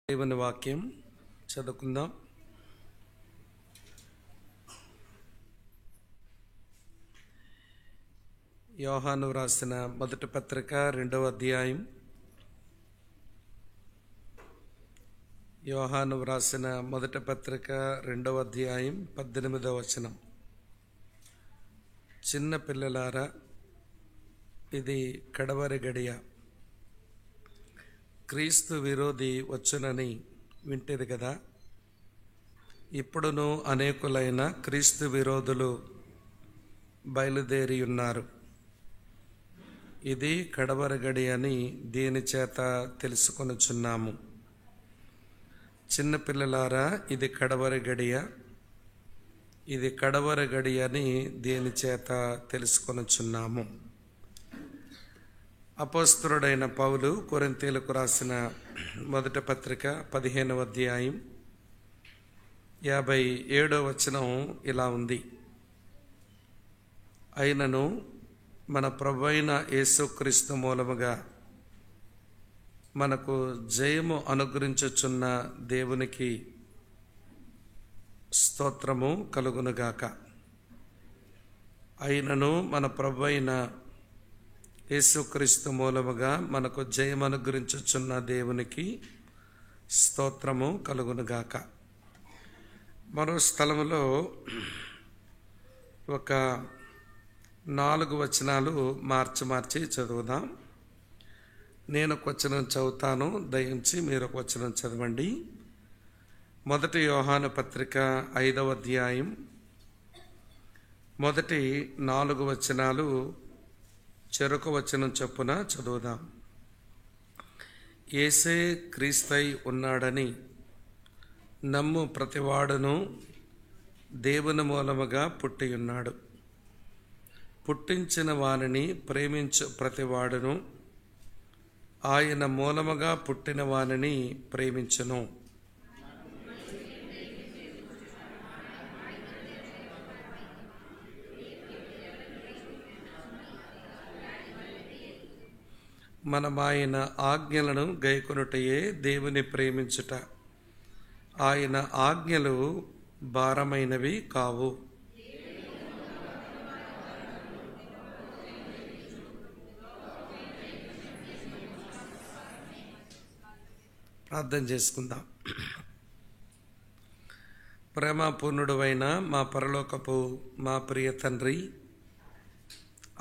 దేవుని వాక్యం చదువుకుందాం. యోహాను రాసిన మొదటి పత్రిక 2వ అధ్యాయం. యోహాను రాసిన మొదటి పత్రిక 2వ అధ్యాయం 18వ వచనం. చిన్న పిల్లలారా, ఇది కడవరి గడియ. క్రీస్తు విరోధి వచ్చునని వింటిరి కదా. ఇప్పుడును అనేకులైన క్రీస్తు విరోధులు బయలుదేరి ఉన్నారు. ఇది కడవరి గడి అని దీని చేత తెలుసుకొనుచున్నాము. చిన్నపిల్లలారా, ఇది కడవరి గడియ. ఇది కడవరి గడి అని దీని చేత తెలుసుకొనుచున్నాము. అపోస్తలుడైన పౌలు కొరింథీయులకు రాసిన మొదటి పత్రిక 15వ అధ్యాయం 57వ వచనం ఇలా ఉంది. అయినను మన ప్రభువైన యేసుక్రీస్తు మూలముగా మనకు జయము అనుగ్రహించుచున్న దేవునికి స్తోత్రము కలుగునుగాక. అయినను మన ప్రభువైన యేసుక్రీస్తు మూలముగా మనకు జయం అనుగ్రహించుచున్న దేవునికి స్తోత్రము కలుగునుగాక. మరో స్థలములో ఒక 4 వచనాలు మార్చి చదువుదాం. నేను ఒక వచనం చదువుతాను, దయించి మీరు ఒక వచనం చదవండి. మొదటి యోహాను పత్రిక 5వ అధ్యాయం మొదటి 4 వచనాలు చెరొక వచనం చొప్పున చదువుదాం. యేసే క్రీస్తై ఉన్నాడని నమ్ము ప్రతివాడును దేవుని మూలముగా పుట్టి ఉన్నాడు. పుట్టించిన వానిని ప్రేమించు ప్రతివాడును ఆయన మూలముగా పుట్టిన వానిని ప్రేమించును. మనం ఆయన ఆజ్ఞలను గైకొనుటయే దేవుని ప్రేమించుట. ఆయన ఆజ్ఞలు భారమైనవి కావు. ప్రార్థన చేసుకుందాం. ప్రేమపూర్ణుడైన మా పరలోకపు మా ప్రియ తండ్రి,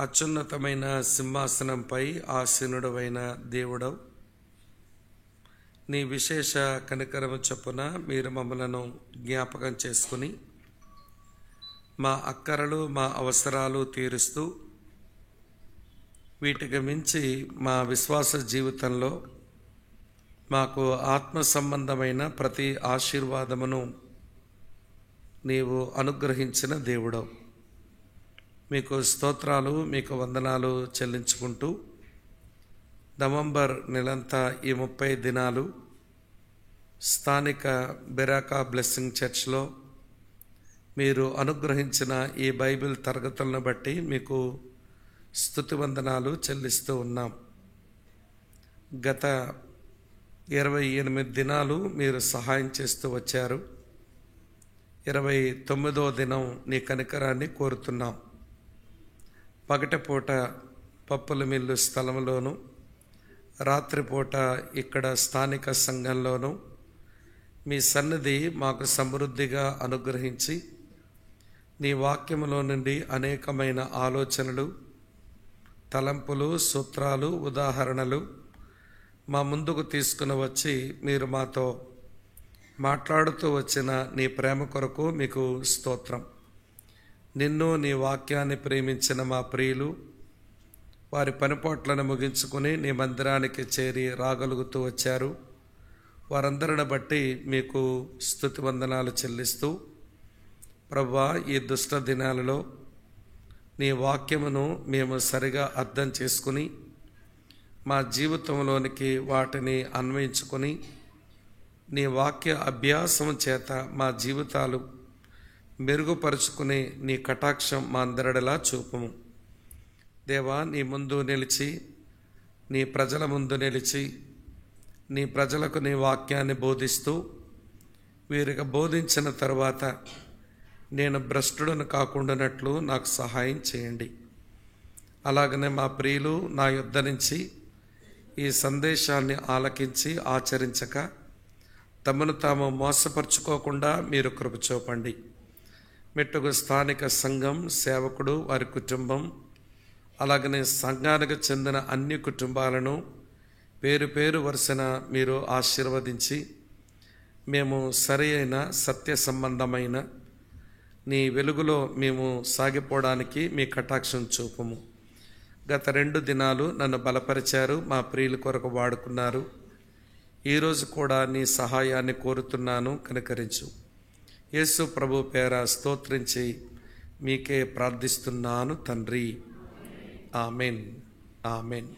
అత్యున్నతమైన సింహాసనంపై ఆసీనుడవైన దేవుడవు, నీ విశేష కనికరము చొప్పున మీరు మమ్మలను జ్ఞాపకం చేసుకుని మా అక్కరలు మా అవసరాలు తీరుస్తూ, వీటికి మించి మా విశ్వాస జీవితంలో మాకు ఆత్మ సంబంధమైన ప్రతి ఆశీర్వాదమును నీవు అనుగ్రహించిన దేవుడవు. మీకు స్తోత్రాలు, మీకు వందనాలు చెల్లించుకుంటూ నవంబర్ నెలంతా ఈ 30 దినాలు స్థానిక బెరాకా బ్లెస్సింగ్ చర్చ్లో మీరు అనుగ్రహించిన ఈ బైబిల్ తరగతులను బట్టి మీకు స్తుతి వందనాలు చెల్లిస్తూ ఉన్నాం. గత 28 దినాలు మీరు సహాయం చేస్తూ వచ్చారు. 29వ దినం నీ కనికరాన్ని కోరుతున్నాం. పగటిపూట పప్పుల మిల్లు స్థలంలోను, రాత్రిపూట ఇక్కడ స్థానిక సంఘంలోను మీ సన్నిధి మాకు సమృద్ధిగా అనుగ్రహించి నీ వాక్యములో నుండి అనేకమైన ఆలోచనలు, తలంపులు, సూత్రాలు, ఉదాహరణలు మా ముందుకు తీసుకుని వచ్చి మీరు మాతో మాట్లాడుతూ వచ్చిన నీ ప్రేమ కొరకు మీకు స్తోత్రం. నిన్ను నీ వాక్యాన్ని ప్రేమించిన మా ప్రియులు వారి పనిపాట్లను ముగించుకుని నీ మందిరానికి చేరి రాగలుగుతూ వచ్చారు. వారందరిని బట్టి మీకు స్తుతి వందనాలు చెల్లిస్తూ, ప్రభువా, ఈ దుష్ట దినాలలో నీ వాక్యమును మేము సరిగా అర్థం చేసుకుని మా జీవితంలోనికి వాటిని అన్వయించుకొని నీ వాక్య అభ్యాసం చేత మా జీవితాలు మెరుగుపరుచుకుని నీ కటాక్షం మా అందరిలా చూపుము. దేవా, నీ ముందు నిలిచి నీ ప్రజల ముందు నిలిచి నీ ప్రజలకు నీ వాక్యాన్ని బోధిస్తూ వీరికి బోధించిన తర్వాత నేను భ్రష్టుడను కాకుండానట్లు నాకు సహాయం చేయండి. అలాగనే మా ప్రియులు నా యొద్ద నుంచి ఈ సందేశాన్ని ఆలకించి ఆచరించక తమను తాము మోసపరుచుకోకుండా మీరు కృప చూపండి. మెట్టుకు స్థానిక సంఘం, సేవకుడు, వారి కుటుంబం, అలాగనే సంఘానికి చెందిన అన్ని కుటుంబాలను పేరు పేరు వరుసన మీరు ఆశీర్వదించి మేము సరి అయిన సత్య సంబంధమైన నీ వెలుగులో మేము సాగిపోవడానికి మీ కటాక్షం చూపము. గత 2 దినాలు నన్ను బలపరిచారు, మా ప్రియుల కొరకు వాడుకున్నారు. ఈరోజు కూడా నీ సహాయాన్ని కోరుతున్నాను, కనికరించు. యేసు ప్రభు పేర స్తోత్రించి మీకే ప్రార్థిస్తున్నాను తండ్రి. Amen, amen.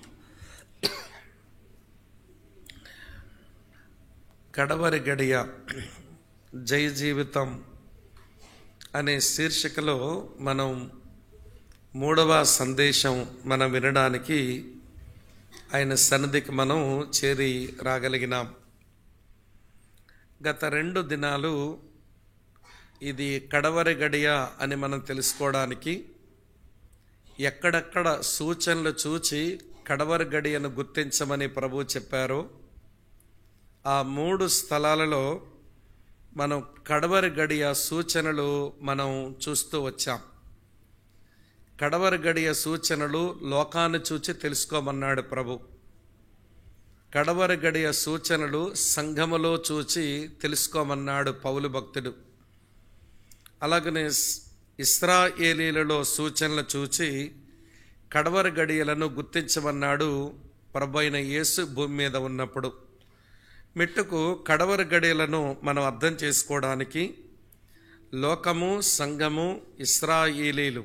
కడవరి గడియ జయ జీవితం అనే శీర్షికలో మనం 3వ సందేశం మనం వినడానికి ఆయన సన్నిధికి మనం చేరి రాగలిగినాం. గత 2 దినాలు ఇది కడవరి గడియ అని మనం తెలుసుకోవడానికి ఎక్కడెక్కడ సూచనలు చూచి కడవరి గడియను గుర్తించమని ప్రభు చెప్పారో ఆ 3 స్థలాలలో మనం కడవరి గడియ సూచనలు మనం చూస్తూ వచ్చాం. కడవరి గడియ సూచనలు లోకాన్ని చూచి తెలుసుకోమన్నాడు ప్రభు. కడవరి గడియ సూచనలు సంఘములో చూచి తెలుసుకోమన్నాడు పౌలు భక్తుడు. అలాగనే ఇశ్రాయేలీలలో సూచనలు చూచి కడవరి గడియలను గుర్తించమన్నాడు ప్రభు అయిన యేసు భూమి మీద ఉన్నప్పుడు. మెట్టుకు కడవరి గడియలను మనం అర్థం చేసుకోవడానికి లోకము, సంఘము, ఇశ్రాయేలీలు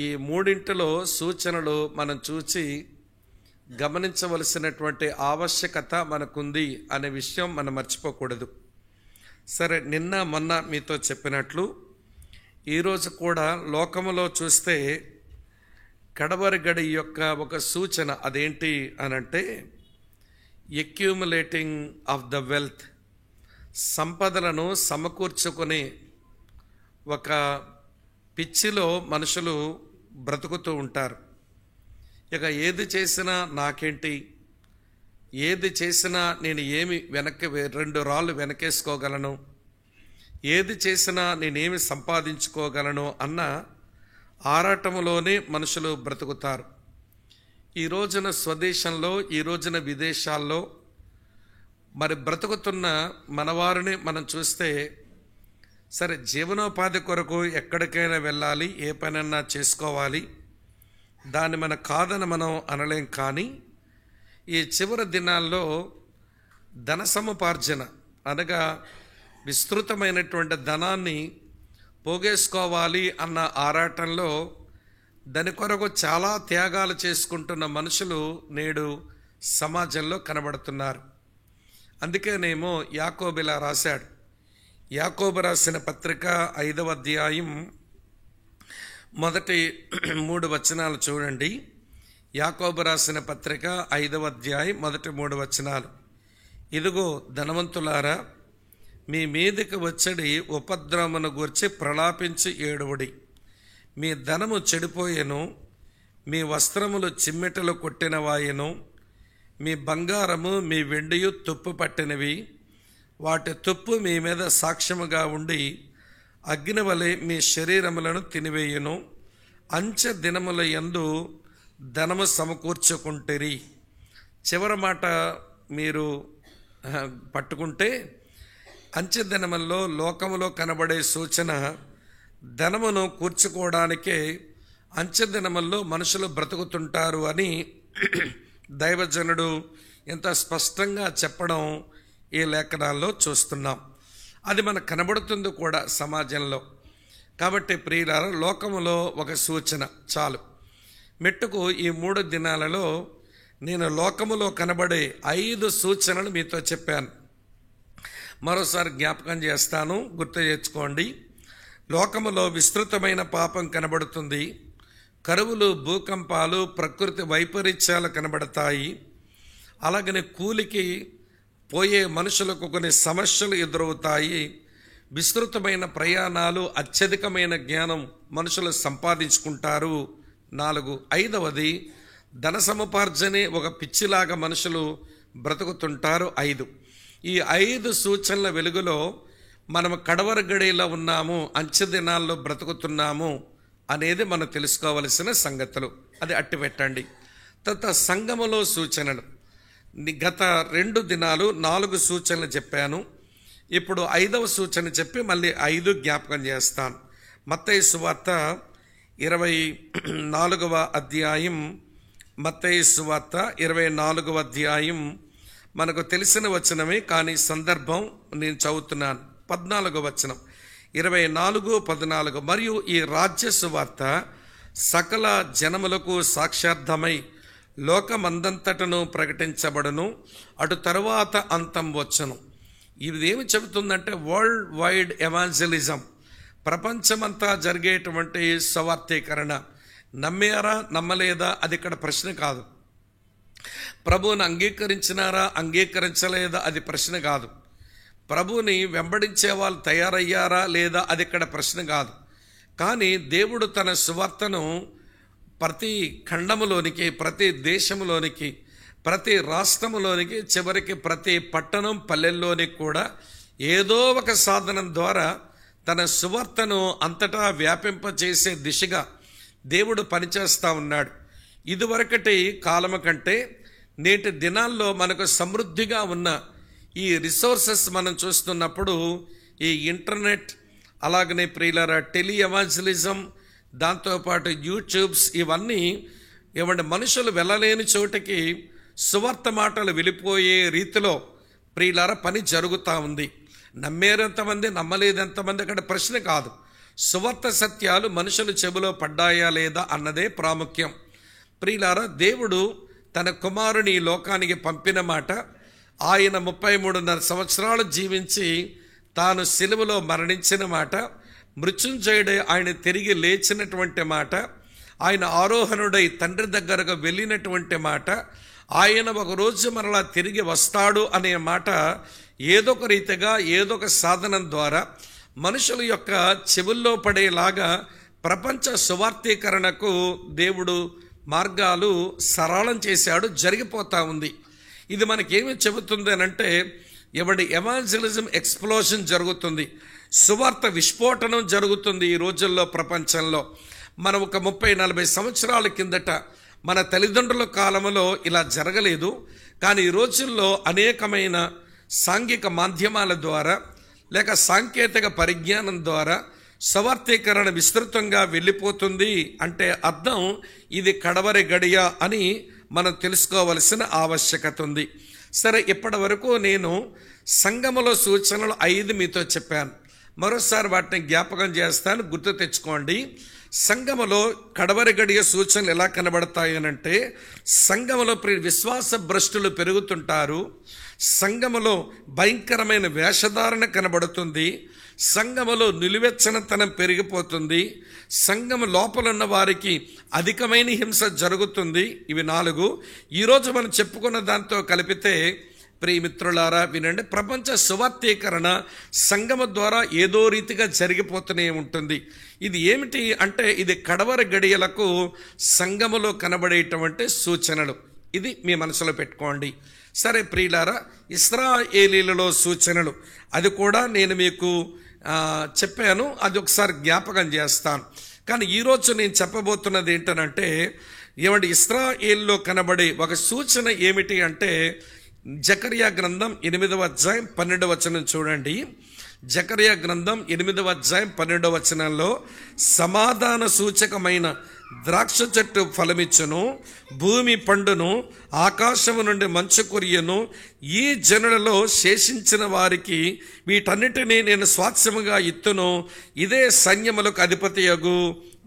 ఈ 3 సూచనలు మనం చూచి గమనించవలసినటువంటి ఆవశ్యకత మనకుంది అనే విషయం మనం మర్చిపోకూడదు. సరే, నిన్న మొన్న మీతో చెప్పినట్లు ఈరోజు కూడా లోకములో చూస్తే కడవరి గడి యొక్క ఒక సూచన అదేంటి అనంటే ఎక్యూములేటింగ్ ఆఫ్ ద వెల్త్, సంపదలను సమకూర్చుకుని ఒక పిచ్చిలో మనుషులు బ్రతుకుతూ ఉంటారు. ఇక ఏది చేసినా నాకేంటి, ఏది చేసినా నేను ఏమి 2 రాళ్ళు వెనకేసుకోగలను, ఏది చేసినా నేనేమి సంపాదించుకోగలను అన్న ఆరాటములోనే మనుషులు బ్రతుకుతారు. ఈ రోజున స్వదేశంలో, ఈ రోజున విదేశాల్లో మరి బ్రతుకుతున్న మనవారిని మనం చూస్తే సరే జీవనోపాధి కొరకు ఎక్కడికైనా వెళ్ళాలి, ఏ పనైనా చేసుకోవాలి, దాన్ని మన కాదని మనం అనలేం. కానీ ఈ చివరి దినాల్లో ధన సముపార్జన అనగా విస్తృతమైనటువంటి ధనాన్ని పోగేసుకోవాలి అన్న ఆరాటంలో దాని కొరకు చాలా త్యాగాలు చేసుకుంటున్న మనుషులు నేడు సమాజంలో కనబడుతున్నారు. అందుకేనేమో యాకోబు ఇలా రాశాడు. యాకోబు రాసిన పత్రిక 5వ అధ్యాయం మొదటి 3 వచనాలు చూడండి. యాకోబు రాసిన పత్రిక 5వ అధ్యాయం మొదటి 3 వచనాలు. ఇదిగో ధనవంతులారా, మీ మీదికి వచ్చడి ఉపద్రవమును గూర్చి ప్రలాపించి ఏడువుడి. మీ ధనము చెడిపోయెను, మీ వస్త్రములు చిమ్మెటలు కొట్టినవాయెను, మీ బంగారము మీ వెండియు తుప్పు పట్టినవి, వాటి తుప్పు మీ మీద సాక్ష్యముగా ఉండి అగ్ని వలె మీ శరీరములను తినివేయును. అంచె దినముల యందు ధనము సమకూర్చుకుంటిరి. చివరి మాట మీరు పట్టుకుంటే అంచె దినముల్లో లోకములో కనబడే సూచన ధనమును కూర్చుకోవడానికే అంచె దినముల్లో మనుషులు బ్రతుకుతుంటారు అని దైవజనుడు ఎంత స్పష్టంగా చెప్పడం ఈ లేఖనాల్లో చూస్తున్నాం. అది మనకు కనబడుతుంది కూడా సమాజంలో. కాబట్టి ప్రియులారా, లోకములో ఒక సూచన చాలు. మెట్టుకు ఈ 3 దినాలలో నేను లోకములో కనబడే 5 సూచనలు మీతో చెప్పాను. మరోసారి జ్ఞాపకం చేస్తాను, గుర్తు తెచ్చుకోండి. లోకములో విస్తృతమైన పాపం కనబడుతుంది. కరువులు, భూకంపాలు, ప్రకృతి వైపరీత్యాలు కనబడతాయి. అలాగనే కూలికి పోయే మనుషులకు కొన్ని సమస్యలు ఎదురవుతాయి. విస్తృతమైన ప్రయాణాలు, అత్యధికమైన జ్ఞానం మనుషులు సంపాదించుకుంటారు. 4, 5వది ధన సముపార్జనే ఒక పిచ్చిలాగా మనుషులు బ్రతుకుతుంటారు. 5 ఈ 5 సూచనల వెలుగులో మనం కడవర గడిలో ఉన్నాము, అంచె దినాల్లో బ్రతుకుతున్నాము అనేది మనం తెలుసుకోవలసిన సంగతులు. అది అట్టి పెట్టండి. తర్వాత సంఘములో సూచనలు. గత 2 దినాలు 4 సూచనలు చెప్పాను. ఇప్పుడు 5వ సూచన చెప్పి మళ్ళీ 5 జ్ఞాపకం చేస్తాను. మత్తయి సువార్త 24వ అధ్యాయం, మత్తయి సువార్త 24వ అధ్యాయం మనకు తెలిసిన వచనమే, కానీ సందర్భం నేను చదువుతున్నాను. 14వ వచనం, 24, 14. మరియు ఈ రాజ్య సువార్త సకల జనములకు సాక్షార్థమై లోకమందంతటను ప్రకటించబడును, అటు తరువాత అంతం వచ్చును. ఇదేమి చెబుతుందంటే వరల్డ్ వైడ్ ఎవాంజలిజం, ప్రపంచమంతా జరిగేటువంటి సువార్తీకరణ. నమ్మారా నమ్మలేదా అది ఇక్కడ ప్రశ్న కాదు. ప్రభువుని అంగీకరించినారా అంగీకరించలేదా అది ప్రశ్న కాదు. ప్రభువుని వెంబడించే వాళ్ళు తయారయ్యారా లేదా అది ఇక్కడ ప్రశ్న కాదు. కానీ దేవుడు తన సువార్తను ప్రతి ఖండములోనికి, ప్రతి దేశములోనికి, ప్రతి రాష్ట్రములోనికి, చివరికి ప్రతి పట్టణం పల్లెల్లోనికి కూడా ఏదో ఒక సాధనం ద్వారా తన సువార్తను అంతటా వ్యాపింపచేసే దిశగా దేవుడు పనిచేస్తూ ఉన్నాడు. ఇదివరకటి కాలము కంటే నేటి దినాల్లో మనకు సమృద్ధిగా ఉన్న ఈ రిసోర్సెస్ మనం చూస్తున్నప్పుడు, ఈ ఇంటర్నెట్, అలాగనే ప్రియులారా టెలి ఎవాంజలిజం, దాంతోపాటు యూట్యూబ్స్, ఇవన్నీ మనుషులు వెళ్ళలేని చోటకి సువార్త మాటలు వెళ్ళిపోయే రీతిలో ప్రియులారా పని జరుగుతూ ఉంది. నమ్మేరెంతమంది, నమ్మలేదెంతమంది అక్కడ ప్రశ్న కాదు. సువార్త సత్యాలు మనుషుల చెవిలో పడ్డాయా లేదా అన్నదే ప్రాముఖ్యం. ప్రియులారా, దేవుడు తన కుమారుని ఈ లోకానికి పంపిన మాట, ఆయన 33.5 సంవత్సరాలు జీవించి తాను సిలువలో మరణించిన మాట, మృత్యుంజయుడై ఆయన తిరిగి లేచినటువంటి మాట, ఆయన ఆరోహణుడై తండ్రి దగ్గరకు వెళ్ళినటువంటి మాట, ఆయన ఒకరోజు మరలా తిరిగి వస్తాడు అనే మాట ఏదో ఒక రీతిగా, ఏదో ఒక సాధనం ద్వారా మనుషుల యొక్క చెవుల్లో పడేలాగా ప్రపంచ సువార్తీకరణకు దేవుడు మార్గాలు సరళం చేశాడు, జరిగిపోతూ ఉంది. ఇది మనకేమి చెబుతుంది అనంటే, ఎవాంజలిజం ఎక్స్ప్లోషన్ జరుగుతుంది, సువార్త విస్ఫోటనం జరుగుతుంది ఈ రోజుల్లో ప్రపంచంలో. మనం ఒక 30-40 సంవత్సరాల కిందట మన తల్లిదండ్రుల కాలంలో ఇలా జరగలేదు. కానీ ఈ రోజుల్లో అనేకమైన సాంఘిక మాధ్యమాల ద్వారా లేక సాంకేతిక పరిజ్ఞానం ద్వారా సువార్తీకరణ విస్తృతంగా వెళ్ళిపోతుంది. అంటే అర్థం ఇది కడవరి గడియ అని మనం తెలుసుకోవలసిన ఆవశ్యకత ఉంది. సరే, ఇప్పటి వరకు నేను సంఘములో సూచనలు 5 మీతో చెప్పాను. మరోసారి వాటిని జ్ఞాపకం చేస్తాను, గుర్తు తెచ్చుకోండి. సంఘములో కడవరి గడియ సూచనలు ఎలా కనబడతాయి అనంటే, సంఘములో విశ్వాస భ్రష్టులు పెరుగుతుంటారు, సంఘములో భయంకరమైన వేషధారణ కనబడుతుంది, సంఘములో నిలువెచ్చనతనం పెరిగిపోతుంది, సంఘము లోపల ఉన్న వారికి అధికమైన హింస జరుగుతుంది. ఇవి 4. ఈరోజు మనం చెప్పుకున్న దాంతో కలిపితే ప్రియమిత్రులారా వినండి, ప్రపంచ సువార్తీకరణ సంఘము ద్వారా ఏదో రీతిగా జరిగిపోతూనే ఉంటుంది. ఇది ఏమిటి అంటే, ఇది కడవరి గడియలకు సంఘములో కనబడేటువంటి సూచనలు. ఇది మీ మనసులో పెట్టుకోండి. సరే ప్రియులారా, ఇశ్రాయేలీలలో సూచనలు, అది కూడా నేను మీకు చెప్పాను, అది ఒకసారి జ్ఞాపకం చేస్తాను. కానీ ఈరోజు నేను చెప్పబోతున్నది ఏంటనంటే, ఇశ్రాయేల్లో కనబడే ఒక సూచన ఏమిటి అంటే, జకర్యా గ్రంథం 8వ అధ్యాయం 12వ వచనం చూడండి. జకర్యా గ్రంథం 8వ అధ్యాయం 12వ వచనంలో, సమాధాన సూచకమైన ద్రాక్ష చెట్టు ఫలమిచ్చును, భూమి పండును, ఆకాశము నుండి మంచు కురియను, ఈ జనులలో శేషించిన వారికి వీటన్నిటినీ నేను స్వాస్థ్యముగా ఇత్తును, ఇదే సైన్యములకు అధిపతియగు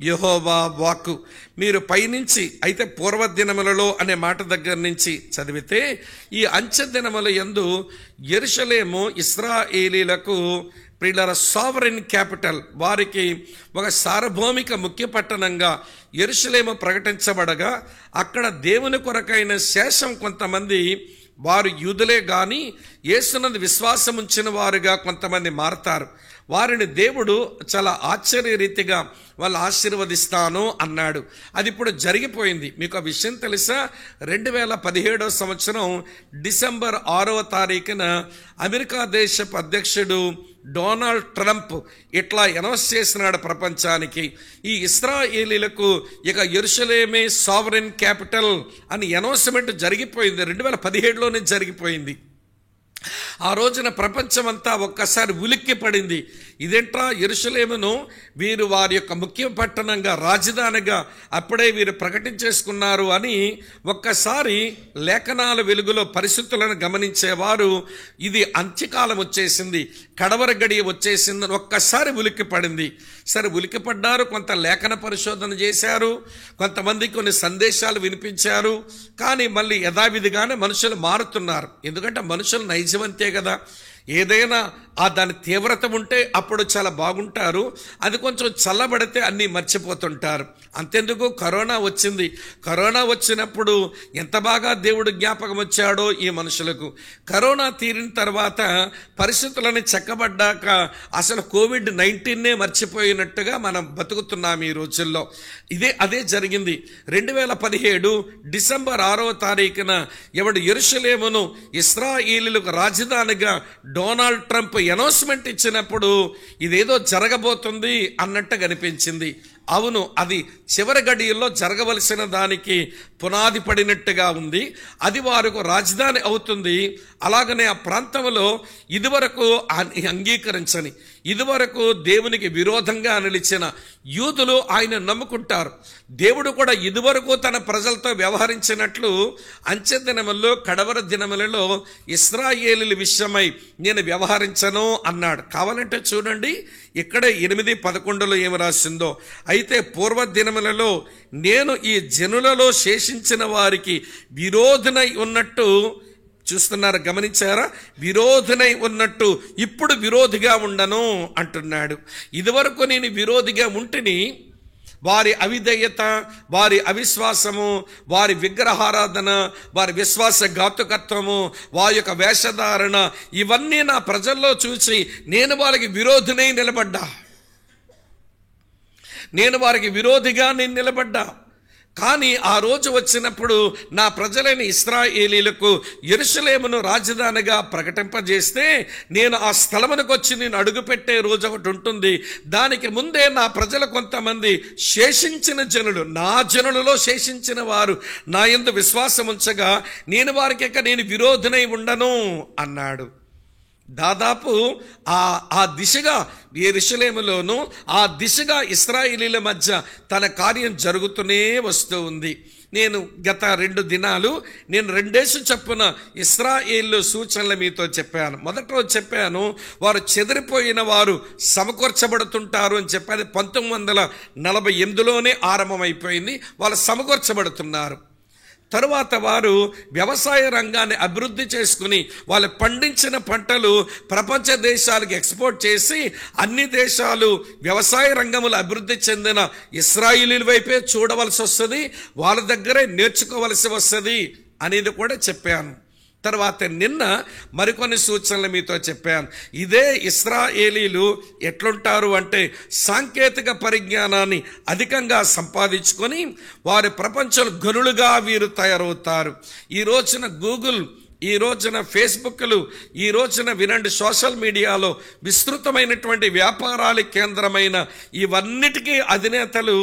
యెహోవా వాక్కు. మీరు పైనుంచి అయితే పూర్వదినములలో అనే మాట దగ్గర నుంచి చదివితే, ఈ అంచె దినముల యందు యెరూషలేము ఇశ్రాయేలీలకు ప్రియులార సావరెన్ క్యాపిటల్, వారికి ఒక సార్వభౌమిక ముఖ్య పట్టణంగా యెరూషలేము ప్రకటించబడగా, అక్కడ దేవుని కొరకైన శేషం కొంతమంది వారు యూదులే గాని యేసునందు విశ్వాసం ఉంచిన వారుగా కొంతమంది మారతారు. వారిని దేవుడు చాలా ఆశ్చర్యరీతిగా వాళ్ళు ఆశీర్వదిస్తాను అన్నాడు. అది ఇప్పుడు జరిగిపోయింది. మీకు ఆ విషయం తెలుసా? 2017 సంవత్సరం డిసెంబర్ 6వ తారీఖున అమెరికా దేశపు అధ్యక్షుడు డొనాల్డ్ ట్రంప్ ఇట్లా అనౌన్స్ చేసినాడు ప్రపంచానికి, ఈ ఇశ్రాయేలీలకు ఇక యెరూషలేమే సావరెన్ క్యాపిటల్ అని అనౌన్స్మెంట్ జరిగిపోయింది. 2017లోనే జరిగిపోయింది. ఆ రోజున ప్రపంచమంతా ఒక్కసారి ఉలిక్కి పడింది. ఇదేంట్రా, యెరూషలేమును వీరు వారి యొక్క ముఖ్య పట్టణంగా, రాజధానిగా అప్పుడే వీరు ప్రకటించేసుకున్నారు అని ఒక్కసారి లేఖనాల వెలుగులో పరిస్థితులను గమనించేవారు ఇది అంత్యకాలం వచ్చేసింది, కడవర గడియ వచ్చేసిందని ఒక్కసారి ఉలిక్కి పడింది. సరే, ఉలిక్కి పడ్డారు, కొంత లేఖన పరిశోధన చేశారు, కొంతమంది కొన్ని సందేశాలు వినిపించారు. కానీ మళ్ళీ యథావిధిగానే మనుషులు మారుతున్నారు. ఎందుకంటే మనుషులు నైజమంతే కదా. ఏదైనా దాని తీవ్రత ఉంటే అప్పుడు చాలా బాగుంటారు, అది కొంచెం చల్లబడితే అన్నీ మర్చిపోతుంటారు. అంతెందుకు, కరోనా వచ్చింది. కరోనా వచ్చినప్పుడు ఎంత బాగా దేవుడు జ్ఞాపకం వచ్చాడో ఈ మనుషులకు. కరోనా తీరిన తర్వాత పరిస్థితులని చక్కబడ్డాక అసలు కోవిడ్-19 మర్చిపోయినట్టుగా మనం బతుకుతున్నాం ఈ రోజుల్లో. అదే జరిగింది. 2017 డిసెంబర్ 6వ తారీఖున ఎవడు యెరూషలేమును ఇశ్రాయేలీయులకు రాజధానిగా డొనాల్డ్ ట్రంప్ అనౌన్స్మెంట్ ఇచ్చినప్పుడు ఇదేదో జరగబోతుంది అన్నట్టు కనిపించింది. అవును, అది చివరి గడియల్లో జరగవలసిన దానికి పునాది పడినట్టుగా ఉంది. అది వారికి రాజధాని అవుతుంది. అలాగనే ఆ ప్రాంతంలో ఇదివరకు అంగీకరించని, ఇదివరకు దేవునికి విరోధంగా నిలిచిన యూదులు ఆయన నమ్ముకుంటారు. దేవుడు కూడా ఇదివరకు తన ప్రజలతో వ్యవహరించినట్లు అంచె దినముల్లో, కడవర దినములలో ఇశ్రాయేలీయుల విషయమై నేను వ్యవహరించను అన్నాడు. కావాలంటే చూడండి, ఇక్కడే 8:11 ఏమి రాసిందో. అయితే పూర్వ దినములలో నేను ఈ జనులలో శేషించిన వారికి విరోధనై ఉన్నట్టు, చూస్తున్నారా, గమనించారా? విరోధనై ఉన్నట్టు ఇప్పుడు విరోధిగా ఉండను అంటున్నాడు. ఇదివరకు నేను విరోధిగా ఉంటిని, వారి అవిధేయత, వారి అవిశ్వాసము, వారి విగ్రహారాధన, వారి విశ్వాసఘాతుకత్వము, వారి యొక్క వేషధారణ, ఇవన్నీ నా ప్రజల్లో చూసి నేను వారికి విరోధినై నిలబడ్డా. నేను వారికి విరోధిగా నిలబడ్డా. కానీ ఆ రోజు వచ్చినప్పుడు నా ప్రజలైన ఇశ్రాయేలీయులకు యెరూషలేమును రాజధానిగా ప్రకటింపజేస్తే నేను ఆ స్థలమునకు వచ్చి నేను అడుగుపెట్టే రోజు ఒకటి ఉంటుంది. దానికి ముందే నా ప్రజలు కొంతమంది శేషించిన జనులు, నా జనులలో శేషించిన వారు నా యందు విశ్వాసం ఉంచగా నేను వారికి ఇక నేను విరోధనై ఉండను అన్నాడు. దాదాపు ఆ దిశగా యెరూషలేములోను, ఆ దిశగా ఇశ్రాయేలీయుల మధ్య తన కార్యం జరుగుతూనే వస్తూ ఉంది. నేను గత 2 దినాలు నేను 2 చొప్పున ఇశ్రాయేలు సూచనలు మీతో చెప్పాను. మొదటి రోజు చెప్పాను, వారు చెదిరిపోయిన వారు సమకూర్చబడుతుంటారు అని చెప్పి. 1948లోనే ఆరంభమైపోయింది. వాళ్ళు సమకూర్చబడుతున్నారు. తరువాత వారు వ్యవసాయ రంగాన్ని అభివృద్ధి చేసుకుని వాళ్ళు పండించిన పంటలు ప్రపంచ దేశాలకు ఎక్స్పోర్ట్ చేసి అన్ని దేశాలు వ్యవసాయ రంగంలో అభివృద్ధి చెందిన ఇశ్రాయేలీయుల వైపే చూడవలసి వస్తుంది, వాళ్ళ దగ్గరే నేర్చుకోవలసి వస్తుంది అనేది కూడా చెప్పాను. తర్వాత నిన్న మరికొన్ని సూచనలు మీతో చెప్పాను. ఇదే ఇశ్రాయేలీయులు ఎట్లుంటారు అంటే సాంకేతిక పరిజ్ఞానాన్ని అధికంగా సంపాదించుకొని వారి ప్రపంచంలో గనులుగా వీరు తయారవుతారు. ఈ రోజున గూగుల్, ఈ రోజున ఫేస్బుక్లు, ఈ రోజున వినండి సోషల్ మీడియాలో విస్తృతమైనటువంటి వ్యాపారాల కేంద్రమైన ఇవన్నిటికీ అధినేతలు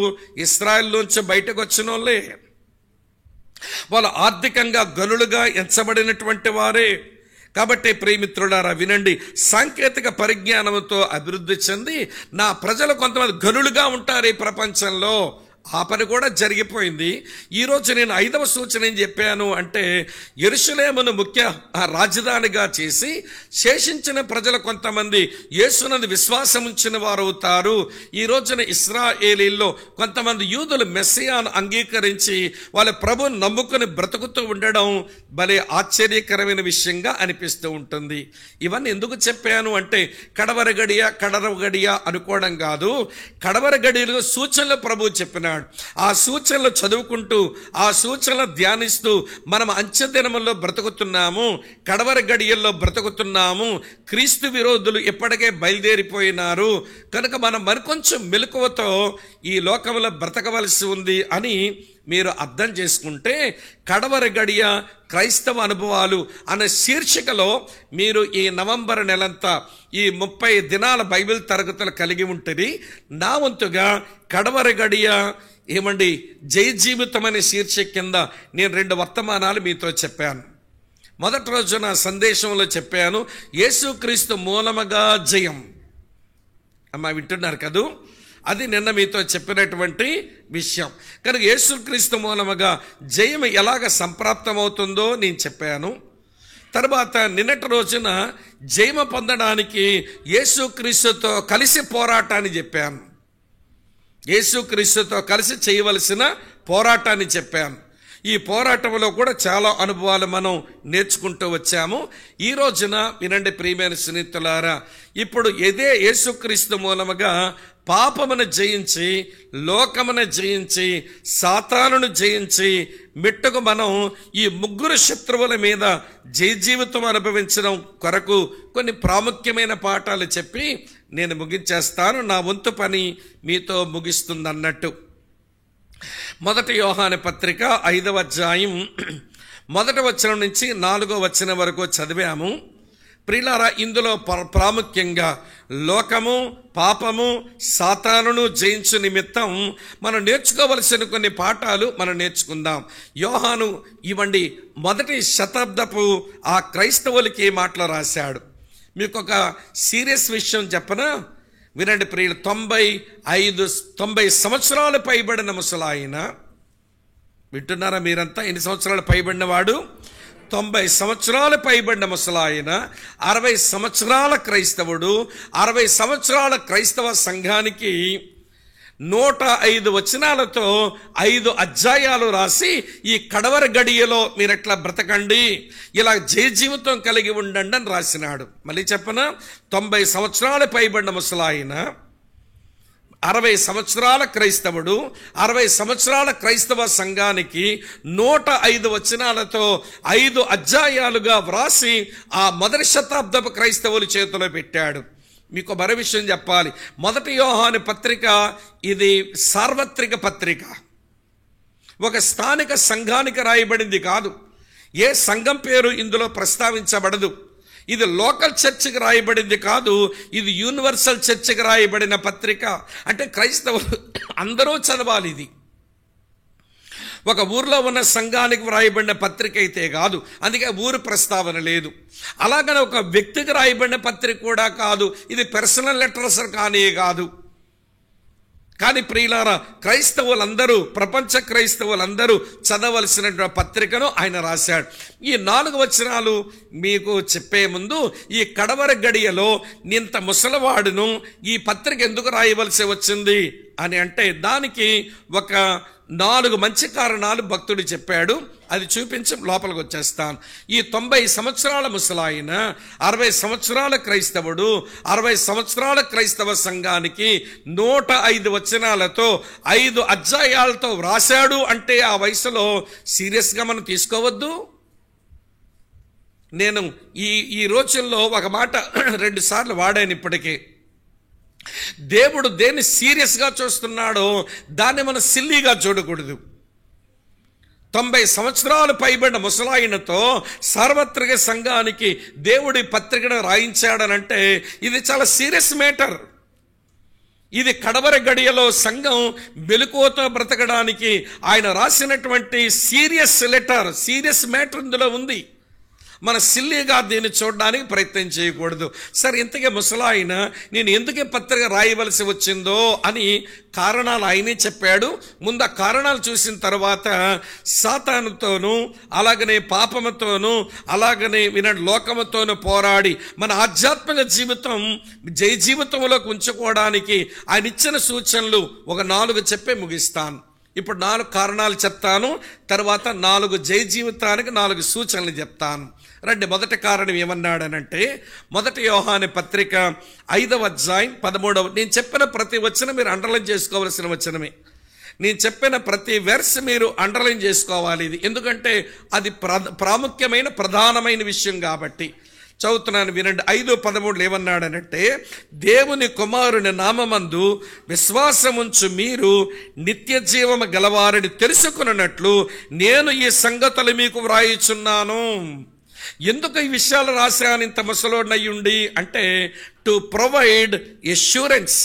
ఇశ్రాయేల్ నుంచి బయటకు వచ్చిన వాళ్ళే. వాళ్ళు ఆర్థికంగా గనులుగా ఎంచబడినటువంటి వారే. కాబట్టి ప్రియమిత్రులారా వినండి, సాంకేతిక పరిజ్ఞానంతో అభివృద్ధి చెంది నా ప్రజలు కొంతమంది గనులుగా ఉంటారు ఈ ప్రపంచంలో. ఆ పని కూడా జరిగిపోయింది. ఈరోజు నేను 5వ సూచన ఏం చెప్పాను అంటే యెరూషలేమును ముఖ్య రాజధానిగా చేసి శేషించిన ప్రజలు కొంతమంది యేసునందు విశ్వాసం ఉంచిన వారు అవుతారు. ఈ రోజున ఇశ్రాయేలీల్లో కొంతమంది యూదులు మెస్సియాను అంగీకరించి వాళ్ళ ప్రభువును నమ్ముకుని బ్రతుకుతూ ఉండడం భలే ఆశ్చర్యకరమైన విషయంగా అనిపిస్తూ ఉంటుంది. ఇవన్నీ ఎందుకు చెప్పాను అంటే కడవర గడియ అనుకోవడం కాదు. కడవర గడియలు సూచనలు ప్రభువు చెప్పినాడు. చెప్పాడు. ఆ సూచనలు చదువుకుంటూ, ఆ సూచనలు ధ్యానిస్తూ మనం అంచె దినముల్లో బ్రతుకుతున్నాము, కడవరి గడియల్లో బ్రతుకుతున్నాము. క్రీస్తు విరోధులు ఇప్పటికే బయలుదేరిపోయినారు కనుక మనం మరికొంచెం మెలకువతో ఈ లోకంలో బ్రతకవలసి ఉంది అని మీరు అర్థం చేసుకుంటే, కడవరి గడియ క్రైస్తవ అనుభవాలు అనే శీర్షికలో మీరు ఈ నవంబర్ నెలంతా ఈ 30 దినాల బైబిల్ తరగతులు కలిగి ఉంటుంది. నా వంతుగా కడవరి గడియ జయ జీవితం అనే శీర్షిక కింద నేను 2 వర్తమానాలు మీతో చెప్పాను. మొదటి రోజు నా సందేశంలో చెప్పాను, యేసుక్రీస్తు మూలముగా జయం. అమ్మా వింటున్నారు కదూ? అది నిన్న మీతో చెప్పినటువంటి విషయం. కనుక యేసుక్రీస్తు మూలముగా జయం ఎలాగ సంప్రాప్తమవుతుందో నేను చెప్పాను. తర్వాత నిన్నటి రోజున జయము పొందడానికి యేసుక్రీస్తుతో కలిసి పోరాటాన్ని చెప్పాను. యేసుక్రీస్తుతో కలిసి చేయవలసిన పోరాటాన్ని చెప్పాను. ఈ పోరాటంలో కూడా చాలా అనుభవాలు మనం నేర్చుకుంటూ వచ్చాము. ఈ రోజున వినండి ప్రియమైన స్నేహితులారా, ఇప్పుడు ఇదే యేసుక్రీస్తు మూలముగా పాపమును జయించి, లోకమును జయించి, సాతానును జయించి మెట్టుకు మనం ఈ 3 శత్రువుల మీద జయ జీవితం అనుభవించడం కొరకు కొన్ని ప్రాముఖ్యమైన పాఠాలు చెప్పి నేను ముగించేస్తాను. నా వంతు పని మీతో ముగిస్తుందన్నట్టు. మొదటి యోహాను పత్రిక 5వ అధ్యాయం 1వ వచనం నుంచి 4వ వచనం వరకు చదివాము. ప్రియులారా, ఇందులో ప్రాముఖ్యంగా లోకము, పాపము, సాతానును జయించు నిమిత్తం మనం నేర్చుకోవలసిన కొన్ని పాఠాలు మనం నేర్చుకుందాం. యోహాను మొదటి శతాబ్దపు ఆ క్రైస్తవులకి మాటలు రాశాడు. మీకు ఒక సీరియస్ విషయం చెప్పనా? వినండి ప్రియులు. 90 సంవత్సరాలు పైబడిన ముసలాయన, వింటున్నారా మీరంతా? ఎన్ని సంవత్సరాలు పైబడిన వాడు? 90 సంవత్సరాలు పైబడిన ముసలాయన, 60 సంవత్సరాల క్రైస్తవుడు, 60 సంవత్సరాల క్రైస్తవ సంఘానికి 105 వచనాలతో 5 అధ్యాయాలు రాసి ఈ కడవరి గడియలో మీరెట్లా బ్రతకండి, ఇలా జయ జీవితం కలిగి ఉండండి అని రాసినాడు. మళ్ళీ చెప్పనా? 90 సంవత్సరాలు పైబడిన ముసలాయన, 60 సంవత్సరాల క్రైస్తవుడు, 60 సంవత్సరాల క్రైస్తవ సంఘానికి 105 వచనాలతో 5 అధ్యాయాలుగా వ్రాసి ఆ మొదటి శతాబ్దపు క్రైస్తవుల చేతిలో పెట్టాడు. మీకు మరో విషయం చెప్పాలి. మొదటి యోహాను పత్రిక ఇది సార్వత్రిక పత్రిక, ఒక స్థానిక సంఘానికి రాయబడింది కాదు. ఏ సంఘం పేరు ఇందులో ప్రస్తావించబడదు. ఇది లోకల్ చర్చికి రాయబడింది కాదు, ఇది యూనివర్సల్ చర్చికి రాయబడిన పత్రిక. అంటే క్రైస్తవులు అందరూ చదవాలి. ఇది ఒక ఊర్లో ఉన్న సంఘానికి వ్రాయబడిన పత్రిక అయితే కాదు, అందుకే ఊరు ప్రస్తావన లేదు. అలాగనే ఒక వ్యక్తికి రాయబడిన పత్రిక కూడా కాదు, ఇది పర్సనల్ లెటర్స్ కానీ కాదు. కానీ ప్రియులారా, క్రైస్తవులందరూ, ప్రపంచ క్రైస్తవులందరూ చదవలసిన పత్రికను ఆయన రాశాడు. ఈ 4 వచనాలు మీకు చెప్పే ముందు, ఈ కడవరి గడియలో నింత ముసలివాడును ఈ పత్రిక ఎందుకు రాయవలసి వచ్చింది అని అంటే, దానికి ఒక 4 మంచి కారణాలు భక్తుడు చెప్పాడు. అది చూపించి లోపలికి వచ్చేస్తాను. ఈ 90 సంవత్సరాల ముసలాయన, 60 సంవత్సరాల క్రైస్తవుడు, 60 సంవత్సరాల క్రైస్తవ సంఘానికి 105 వచనాలతో 5 అధ్యాయాలతో వ్రాశాడు అంటే ఆ వయసులో సీరియస్గా మనం తీసుకోవద్దు. నేను ఈ రోజుల్లో ఒక మాట 2 సార్లు వాడాను ఇప్పటికే. దేవుడు దేన్ని సీరియస్గా చూస్తున్నాడో దాన్ని మనం సిల్లీగా చూడకూడదు. 90 సంవత్సరాలు పైబడిన ముసలాయనతో సార్వత్రిక సంఘానికి దేవుడి పత్రికను రాయించాడనంటే ఇది చాలా సీరియస్ మ్యాటర్. ఇది కడవరి గడియలో సంఘం మెలకువతో బ్రతకడానికి ఆయన రాసినటువంటి సీరియస్ లెటర్, సీరియస్ మ్యాటర్ ఇందులో ఉంది. మన సిల్లీగా దీన్ని చూడడానికి ప్రయత్నం చేయకూడదు. సరే, ఇంతకీ ముసలాయన నేను ఎందుకు పత్రిక రాయవలసి వచ్చిందో అని కారణాలు ఆయనే చెప్పాడు. ముందు ఆ కారణాలు చూసిన తర్వాత సాతానుతోనూ, అలాగనే పాపముతోనూ, అలాగనే లోకముతోనూ పోరాడి మన ఆధ్యాత్మిక జీవితం జయ జీవితంలోకి ఉంచుకోవడానికి ఆయన ఇచ్చిన సూచనలు ఒక 4 చెప్పే ముగిస్తాను. ఇప్పుడు 4 కారణాలు చెప్తాను, తర్వాత 4 జయ జీవితానికి 4 సూచనలు చెప్తాను. రండి. మొదటి కారణం ఏమన్నాడనంటే, మొదటి యోహాను పత్రిక 5వ అధ్యాయం 13వ. నేను చెప్పిన ప్రతి వచనం మీరు అండర్లైన్ చేసుకోవలసిన వచనమే. నేను చెప్పిన ప్రతి వెర్స్ మీరు అండర్లైన్ చేసుకోవాలి. ఇది ఎందుకంటే అది ప్రాముఖ్యమైన ప్రధానమైన విషయం కాబట్టి. చదువుతున్నాను వినండి. 5:13 ఏమన్నాడనంటే, దేవుని కుమారుని నామమందు విశ్వాసముంచు మీరు నిత్య జీవము గలవారని తెలుసుకున్నట్లు నేను ఈ సంగతులు మీకు వ్రాయిచున్నాను. ఎందుకు ఈ విషయాలు రాశాను ఇంత ముసలోడినయ్యుండి అంటే, టు ప్రొవైడ్ ఎష్యూరెన్స్,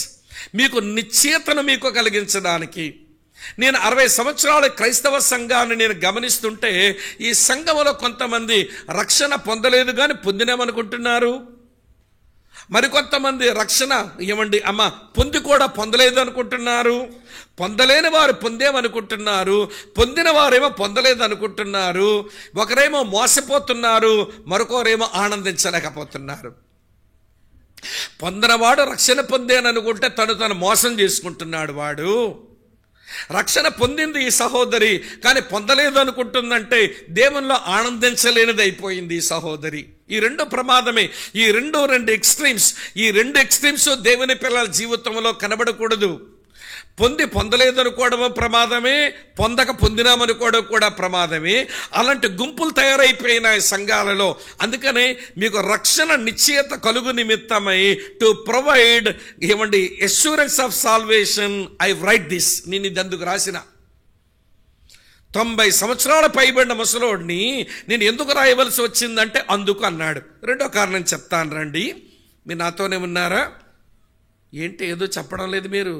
మీకు నిశ్చయతను మీకు కలిగించడానికి. నేను 60 సంవత్సరాల క్రైస్తవ సంఘాన్ని నేను గమనిస్తుంటే, ఈ సంఘంలో కొంతమంది రక్షణ పొందలేదు కానీ పొందినామనుకుంటున్నారు. మరికొంతమంది రక్షణ ఏమండి అమ్మ పొంది కూడా పొందలేదు అనుకుంటున్నారు. పొందలేని వారు పొందేమనుకుంటున్నారు, పొందిన వారేమో పొందలేదు అనుకుంటున్నారు. ఒకరేమో మోసపోతున్నారు, మరొకరేమో ఆనందించలేకపోతున్నారు. పొందినవాడు రక్షణ పొందేననుకుంటే తను మోసం చేసుకుంటున్నాడు. వాడు రక్షణ పొందింది ఈ సహోదరి, కానీ పొందలేదు అనుకుంటుందంటే దేవునిలో ఆనందించలేనిది అయిపోయింది ఈ సహోదరి. ఈ రెండు ప్రమాదమే. ఈ రెండు ఎక్స్ట్రీమ్స్ దేవుని పిల్లల జీవితంలో కనబడకూడదు. పొందలేదనుకోవడం ప్రమాదమే, పొందినామనుకోవడం కూడా ప్రమాదమే. అలాంటి గుంపులు తయారైపోయిన సంఘాలలో. అందుకనే మీకు రక్షణ నిశ్చయత కలుగు నిమిత్తమై టు ప్రొవైడ్ ఏమండి assurance of salvation I right this. నేను ఇది అందుకు రాసిన. 90 సంవత్సరాల పైబడిన ముసలోడిని నేను ఎందుకు రాయవలసి వచ్చిందంటే అందుకు అన్నాడు. రెండో కారణం చెప్తాను రండి. మీరు నాతోనే ఉన్నారా? ఏంటి ఏదో చెప్పడం లేదు మీరు?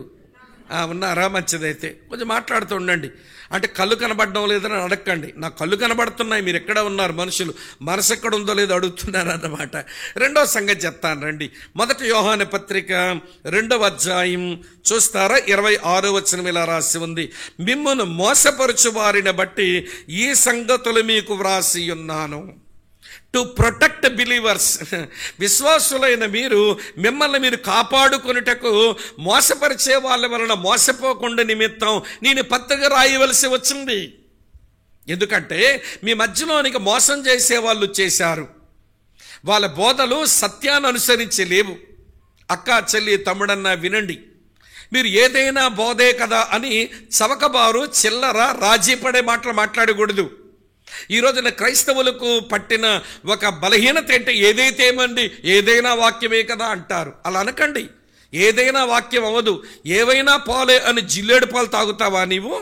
ఉన్నారా? మంచిదైతే కొంచెం మాట్లాడుతూ ఉండండి. అంటే కళ్ళు కనబడడం లేదని అడగండి. నా కళ్ళు కనబడుతున్నాయి, మీరు ఎక్కడ ఉన్నారు, మనుషులు మనసు ఎక్కడ ఉందో లేదో అడుగుతున్నారు అన్నమాట. రెండో సంగతి చెప్తాను రండి. 1 యోహాను పత్రిక 2వ అధ్యాయం చూస్తారా? 26వ వచనం ఇలా రాసి ఉంది, మిమ్మును మోసపరచు వారిని బట్టి ఈ సంగతులు మీకు వ్రాసి ఉన్నాను. టు ప్రొటెక్ట్ బిలీవర్స్, విశ్వాసులైన మీరు మిమ్మల్ని మీరు కాపాడుకొనుటకు మోసపరిచే వాళ్ళ వలన మోసపోకుండా నిమిత్తం నేను పత్రిక రాయవలసి వచ్చింది. ఎందుకంటే మీ మధ్యలోనికి మోసం చేసే వాళ్ళు చేశారు. వాళ్ళ బోధలు సత్యాన్ని అనుసరించి లేవు. అక్క చెల్లి తమ్ముడన్నా వినండి, మీరు ఏదైనా బోధే కదా అని చవకబారు చిల్లర రాజీ పడే మాటలు మాట్లాడకూడదు. ఈ రోజున క్రైస్తవులకు పట్టిన ఒక బలహీనత ఏంటి? ఏదైనా వాక్యమే కదా అంటారు. అలా అనకండి. ఏదైనా వాక్యం అవ్వదు. ఏవైనా పాలే అని జిల్లేడు పాలు తాగుతావా నీవు?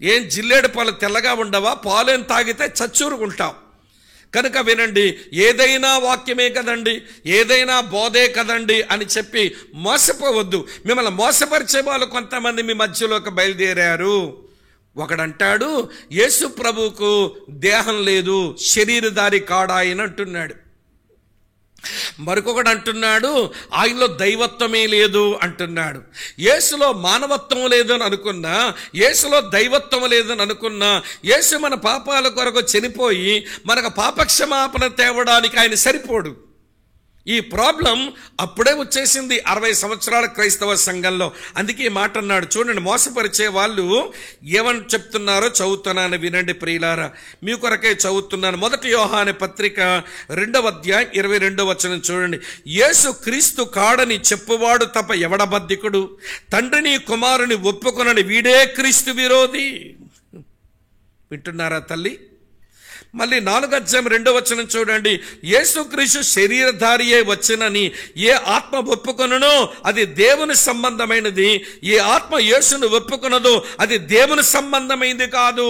ఏం జిల్లేడు పాలు తెల్లగా ఉండవా? పాలేం తాగితే చచ్చూరుకుంటావు. కనుక వినండి, ఏదైనా వాక్యమే కదండి, ఏదైనా బోధే కదండి అని చెప్పి మోసపోవద్దు. మిమ్మల్ని మోసపరిచే వాళ్ళు కొంతమంది మీ మధ్యలోకి బయలుదేరారు. ఒకడంటాడు యేసు ప్రభువుకు దేహం లేదు, శరీరధారి కాడాయన అంటున్నాడు. మరొకడు అంటున్నాడు ఆయనలో దైవత్వమే లేదు అంటున్నాడు. యేసులో మానవత్వం లేదని అనుకున్నా, యేసులో దైవత్వం లేదని అనుకున్నా, యేసు మన పాపాల కొరకు చనిపోయి మనకు పాపక్షమాపణ తేవడానికి ఆయన సరిపోడు. ఈ ప్రాబ్లం అప్పుడే వచ్చేసింది 60 సంవత్సరాల క్రైస్తవ సంఘంలో. అందుకే ఈ మాట అన్నాడు. చూడండి, మోసపరిచే వాళ్ళు ఏమని చెప్తున్నారో చదువుతున్నాను వినండి ప్రియులారా. మీ కొరకే చదువుతున్నాను. 1 యోహాను పత్రిక 2వ అధ్యాయం 22వ వచనం చూడండి. యేసు క్రీస్తు కాడని చెప్పువాడు తప్ప ఎవడబద్ధికుడు, తండ్రిని కుమారుని ఒప్పుకొనని వీడే క్రీస్తు విరోధి. వింటున్నారా తల్లి? మళ్ళీ 4వ అధ్యాయం 2వ వచనం చూడండి. యేసుక్రీస్తు శరీరధారియే వచ్చనని ఏ ఆత్మ ఒప్పుకొనునో అది దేవుని సంబంధమైనది, ఏ ఆత్మ యేసును ఒప్పుకొనదో అది దేవుని సంబంధమైనది కాదు.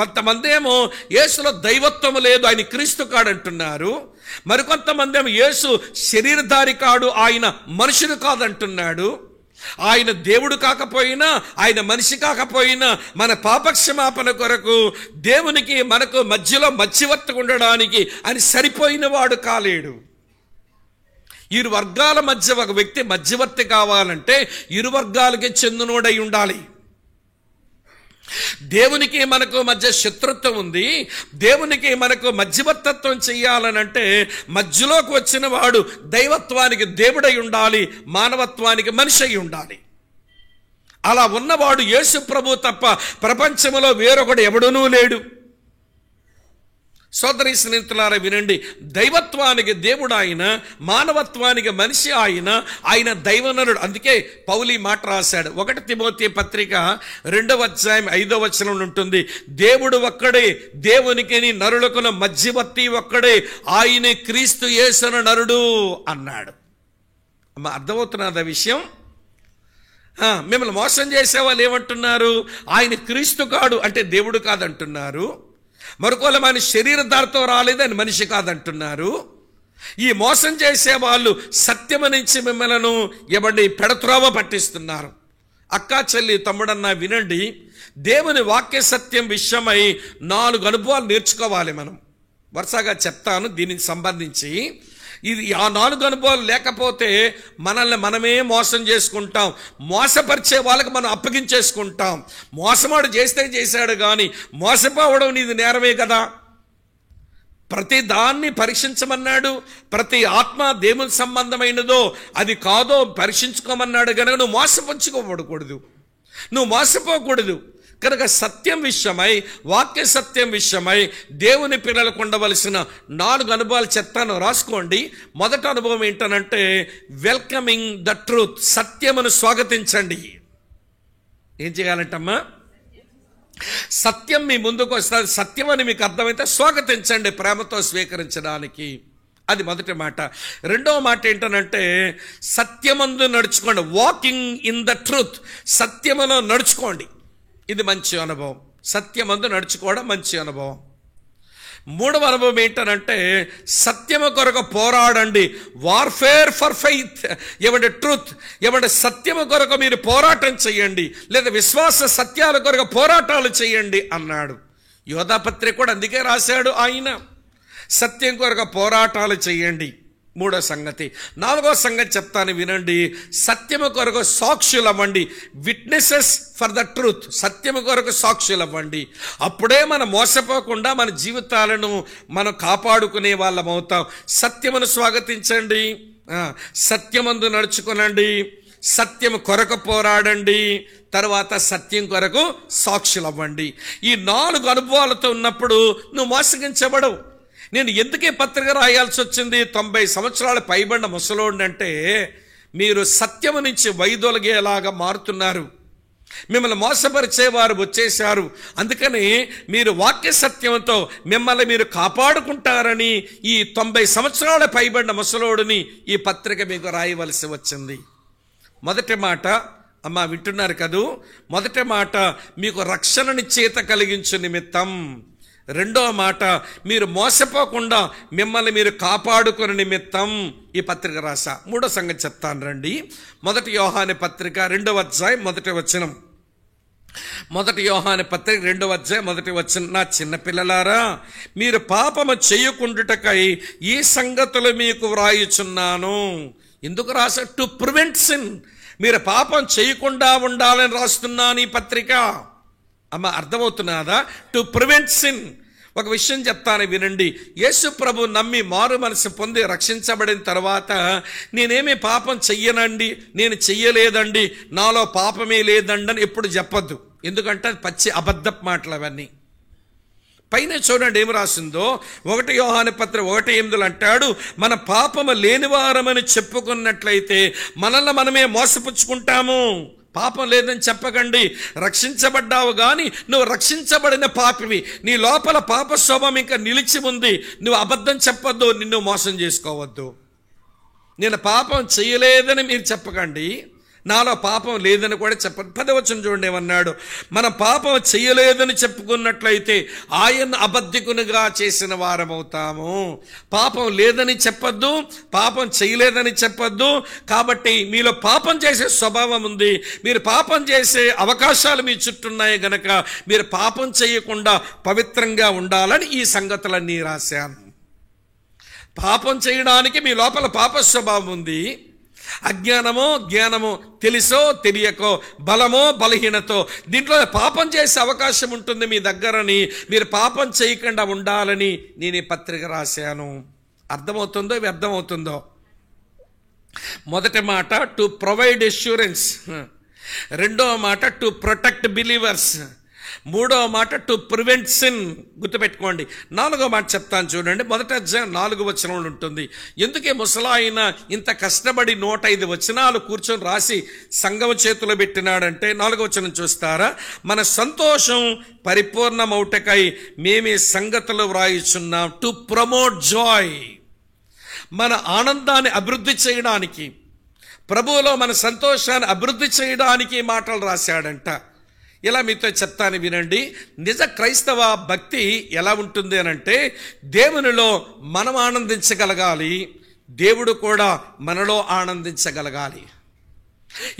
కొంతమంది ఏమో యేసులో దైవత్వం లేదు, ఆయన క్రీస్తు కాడంటున్నారు. మరికొంతమంది ఏమో యేసు శరీరధారి కాడు, ఆయన మనుషుడు కాదంటున్నాడు. ఆయన దేవుడు కాకపోయినా, ఆయన మనిషి కాకపోయినా మన పాపక్షమాపణ కొరకు దేవునికి మనకు మధ్యలో మధ్యవర్తిగా ఉండడానికి ఆయన సరిపోయిన వాడు కాలేడు. ఇరు వర్గాల మధ్య ఒక వ్యక్తి మధ్యవర్తి కావాలంటే ఇరు వర్గాలకి చెందినోడై ఉండాలి. దేవునికి మనకు మధ్య శత్రుత్వం ఉంది. దేవునికి మనకు మధ్యవర్తత్వం చెయ్యాలనంటే మధ్యలోకి వచ్చిన వాడు దైవత్వానికి దేవుడై ఉండాలి, మానవత్వానికి మనిషి అయి ఉండాలి. అలా ఉన్నవాడు యేసు ప్రభు తప్ప ప్రపంచంలో వేరొకడు ఎవడునూ లేడు. సోదరి స్నేహితులారా వినండి, దైవత్వానికి దేవుడు ఆయన, మానవత్వానికి మనిషి ఆయన, ఆయన దైవనరుడు. అందుకే పౌలు ఈ మాట రాశాడు. 1 తిమోతి పత్రిక 2వ అధ్యాయం 5వ వచనం ఉంటుంది, దేవుడు ఒక్కడే, దేవునికి నరులకున్న మధ్యవర్తి ఒక్కడే, ఆయనే క్రీస్తు యేసున నరుడు అన్నాడు. అమ్మ, అర్థమవుతున్నదా విషయం? మిమ్మల్ని మోసం చేసే వాళ్ళు ఏమంటున్నారు? ఆయన క్రీస్తు కాడు అంటే దేవుడు కాదంటున్నారు. మరొకళ్ళు మన శరీరధారతో రాలేదని మనిషి కాదంటున్నారు. ఈ మోసం చేసే వాళ్ళు సత్యము నుంచి మిమ్మల్ని ఎవరిని పెడత్రోవ పట్టిస్తున్నారు. అక్కా చెల్లి తమ్ముడన్నా వినండి, దేవుని వాక్య సత్యం విషయమై 4 అనుభవాలు నేర్చుకోవాలి మనం. వరుసగా చెప్తాను దీనికి సంబంధించి. ఇది ఆ 4 అనుభవాలు లేకపోతే మనల్ని మనమే మోసం చేసుకుంటాం, మోసపరిచే వాళ్ళకి మనం అప్పగించేసుకుంటాం. మోసమాడు చేస్తే చేశాడు కానీ మోసపోవడం నీది నేరమే కదా. ప్రతి దాన్ని పరీక్షించమన్నాడు. ప్రతి ఆత్మ దేవుని సంబంధమైనదో అది కాదో పరీక్షించుకోమన్నాడు కనుక నువ్వు మోసపుచ్చుకోకూడదు, నువ్వు మోసపోకూడదు. కనుక సత్యం విషయమై, వాక్య సత్యం విషయమై దేవుని పిల్లలకు ఉండవలసిన 4 అనుభవాలు చెప్తాను, రాసుకోండి. మొదటి అనుభవం ఏంటనంటే వెల్కమింగ్ ద ట్రూత్, సత్యమును స్వాగతించండి. ఏం చేయాలంటమ్మా? సత్యం మీ ముందుకు వస్తుంది, సత్యం అని మీకు అర్థమైతే స్వాగతించండి, ప్రేమతో స్వీకరించడానికి. అది మొదటి మాట. రెండవ మాట ఏంటనంటే సత్యమందు నడుచుకోండి, వాకింగ్ ఇన్ ద ట్రూత్, సత్యములో నడుచుకోండి. ఇది మంచి అనుభవం, సత్యమందు నడుచుకోవడం మంచి అనుభవం. మూడవ అనుభవం ఏంటనంటే సత్యము కొరకు పోరాడండి, వార్ఫేర్ ఫర్ ఫెయిత్. ఏమంటే ట్రూత్, ఏమంటే సత్యము కొరకు మీరు పోరాటం చేయండి, లేదా విశ్వాస సత్యాల కొరకు పోరాటాలు చేయండి అన్నాడు. యోధా పత్రిక కూడా అందుకే రాశాడు ఆయన, సత్యం కొరకు పోరాటాలు చేయండి. మూడో సంగతి. 4వ సంగతి చెప్తాను వినండి, సత్యము కొరకు సాక్షులవ్వండి, విట్నెసెస్ ఫర్ ద ట్రూత్. సత్యము కొరకు సాక్షులవ్వండి. అప్పుడే మనం మోసపోకుండా మన జీవితాలను మనం కాపాడుకునే వాళ్ళం అవుతాం. సత్యమును స్వాగతించండి, సత్యమందు నడుచుకునండి, సత్యము కొరకు పోరాడండి, తర్వాత సత్యం కొరకు సాక్షులవ్వండి. ఈ 4 అనుభవాలతో ఉన్నప్పుడు నువ్వు మోసగించబడవు. నేను ఎందుకే పత్రిక రాయాల్సి వచ్చింది? 90 సంవత్సరాలు పైబడిన ముసలోడినంటే మీరు సత్యము నుంచి వైదొలిగేలాగా మారుతున్నారు, మిమ్మల్ని మోసపరిచేవారు వచ్చేశారు. అందుకని మీరు వాక్య సత్యంతో మిమ్మల్ని మీరు కాపాడుకుంటారని ఈ 90 సంవత్సరాల పైబడిన ముసలోడిని ఈ పత్రిక మీకు రాయవలసి వచ్చింది. మొదటి మాట, అమ్మా వింటున్నారు కదూ, మొదటి మాట మీకు రక్షణని చేత కలిగించు నిమిత్తం. రెండవ మాట మీరు మోసపోకుండా మిమ్మల్ని మీరు కాపాడుకునే నిమిత్తం ఈ పత్రిక రాసా. మూడో సంగతి చెప్తాను రండి. 1 యోహాను పత్రిక 2వ అధ్యాయం 1వ వచనం. 1 యోహాను పత్రిక 2వ అధ్యాయం 1వ వచనం. నా చిన్నపిల్లలారా, మీరు పాపము చేయకుండుటకై ఈ సంగతులు మీకు వ్రాయుచున్నాను. ఎందుకు రాసా? To prevent sin. మీరు పాపం చేయకుండా ఉండాలని రాస్తున్నాను ఈ పత్రిక. అమ్మ, అర్థమవుతున్నదా? To prevent sin. ఒక విషయం చెప్తాను వినండి. యేసు ప్రభు నమ్మి మారు మనసు పొంది రక్షించబడిన తర్వాత నేనేమీ పాపం చెయ్యనండి, నేను చెయ్యలేదండి, నాలో పాపమే లేదండి అని ఎప్పుడు చెప్పొద్దు. ఎందుకంటే పచ్చి అబద్ధపు మాటలు అవన్నీ. పైన చూడండి ఏమి రాసిందో. 1 యోహాను పత్రిక 1:8 అంటాడు, మన పాపము లేనివారమని చెప్పుకున్నట్లయితే మనల్ని మనమే మోసపుచ్చుకుంటాము. పాపం లేదని చెప్పకండి. రక్షించబడ్డావు కానీ నువ్వు రక్షించబడిన పాపివి, నీ లోపల పాప స్వభావం ఇంకా నిలిచి ఉంది. నువ్వు అబద్ధం చెప్పొద్దు, నిన్ను మోసం చేసుకోవద్దు. నేను పాపం చేయలేదని మీరు చెప్పకండి, నాలో పాపం లేదని కూడా చెప్పండి. 10వ వచనం చూడండి ఏమన్నాడు, మనం పాపం చేయలేదని చెప్పుకున్నట్లయితే ఆయన అబద్ధికునిగా చేసిన వారమవుతాము. పాపం లేదని చెప్పొద్దు, పాపం చేయలేదని చెప్పొద్దు. కాబట్టి మీలో పాపం చేసే స్వభావం ఉంది, మీరు పాపం చేసే అవకాశాలు మీ చుట్టూ ఉన్నాయి గనక మీరు పాపం చేయకుండా పవిత్రంగా ఉండాలని ఈ సంగతులన్నీ రాశాను. పాపం చేయడానికి మీ లోపల పాప స్వభావం ఉంది. అజ్ఞానమో జ్ఞానమో, తెలుసో తెలియకో, బలమో బలహీనతో దీంట్లో పాపం చేసే అవకాశం ఉంటుంది మీ దగ్గరని, మీరు పాపం చేయకుండా ఉండాలని నేను ఈ పత్రిక రాశాను. అర్థమవుతుందో వ్యర్థమవుతుందో? మొదటి మాట టు ప్రొవైడ్ అష్యూరెన్స్, రెండవ మాట టు ప్రొటెక్ట్ బిలీవర్స్, మూడవ మాట టు ప్రివెంట్ సిన్, గుర్తుపెట్టుకోండి. నాలుగో మాట చెప్తాను చూడండి. మొదటి అధ్యాయం 4వ వచనంలో ఉంటుంది. ఎందుకే ముసలాయన ఇంత కష్టపడి 105 వచనాలు కూర్చొని రాసి సంఘం చేతిలో పెట్టినాడంటే 4వ వచనం చూస్తారా, మన సంతోషం పరిపూర్ణమౌటకై మేమే సంగతులు వ్రాయిచున్నాం. టు ప్రమోట్ జాయ్, మన ఆనందాన్ని అభివృద్ధి చేయడానికి, ప్రభువులో మన సంతోషాన్ని అభివృద్ధి చేయడానికి మాటలు రాశాడంట. ఇలా మీతో చెప్తాను వినండి. నిజ క్రైస్తవ భక్తి ఎలా ఉంటుంది అనంటే, దేవునిలో మనం ఆనందించగలగాలి, దేవుడు కూడా మనలో ఆనందించగలగాలి.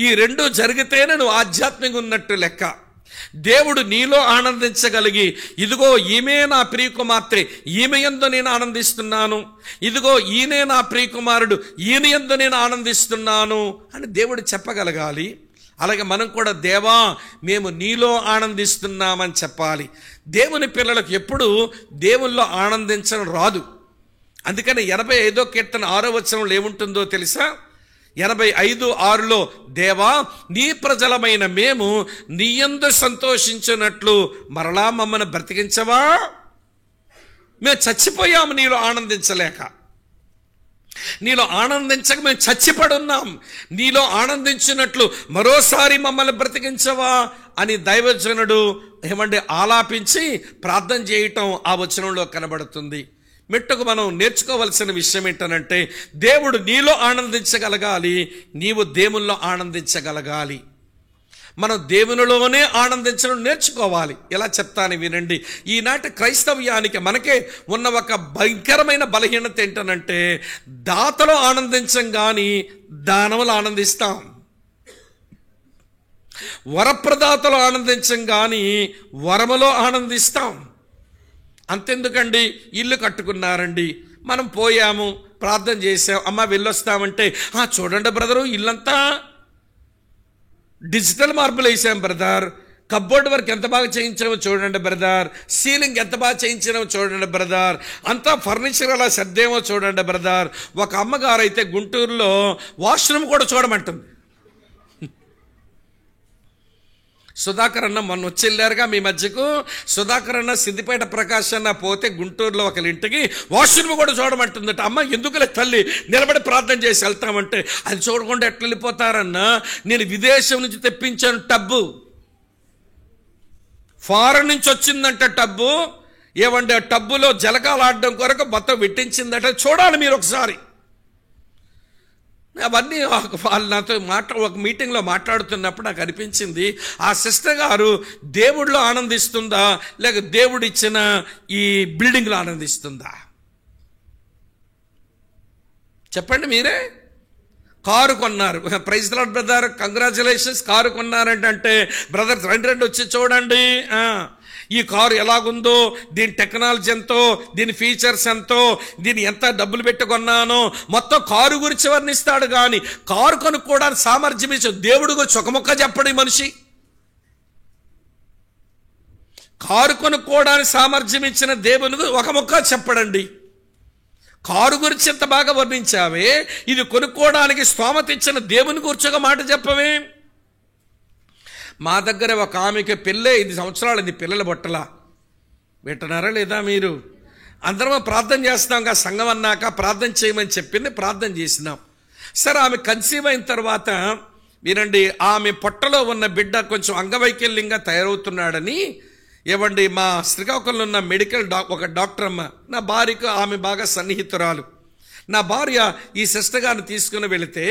ఈ రెండు జరిగితేనే నువ్వు ఆధ్యాత్మికంగా ఉన్నట్టు లెక్క. దేవుడు నీలో ఆనందించగలిగి, ఇదిగో ఈమె నా ప్రియకుమార్తె, ఈమె యందు నేను ఆనందిస్తున్నాను, ఇదిగో ఈయనే నా ప్రియకుమారుడు, ఈయన యందు నేను ఆనందిస్తున్నాను అని దేవుడు చెప్పగలగాలి. అలాగే మనం కూడా దేవా మేము నీలో ఆనందిస్తున్నామని చెప్పాలి. దేవుని పిల్లలకు ఎప్పుడు దేవుల్లో ఆనందించడం రాదు. అందుకని 85వ కీర్తన 6వ వచనంలో ఏముంటుందో తెలుసా? 85:6లో దేవా నీ ప్రజలమైన మేము నీ యందు సంతోషించినట్లు మరలా మమ్మల్ని బ్రతికించవా? మేము చచ్చిపోయాము నీలో ఆనందించలేక, నీలో ఆనందించక మేము చచ్చిపడున్నాం, నీలో ఆనందించినట్లు మరోసారి మమ్మల్ని బ్రతికించవా అని దైవజనుడు ఆలాపించి ప్రార్థన చేయటం ఆ వచనంలో కనబడుతుంది. మెట్టుకు మనం నేర్చుకోవలసిన విషయం ఏంటనంటే, దేవుడు నీలో ఆనందించగలగాలి, నీవు దేవుల్లో ఆనందించగలగాలి. మనం దేవునిలోనే ఆనందించడం నేర్చుకోవాలి. ఎలా చెప్తాను వినండి. ఈనాటి క్రైస్తవ్యానికి మనకే ఉన్న ఒక భయంకరమైన బలహీనత ఏంటనంటే, దాతలో ఆనందించం కానీ దానములు ఆనందిస్తాం, వరప్రదాతలో ఆనందించం కానీ వరములో ఆనందిస్తాం. అంతెందుకండి, ఇల్లు కట్టుకున్నారండి, మనం పోయాము, ప్రార్థన చేసాం, అమ్మ వెళ్ళొస్తామంటే చూడండి బ్రదరు ఇల్లంతా డిజిటల్ మార్బుల్ వేసాం బ్రదర్, కబ్బోర్డ్ వర్క్ ఎంత బాగా చేయించామో చూడండి బ్రదర్, సీలింగ్ ఎంత బాగా చేయించామో చూడండి బ్రదర్, అంతా ఫర్నిచర్ అలా సర్దేమో చూడండి బ్రదర్. ఒక అమ్మగారు అయితే గుంటూరులో వాష్రూమ్ కూడా చూడమంటుంది. సుధాకర్ అన్న మొన్న వచ్చి మీ మధ్యకు, సుధాకర్ అన్న సిద్దిపేట ప్రకాశ్ అన్న పోతే గుంటూరులో ఒకరి ఇంటికి వాష్రూమ్ కూడా చూడమంటుందట. అమ్మ ఎందుకులే తల్లి, నిలబడి ప్రార్థన చేసి వెళ్తామంటే, అది చూడకుండా ఎట్లా వెళ్ళిపోతారన్నా, నేను విదేశం నుంచి తెప్పించాను టబ్బు, ఫారెన్ నుంచి వచ్చిందంట టబ్బు, ఏమంటే ఆ టబ్బులో జలకాలు ఆడడం కొరకు మొత్తం పెట్టించిందట, చూడాలి మీరు ఒకసారి. అవన్నీ వాళ్ళు నాతో ఒక మీటింగ్లో మాట్లాడుతున్నప్పుడు నాకు అనిపించింది, ఆ సిస్టర్ గారు దేవుడిలో ఆనందిస్తుందా లేక దేవుడు ఇచ్చిన ఈ బిల్డింగ్లో ఆనందిస్తుందా? చెప్పండి మీరే. కారు కొన్నారు, praise the Lord brother, congratulations, car కొన్నారంటే బ్రదర్ రండి వచ్చి చూడండి ఈ కారు ఎలాగుందో, దీని టెక్నాలజీ ఎంతో, దీని ఫీచర్స్ ఎంతో, దీని ఎంత డబ్బులు పెట్టి కొన్నానో మొత్తం కారు గురించి వర్ణిస్తాడు. కానీ కారు కొనుక్కోవడానికి సామర్థ్యం ఇచ్చే దేవుడు గురించి ఒక మొక్క చెప్పడు ఈ మనిషి. కారు కొనుక్కోవడానికి సామర్థ్యం ఇచ్చిన దేవునికి ఒక మొక్క చెప్పడండి. కారు గురించి ఎంత బాగా వర్ణించావే, ఇది కొనుక్కోవడానికి స్తోమత ఇచ్చిన దేవుని గురించి ఒక మాట చెప్పవే. మా దగ్గర ఒక ఆమెకి పెళ్ళే 5 సంవత్సరాలు, ఇది పిల్లల బొట్టలా పెట్టనారా లేదా మీరు? అందరం ప్రార్థన చేస్తాం, సంఘం అన్నాక ప్రార్థన చేయమని చెప్పింది, ప్రార్థన చేసినాం. సరే ఆమె కన్సీవ్ అయిన తర్వాత వినండి, ఆమె పొట్టలో ఉన్న బిడ్డ కొంచెం అంగవైకల్యంగా తయారవుతున్నాడని మా శ్రీకాకుళంలో ఉన్న మెడికల్ ఒక డాక్టర్ అమ్మ, నా భార్యకు ఆమె బాగా సన్నిహితురాలు, నా భార్య ఈ సిస్టర్ గారిని తీసుకుని వెళితే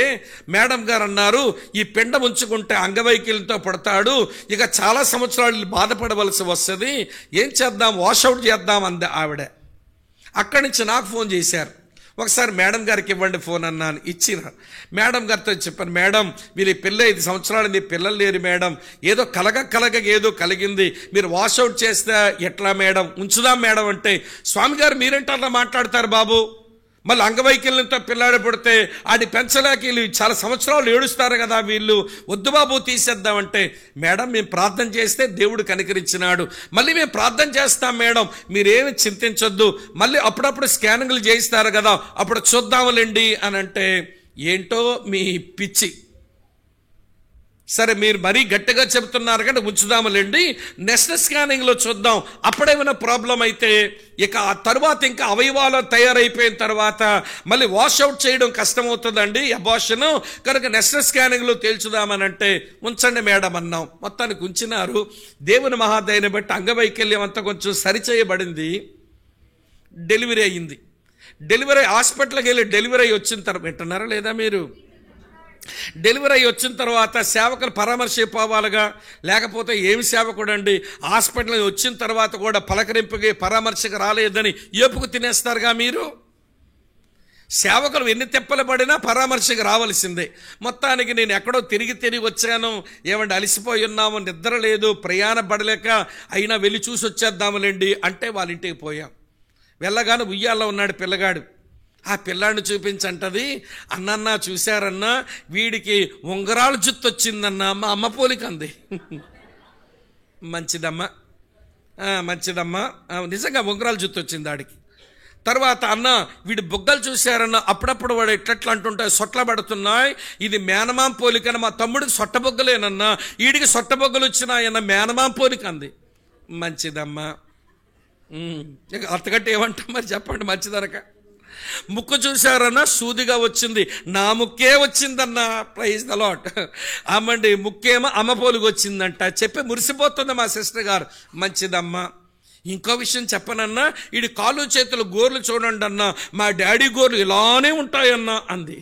మేడం గారు అన్నారు, ఈ పిండం ఉంచుకుంటే అంగవైకల్యంతో పడతాడు, ఇక చాలా సంవత్సరాలు బాధపడవలసి వస్తుంది, ఏం చేద్దాం, వాషౌట్ చేద్దాం అంది ఆవిడ. అక్కడి నుంచి నాకు ఫోన్ చేశారు, ఒకసారి మేడం గారికి ఇవ్వండి ఫోన్ అన్నాను, ఇచ్చిన. మేడం గారితో చెప్పాను, మేడం మీరు ఈ పిల్ల 5 సంవత్సరాలు మీ పిల్లలు లేరు మేడం, ఏదో కలగ ఏదో కలిగింది, మీరు వాషౌట్ చేస్తే ఎట్లా మేడం, ఉంచుదాం మేడం అంటే, స్వామి గారు మీరేంటి అట్లా మాట్లాడతారు బాబు, మళ్ళీ అంగవైకల్యంతో పిల్లాడు పడితే ఆడి పెంచలేక వీళ్ళు చాలా సంవత్సరాలు ఏడుస్తారు కదా, వీళ్ళు వద్దు బాబు తీసేద్దామంటే, మేడం మేము ప్రార్థన చేస్తే దేవుడు కనికరించినాడు, మళ్ళీ మేము ప్రార్థన చేస్తాం మేడం, మీరేమి చింతించొద్దు, మళ్ళీ అప్పుడప్పుడు స్కానింగ్లు చేయిస్తారు కదా అప్పుడు చూద్దాములేండి అని అంటే, ఏంటో మీ పిచ్చి, సరే, మీరు మరీ గట్టిగా చెబుతున్నారు కానీ ఉంచుదాములేండి, నెక్స్ట్ స్కానింగ్లో చూద్దాం. అప్పుడేమైనా ప్రాబ్లం అయితే ఇక ఆ తర్వాత ఇంకా అవయవాలు తయారైపోయిన తర్వాత మళ్ళీ వాషౌట్ చేయడం కష్టమవుతుందండి అబార్షన్, కనుక నెక్స్ట్ స్కానింగ్లో తేల్చుదామని అంటే ఉంచండి మేడం అన్నాం. మొత్తానికి ఉంచినారు. దేవుని మహాదయని బట్టి అంగవైకల్యం అంతా కొంచెం సరిచేయబడింది. డెలివరీ అయ్యింది. డెలివరీ హాస్పిటల్కి వెళ్ళి డెలివరీ వచ్చిన తర్వాత వింటున్నారా లేదా మీరు? డెలివరీ వచ్చిన తర్వాత సేవకులు పరామర్శ పోవాలిగా, లేకపోతే ఏమి సేవకుడు అండి హాస్పిటల్ వచ్చిన తర్వాత కూడా పలకరింపుకి పరామర్శకు రాలేదని ఏపుకు తినేస్తారుగా మీరు. సేవకులు ఎన్ని తెప్పలు పడినా పరామర్శకు రావాల్సిందే. మొత్తానికి నేను ఎక్కడో తిరిగి వచ్చాను, ఏమంటే అలసిపోయి ఉన్నాము, నిద్ర లేదు, ప్రయాణ పడలేక అయినా వెళ్ళి చూసి వచ్చేద్దాములేండి అంటే వాళ్ళ ఇంటికి పోయాం. వెళ్ళగానే ఉయ్యాల్లో ఉన్నాడు పిల్లగాడు. ఆ పిల్లాడిని చూపించంటది, అన్నన్నా చూశారన్నా వీడికి ఉంగరాలు జుత్తు వచ్చిందన్నా, మా అమ్మ పోలిక అంది. మంచిదమ్మా, మంచిదమ్మా, నిజంగా ఉంగరాలు జుత్తు వచ్చింది ఆడికి. తర్వాత అన్న వీడి బుగ్గలు చూశారన్న, అప్పుడప్పుడు వాడు ఎట్లట్లా అంటుంటాయి, సొట్ల పడుతున్నాయి, ఇది మేనమాం పోలికని. మా తమ్ముడికి సొట్ట బొగ్గలేనన్నా, వీడికి సొట్ట బొగ్గలు వచ్చినాయన్న, మేనమాం పోలిక అంది. మంచిదమ్మా. అంతకంటే ఏమంటాం మరి చెప్పండి, మంచిదనక. ముక్కు చూశారన్నా, సూదిగా వచ్చింది, నా ముక్కే వచ్చిందన్నా, ప్రైజ్ ద లార్డ్. అమ్మండి ముక్కేమో అమ్మ పోలికి వచ్చిందంట చెప్పి మురిసిపోతుంది మా సిస్టర్ గారు. మంచిదమ్మా. ఇంకో విషయం చెప్పనన్నా, వీడి కాళ్ళు చేతులు గోర్లు చూడండి అన్నా, మా డాడీ గోర్లు ఇలానే ఉంటాయన్నా అంది.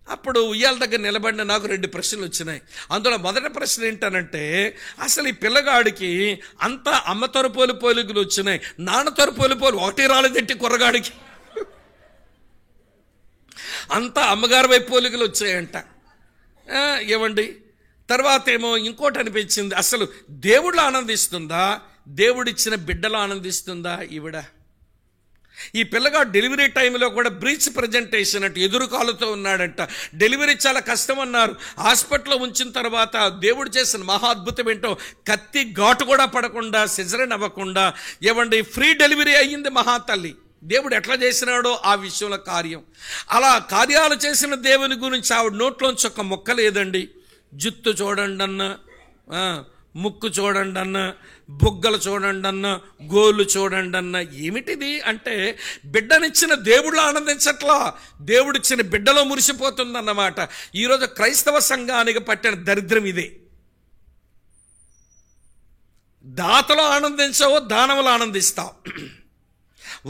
అప్పుడు ఉయ్యాల దగ్గర నిలబడిన నాకు 2 ప్రశ్నలు వచ్చినాయి. అందులో మొదటి ప్రశ్న ఏంటనంటే, అసలు ఈ పిల్లగాడికి అంతా అమ్మ తరపోలు పోలికలు వచ్చినాయి, నాన్న తరపోలు ఒకటి రాలేదంటే కుర్రగాడికి అంతా అమ్మగారి వైపు పోలికలు వచ్చాయంట. ఏమండి, తర్వాత ఏమో ఇంకోటి అనిపించింది, అసలు దేవుళ్ళు ఆనందిస్తుందా, దేవుడిచ్చిన బిడ్డలు ఆనందిస్తుందా ఈవిడ? ఈ పిల్లగాడు డెలివరీ టైంలో కూడా బ్రీచ్ ప్రజెంటేషన్ అంటే ఎదురు కాలుతో ఉన్నాడంట. డెలివరీ చాలా కష్టం అన్నారు. హాస్పిటల్లో ఉంచిన తర్వాత దేవుడు చేసిన మహా అద్భుతం ఏంటో, కత్తి ఘాటు కూడా పడకుండా, సిజరన్ అవ్వకుండా, ఏమండి ఫ్రీ డెలివరీ అయ్యింది మహాతల్లి. దేవుడు ఎట్లా చేసినాడో ఆ విషయంలో కార్యం. అలా కార్యాలు చేసిన దేవుని గురించి ఆవిడ నోట్లోంచి ఒక మొక్క లేదండి. జుత్తు చూడండి అన్న, ముక్కు చూడండి అన్న, బుగ్గలు చూడండి అన్న, గోళ్ళు చూడండి అన్న. ఏమిటిది అంటే, బిడ్డనిచ్చిన దేవుళ్ళు ఆనందించట్లా, దేవుడిచ్చిన బిడ్డలో మురిసిపోతుందన్నమాట. ఈరోజు క్రైస్తవ సంఘానికి పట్టిన దరిద్రం ఇదే. దాతలు ఆనందించవో దానములు ఆనందిస్తావు,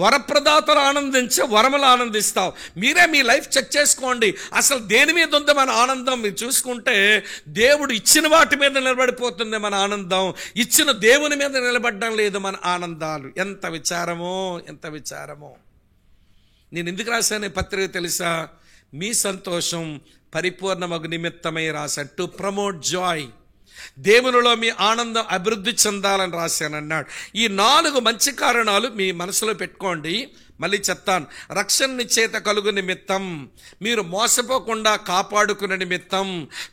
వరప్రదాతలు ఆనందించే వరములు ఆనందిస్తావు. మీరే మీ లైఫ్ చెక్ చేసుకోండి, అసలు దేని మీద ఉంది మన ఆనందం. మీరు చూసుకుంటే దేవుడు ఇచ్చిన వాటి మీద నిలబడిపోతుంది మన ఆనందం, ఇచ్చిన దేవుని మీద నిలబడడం లేదు మన ఆనందాలు. ఎంత విచారమో, ఎంత విచారమో. నేను ఎందుకు రాశాను పత్రిక తెలుసా? మీ సంతోషం పరిపూర్ణమగు నిమిత్తమై రాశాను. టు ప్రమోట్ జాయ్, దేవునిలో మీ ఆనందం అభివృద్ధి చెందాలని రాశానన్నాడు. ఈ 4 మంచి కారణాలు మీ మనసులో పెట్టుకోండి. మళ్ళీ చెప్తాను. రక్షణ నిశ్చేత కలుగు నిమిత్తం, మీరు మోసపోకుండా కాపాడుకునే నిమిత్తం,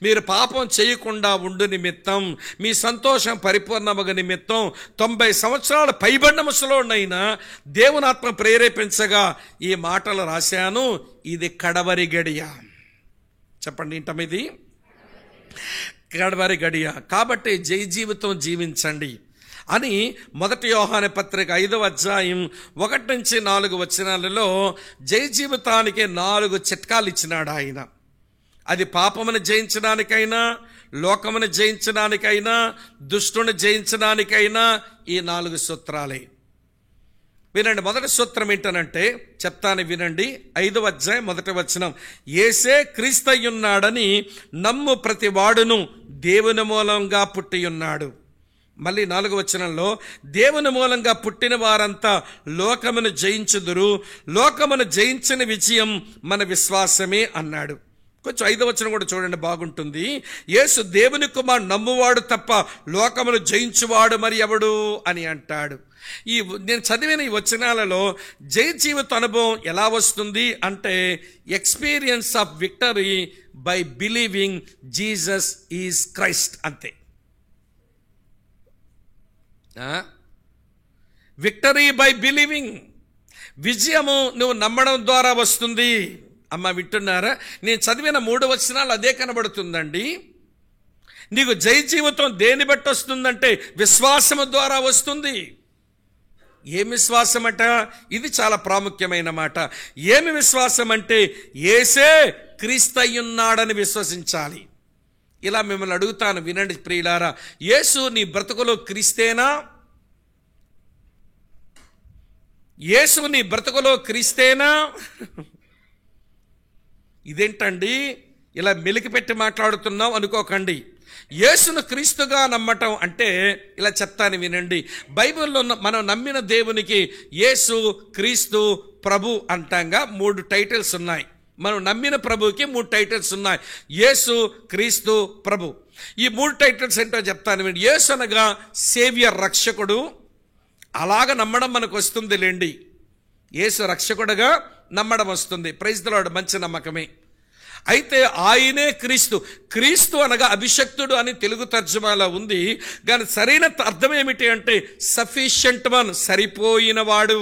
మీరు పాపం చేయకుండా ఉండు నిమిత్తం, మీ సంతోషం పరిపూర్ణమగు నిమిత్తం, 90 సంవత్సరాల పైబడిన ముసలోనైనా దేవుని ఆత్మ ప్రేరేపించగా ఈ మాటలు రాశాను. ఇది కడవరి గడియ. చెప్పండి, ఇంటమిది కడవరి గడియ. కాబట్టి జై జీవితం జీవించండి అని 1 యోహాను పత్రిక 5వ అధ్యాయం 1-4 వచనాలలో జై జీవితానికి 4 చిట్కాలు ఇచ్చినాడు ఆయన. అది పాపమును జయించడానికైనా, లోకమును జయించడానికైనా, దుష్టుని జయించడానికైనా ఈ 4 సూత్రాలే. వినండి. మొదటి సూత్రం ఏంటనంటే చెప్తాను, వినండి. 5వ అధ్యాయం 1వ వచనం, యేసే క్రీస్తయ్యున్నాడని నమ్ము ప్రతి వాడును దేవుని మూలంగా పుట్టి ఉన్నాడు. మళ్ళీ 4వ వచనంలో, దేవుని మూలంగా పుట్టిన వారంతా లోకమును జయించుదురు, లోకమును జయించిన విజయం మన విశ్వాసమే అన్నాడు. కొంచెం 5వ వచనం కూడా చూడండి, బాగుంటుంది. యేసు దేవుని కుమారుడు నమ్మువాడు తప్ప లోకమును జయించువాడు మరి ఎవడు అని అంటాడు. నేను చదివిన ఈ వచనాలలో జయ జీవిత అనుభవం ఎలా వస్తుంది అంటే, experience of victory by believing Jesus is Christ, అంతే. విక్టరీ బై బిలీవింగ్, విజయము నువ్వు నమ్మడం ద్వారా వస్తుంది. అమ్మ వింటున్నారా? నేను చదివిన 3 వచనాలు అదే కనబడుతుందండి. నీకు జయ జీవితం దేని బట్టి వస్తుందంటే విశ్వాసము ద్వారా వస్తుంది. ఏమి విశ్వాసం అట? ఇది చాలా ప్రాముఖ్యమైన మాట. ఏమి విశ్వాసం అంటే యేసే క్రీస్తయ్యున్నాడని విశ్వసించాలి. ఇలా మిమ్మల్ని అడుగుతాను, వినండి ప్రియులారా. యేసు నీ బ్రతుకులో క్రీస్తేనా? యేసు నీ బ్రతుకులో క్రీస్తేనా? ఇదేంటండి ఇలా మెలికిపెట్టి మాట్లాడుతున్నాం అనుకోకండి. యేసును క్రీస్తుగా నమ్మటం అంటే ఇలా చెప్తాను వినండి. బైబిల్లో మనం నమ్మిన దేవునికి యేసు, క్రీస్తు, ప్రభు అంటాంగా 3 టైటిల్స్ ఉన్నాయి. మనం నమ్మిన ప్రభుకి 3 టైటిల్స్ ఉన్నాయి. యేసు, క్రీస్తు, ప్రభు. ఈ 3 టైటిల్స్ ఏంటో చెప్తాను వినండి. యేసు అనగా సేవియర్, రక్షకుడు. అలాగ నమ్మడం మనకు వస్తుంది లేండి. యేసు రక్షకుడుగా నమ్మడం వస్తుంది. Praise the lord. మంచి నమ్మకమే. అయితే ఆయనే క్రీస్తు. క్రీస్తు అనగా అభిషక్తుడు అని తెలుగు తర్జుమాలో ఉంది. కానీ సరైన అర్థం ఏమిటి అంటే సఫిషియంట్ వన్, సరిపోయినవాడు.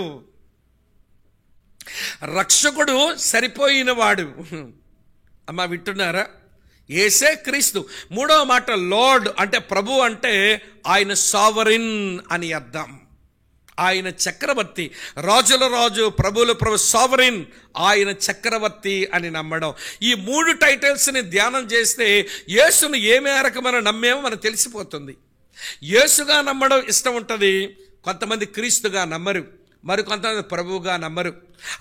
రక్షకుడు సరిపోయినవాడు. అమ్మ వింటున్నారా? యేసే క్రీస్తు. 3వ మాట లార్డ్ అంటే ప్రభు అంటే ఆయన సావరిన్ అని అర్థం. ఆయన చక్రవర్తి, రాజుల రాజు, ప్రభుల ప్రభు, సావరిన్, ఆయన చక్రవర్తి అని నమ్మడం. ఈ 3 టైటిల్స్ని ధ్యానం చేస్తే యేసును ఏ మేరకు మనం నమ్మేమో మనకు తెలిసిపోతుంది. యేసుగా నమ్మడం ఇష్టం ఉంటుంది. కొంతమంది క్రీస్తుగా నమ్మరు, మరి కొంతమంది ప్రభువుగా నమ్మరు.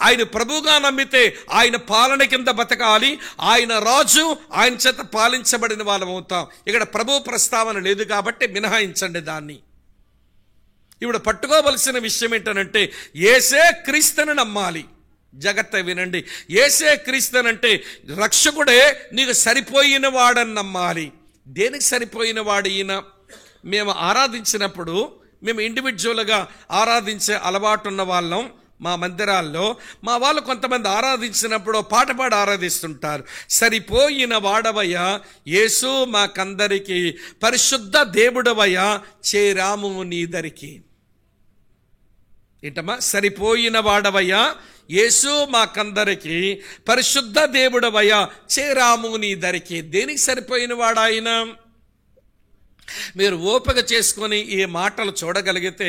ఆయన ప్రభువుగా నమ్మితే ఆయన పాలన కింద బతకాలి. ఆయన రాజు, ఆయన చేత పాలించబడిన వాళ్ళం అవుతాం. ఇక్కడ ప్రభు ప్రస్తావన లేదు కాబట్టి మినహాయించండి దాన్ని. ఇప్పుడు పట్టుకోవలసిన విషయం ఏంటనంటే యేసే క్రీస్తుని నమ్మాలి. జాగ్రత్త వినండి. యేసే క్రీస్తునంటే రక్షకుడే నీకు సరిపోయిన వాడని నమ్మాలి. దేనికి సరిపోయిన వాడు ఈయన? మేము ఆరాధించినప్పుడు, మేము ఇండివిజువల్గా ఆరాధించే అలవాటు ఉన్న వాళ్ళం. మా మందిరాల్లో మా వాళ్ళు కొంతమంది ఆరాధించినప్పుడు పాట పాడి ఆరాధిస్తుంటారు. సరిపోయిన వాడవయ్యా యేసు మాకందరికి, పరిశుద్ధ దేవుడవయ్యా చేరాము నీదరికి. ఏంటమ్మా? సరిపోయిన వాడవయ్యా యేసు మాకందరికి, పరిశుద్ధ దేవుడవయ్యా చేరాము నీదరికి. దేనికి సరిపోయిన వాడాయన? మీరు ఓపిక చేసుకొని ఈ మాటలు చూడగలిగితే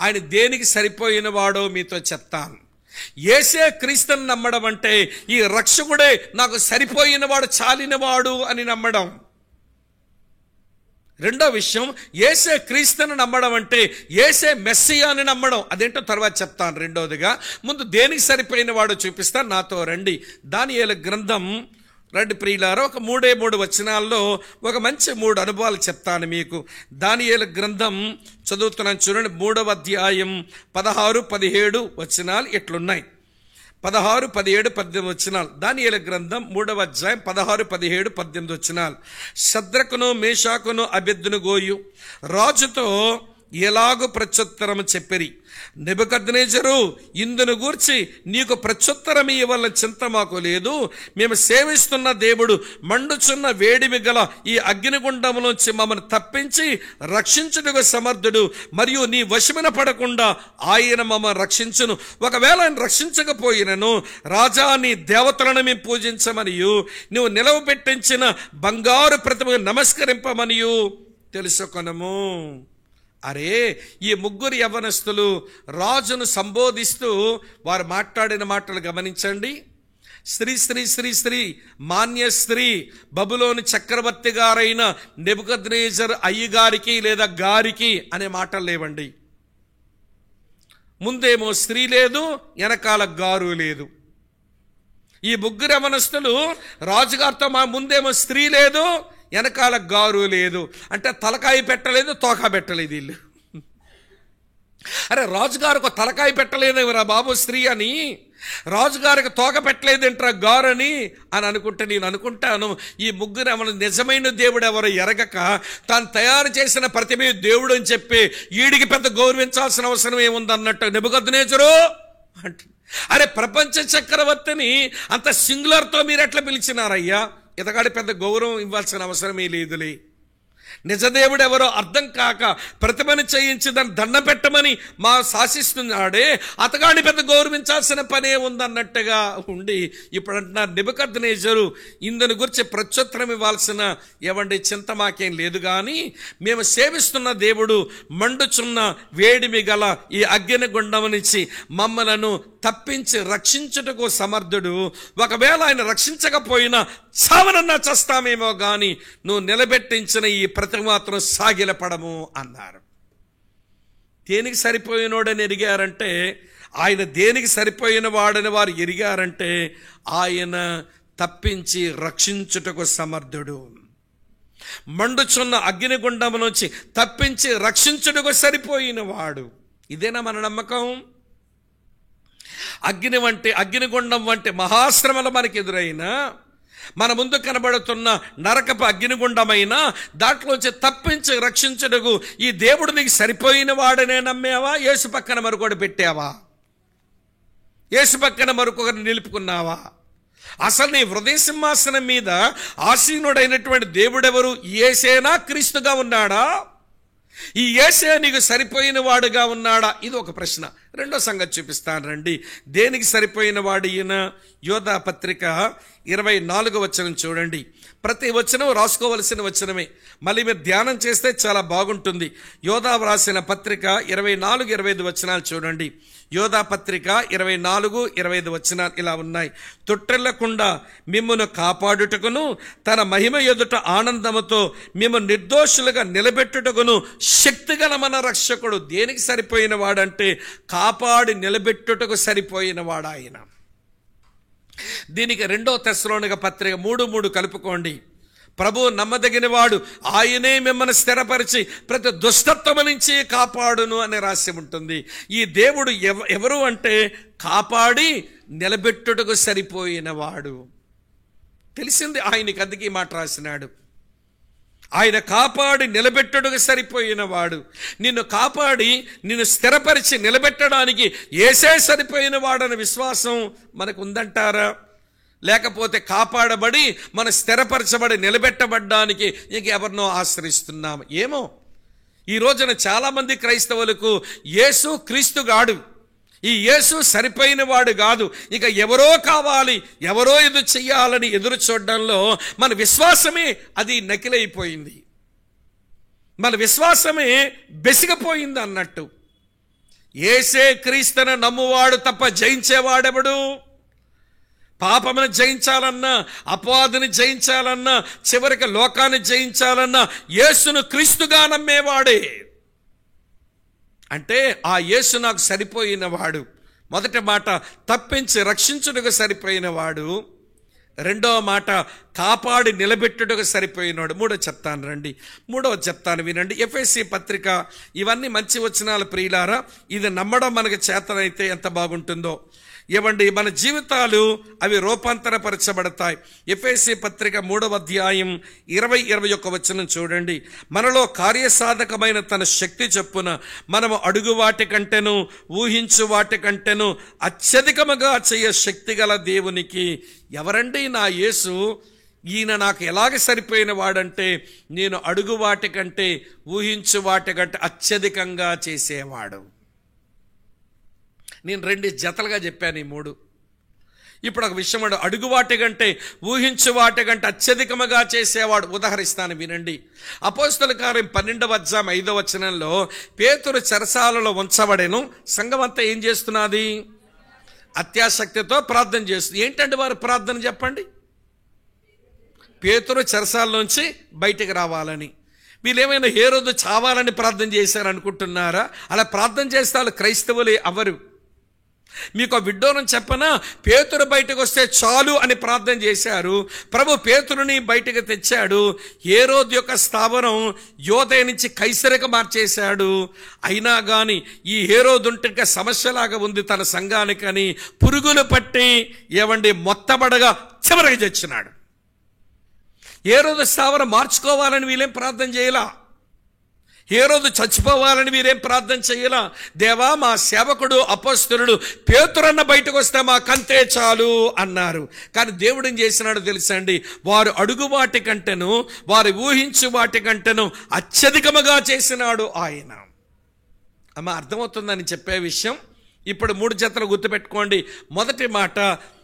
ఆయన దేనికి సరిపోయిన వాడో మీతో చెప్తాను. యేసే క్రీస్తుని నమ్మడం అంటే ఈ రక్షకుడే నాకు సరిపోయిన వాడు, చాలినవాడు అని నమ్మడం. రెండో విషయం, యేసే క్రీస్తుని నమ్మడం అంటే యేసే మెస్సియా అని నమ్మడం. అదేంటో తర్వాత చెప్తాను. రెండోదిగా ముందు దేనికి సరిపోయిన వాడు చూపిస్తాను. నాతో రండి. దానియేలు గ్రంథం రండి ప్రియులారా. ఒక 3 వచనాల్లో ఒక మంచి 3 అనుభవాలు చెప్తాను మీకు. దానియేలు గ్రంథం చదువుతున్నాను చూడండి. 3వ అధ్యాయం 16, 17 వచనాలు ఇట్లున్నాయి. 16, 17, 18 వచనాలు. దానియేలు గ్రంథం 3వ అధ్యాయం 16, 17, 18 వచనాలు. శద్రకును, మేషాకును, అబేద్నెగోయు రాజుతో ఎలాగూ ప్రత్యుత్తరము చెప్పిరి. నెబుకద్నెజరు, ఇందును గూర్చి నీకు ప్రత్యుత్తరం ఇవ్వాల చింత మాకు లేదు. మేము సేవిస్తున్న దేవుడు మండుచున్న వేడిమి గల ఈ అగ్నిగుండములోంచి మమ్మల్ని తప్పించి రక్షించుటకు సమర్థుడు, మరియు నీ వశమున పడకుండా ఆయన మమ్మల్ని రక్షించును. ఒకవేళ ఆయన రక్షించకపోయినను రాజా నీ దేవతలను మేము పూజించమనియు నువ్వు నిలవబెట్టించిన బంగారు ప్రతిమకు నమస్కరింపమనియు తెలుసుకొనము. అరే, ఈ 3 యవ్వనస్తులు రాజును సంబోధిస్తూ వారు మాట్లాడిన మాటలు గమనించండి. స్త్రీ స్త్రీ స్త్రీ స్త్రీ మాన్య స్త్రీ, బబులోని చక్రవర్తి గారైన నెబుకద్నెజర్ అయ్యగారికి లేదా గారికి అనే మాటలు లేవండి. ముందేమో స్త్రీ లేదు, వెనకాల గారు లేదు. ఈ 3 యవ్వనస్తులు రాజుగారితో ముందేమో స్త్రీ లేదు, వెనకాల గారు లేదు. అంటే తలకాయ పెట్టలేదు, తోక పెట్టలేదు వీళ్ళు. అరే, రాజుగారికి తలకాయ పెట్టలేదేమరా బాబు స్త్రీ అని, రాజుగారికి తోక పెట్టలేదేంట్రా గారని అని అనుకుంటే నేను అనుకుంటాను ఈ 3 ఎవరు నిజమైన దేవుడు ఎవరు ఎరగక తాను తయారు చేసిన ప్రతిమే దేవుడు అని చెప్పి వీడికి పెద్ద గౌరవించాల్సిన అవసరం ఏముందన్నట్టు నెబుకద్నెజరు అంట. అరే, ప్రపంచ చక్రవర్తిని అంత సింగులర్తో మీరు ఎట్లా పిలిచినారయ్యా? ఇతగాడి పెద్ద గౌరవం ఇవ్వాల్సిన అవసరమే లేదులే. నిజదేవుడు ఎవరో అర్థం కాక ప్రతిమని చేయించి దాన్ని దండ పెట్టమని మా శాసిస్తున్నాడే, అతగాడి పెద్ద గౌరవించాల్సిన పనే ఉందన్నట్టుగా ఉండి ఇప్పుడు అంటున్నారు నెబుకద్నెజరు ఇందుని గురించి ప్రత్యుత్తరం ఇవ్వాల్సిన చింత మాకేం లేదు, కానీ మేము సేవిస్తున్న దేవుడు మండుచున్న వేడిమి గల ఈ అగ్ని గుండం నుంచి మమ్మలను తప్పించి రక్షించుటకు సమర్థుడు. ఒకవేళ ఆయన రక్షించకపోయినా చావనన్నా చస్తామేమో కానీ నువ్వు నిలబెట్టించిన ఈ ప్రతిమ మాత్రం సాగిలపడము అన్నారు. దేనికి సరిపోయినోడని ఎరిగారంటే, ఆయన దేనికి సరిపోయిన వాడని వారు ఎరిగారంటే ఆయన తప్పించి రక్షించుటకు సమర్థుడు. మండుచున్న అగ్నిగుండం నుంచి తప్పించి రక్షించుటకు సరిపోయిన వాడు. ఇదేనా మన నమ్మకం? అగ్నిగుండం వంటి మహాశ్రమలు మనకు ఎదురైనా, మన ముందు కనబడుతున్న నరకపు అగ్నిగుండమైన దాంట్లోంచి తప్పించి రక్షించుటకు ఈ దేవుడు నీకు సరిపోయిన వాడనే నమ్మేవా? యేసు పక్కన మరొకటి పెట్టావా? యేసు పక్కన మరొకరిని నిలుపుకున్నావా? అసలు నీ హృదయ సింహాసనం మీద ఆసీనుడైనటువంటి దేవుడెవరు? యేసేనా క్రీస్తుగా ఉన్నాడా? ఈ యేసే నీకు సరిపోయిన వాడుగా ఉన్నాడా? ఇది ఒక ప్రశ్న. రెండో సంగతి చూపిస్తాను రండి. దేనికి సరిపోయిన వాడు ఈయన? యోధా పత్రిక 24వ వచనం చూడండి. ప్రతి వచనం రాసుకోవలసిన వచనమే, మళ్ళీ మీరు ధ్యానం చేస్తే చాలా బాగుంటుంది. యోధా రాసిన పత్రిక 24-25 వచనాలు చూడండి. యోధా పత్రిక 24-25 వచనాలు ఇలా ఉన్నాయి. తొట్టెళ్లకుండా మిమ్మును కాపాడుటకును తన మహిమ ఎదుట ఆనందముతో మేము నిర్దోషులుగా నిలబెట్టుటకును శక్తిగల మన రక్షకుడు. దేనికి సరిపోయిన వాడంటే కాపాడి నిలబెట్టుటకు సరిపోయిన వాడు ఆయన. దీనికి 2 తెస్సలోనిక పత్రిక 3:3 కలుపుకోండి. ప్రభు నమ్మదగిన వాడు, ఆయనే మిమ్మల్ని స్థిరపరిచి ప్రతి దుష్టత్వం నుంచి కాపాడును అని రాసి ఉంటుంది. ఈ దేవుడు ఎవరు అంటే కాపాడి నిలబెట్టుటకు సరిపోయిన వాడు. తెలిసింది ఆయనకి, అందుకే ఈ మాట రాసినాడు. ఆయన కాపాడి నిలబెట్టుటకు సరిపోయిన వాడు. నిన్ను కాపాడి నిన్ను స్థిరపరిచి నిలబెట్టడానికి యేసే సరిపోయిన వాడన్న విశ్వాసం మనకు ఉందంటారా? లేకపోతే కాపాడబడి మన స్థిరపరచబడి నిలబెట్టబడ్డానికి ఇంకెవరినో ఆశ్రయిస్తున్నాము? ఏమో. ఈ రోజున చాలామంది క్రైస్తవులకు యేసు క్రీస్తుగాడు, ఈ యేసు సరిపోయిన వాడు కాదు, ఇక ఎవరో కావాలి, ఎవరో ఇది చెయ్యాలని ఎదురు చూడడంలో మన విశ్వాసమే అది నకిలైపోయింది. మన విశ్వాసమే బెసిగపోయింది అన్నట్టు. యేసే క్రీస్తును నమ్మువాడు తప్ప జయించేవాడెవడు? పాపమును జయించాలన్నా, అపవాదుని జయించాలన్నా, చివరికి లోకాన్ని జయించాలన్నా యేసును క్రీస్తుగా నమ్మేవాడే. అంటే ఆ యేసు నాకు సరిపోయిన వాడు. మొదటి మాట తప్పించి రక్షించుటకు సరిపోయిన వాడు. రెండవ మాట కాపాడి నిలబెట్టుటకు సరిపోయినాడు. మూడో చెప్తాను రండి. మూడవ చెప్తాను వినండి. ఎఫెసీ పత్రిక. ఇవన్నీ మంచి వచనాలు ప్రియులారా. ఇది నమ్మడం మనకు చేతనైతే ఎంత బాగుంటుందో. ఇవ్వండి, మన జీవితాలు అవి రూపాంతరపరచబడతాయి. ఎఫెసీ పత్రిక 3వ అధ్యాయం 20-21 వచనం చూడండి. మనలో కార్యసాధకమైన తన శక్తి చొప్పున మనము అడుగు వాటి కంటేను ఊహించు వాటి కంటేను అత్యధికముగా చేయ శక్తి గల దేవునికి. ఎవరండి నా యేసు? ఈయన నాకు ఎలాగ సరిపోయిన వాడంటే నేను అడుగు వాటి కంటే ఊహించు వాటి కంటే అత్యధికంగా చేసేవాడు. నేను 2 జతలుగా చెప్పాను ఈ 3. ఇప్పుడు ఒక విషయం, అడుగు వాటి కంటే ఊహించు వాటి కంటే అత్యధికముగా చేసేవాడు. ఉదాహరిస్తాను వినండి. అపోస్తలుల కార్యం 12వ అధ్యాయం 5వ వచనంలో పేతురు చెరసాలలో ఉంచబడెను. సంఘం అంతా ఏం చేస్తున్నది? అత్యాసక్తితో ప్రార్థన చేస్తుంది. ఏంటంటే వారు ప్రార్థన చెప్పండి? పేతురు చెరసాలలోంచి బయటికి రావాలని. వీళ్ళేమైనా హేరోదు చావాలని ప్రార్థన చేశారు అనుకుంటున్నారా? అలా ప్రార్థన చేస్తే వాళ్ళు క్రైస్తవులే అవరు. మీకు ఆ విడ్డూరం చెప్పనా? పేతురు బయటకు వస్తే చాలు అని ప్రార్థన చేశారు. ప్రభు పేతురుని బయటకు తెచ్చాడు. హేరోదు యొక్క స్థావరం యోదయ నుంచి కైసరికి మార్చేశాడు. అయినా కానీ ఈ హేరోదు ఉంటే సమస్యలాగా ఉంది తన సంఘానికని పురుగులు పట్టి మొత్తబడగా చివరికి చచ్చినాడు. హేరోదు స్థావరం మార్చుకోవాలని వీళ్ళేం ప్రార్థన చేయలా. హేరోదు చచ్చిపోవాలని మీరేం ప్రార్థన చేయాలా? దేవా, మా సేవకుడు అపొస్తలుడు పేతురన్న బయటకు వస్తే మాకంతే చాలు అన్నారు. కానీ దేవుడు ఏం చేసినాడో తెలుసా అండి? వారు అడుగు వాటి కంటేను, వారు ఊహించు వాటి కంటేను అత్యధికముగా చేసినాడు ఆయన. అమ్మ, అర్థమవుతుందని చెప్పే విషయం. ఇప్పుడు 3 జతలు గుర్తుపెట్టుకోండి. మొదటి మాట,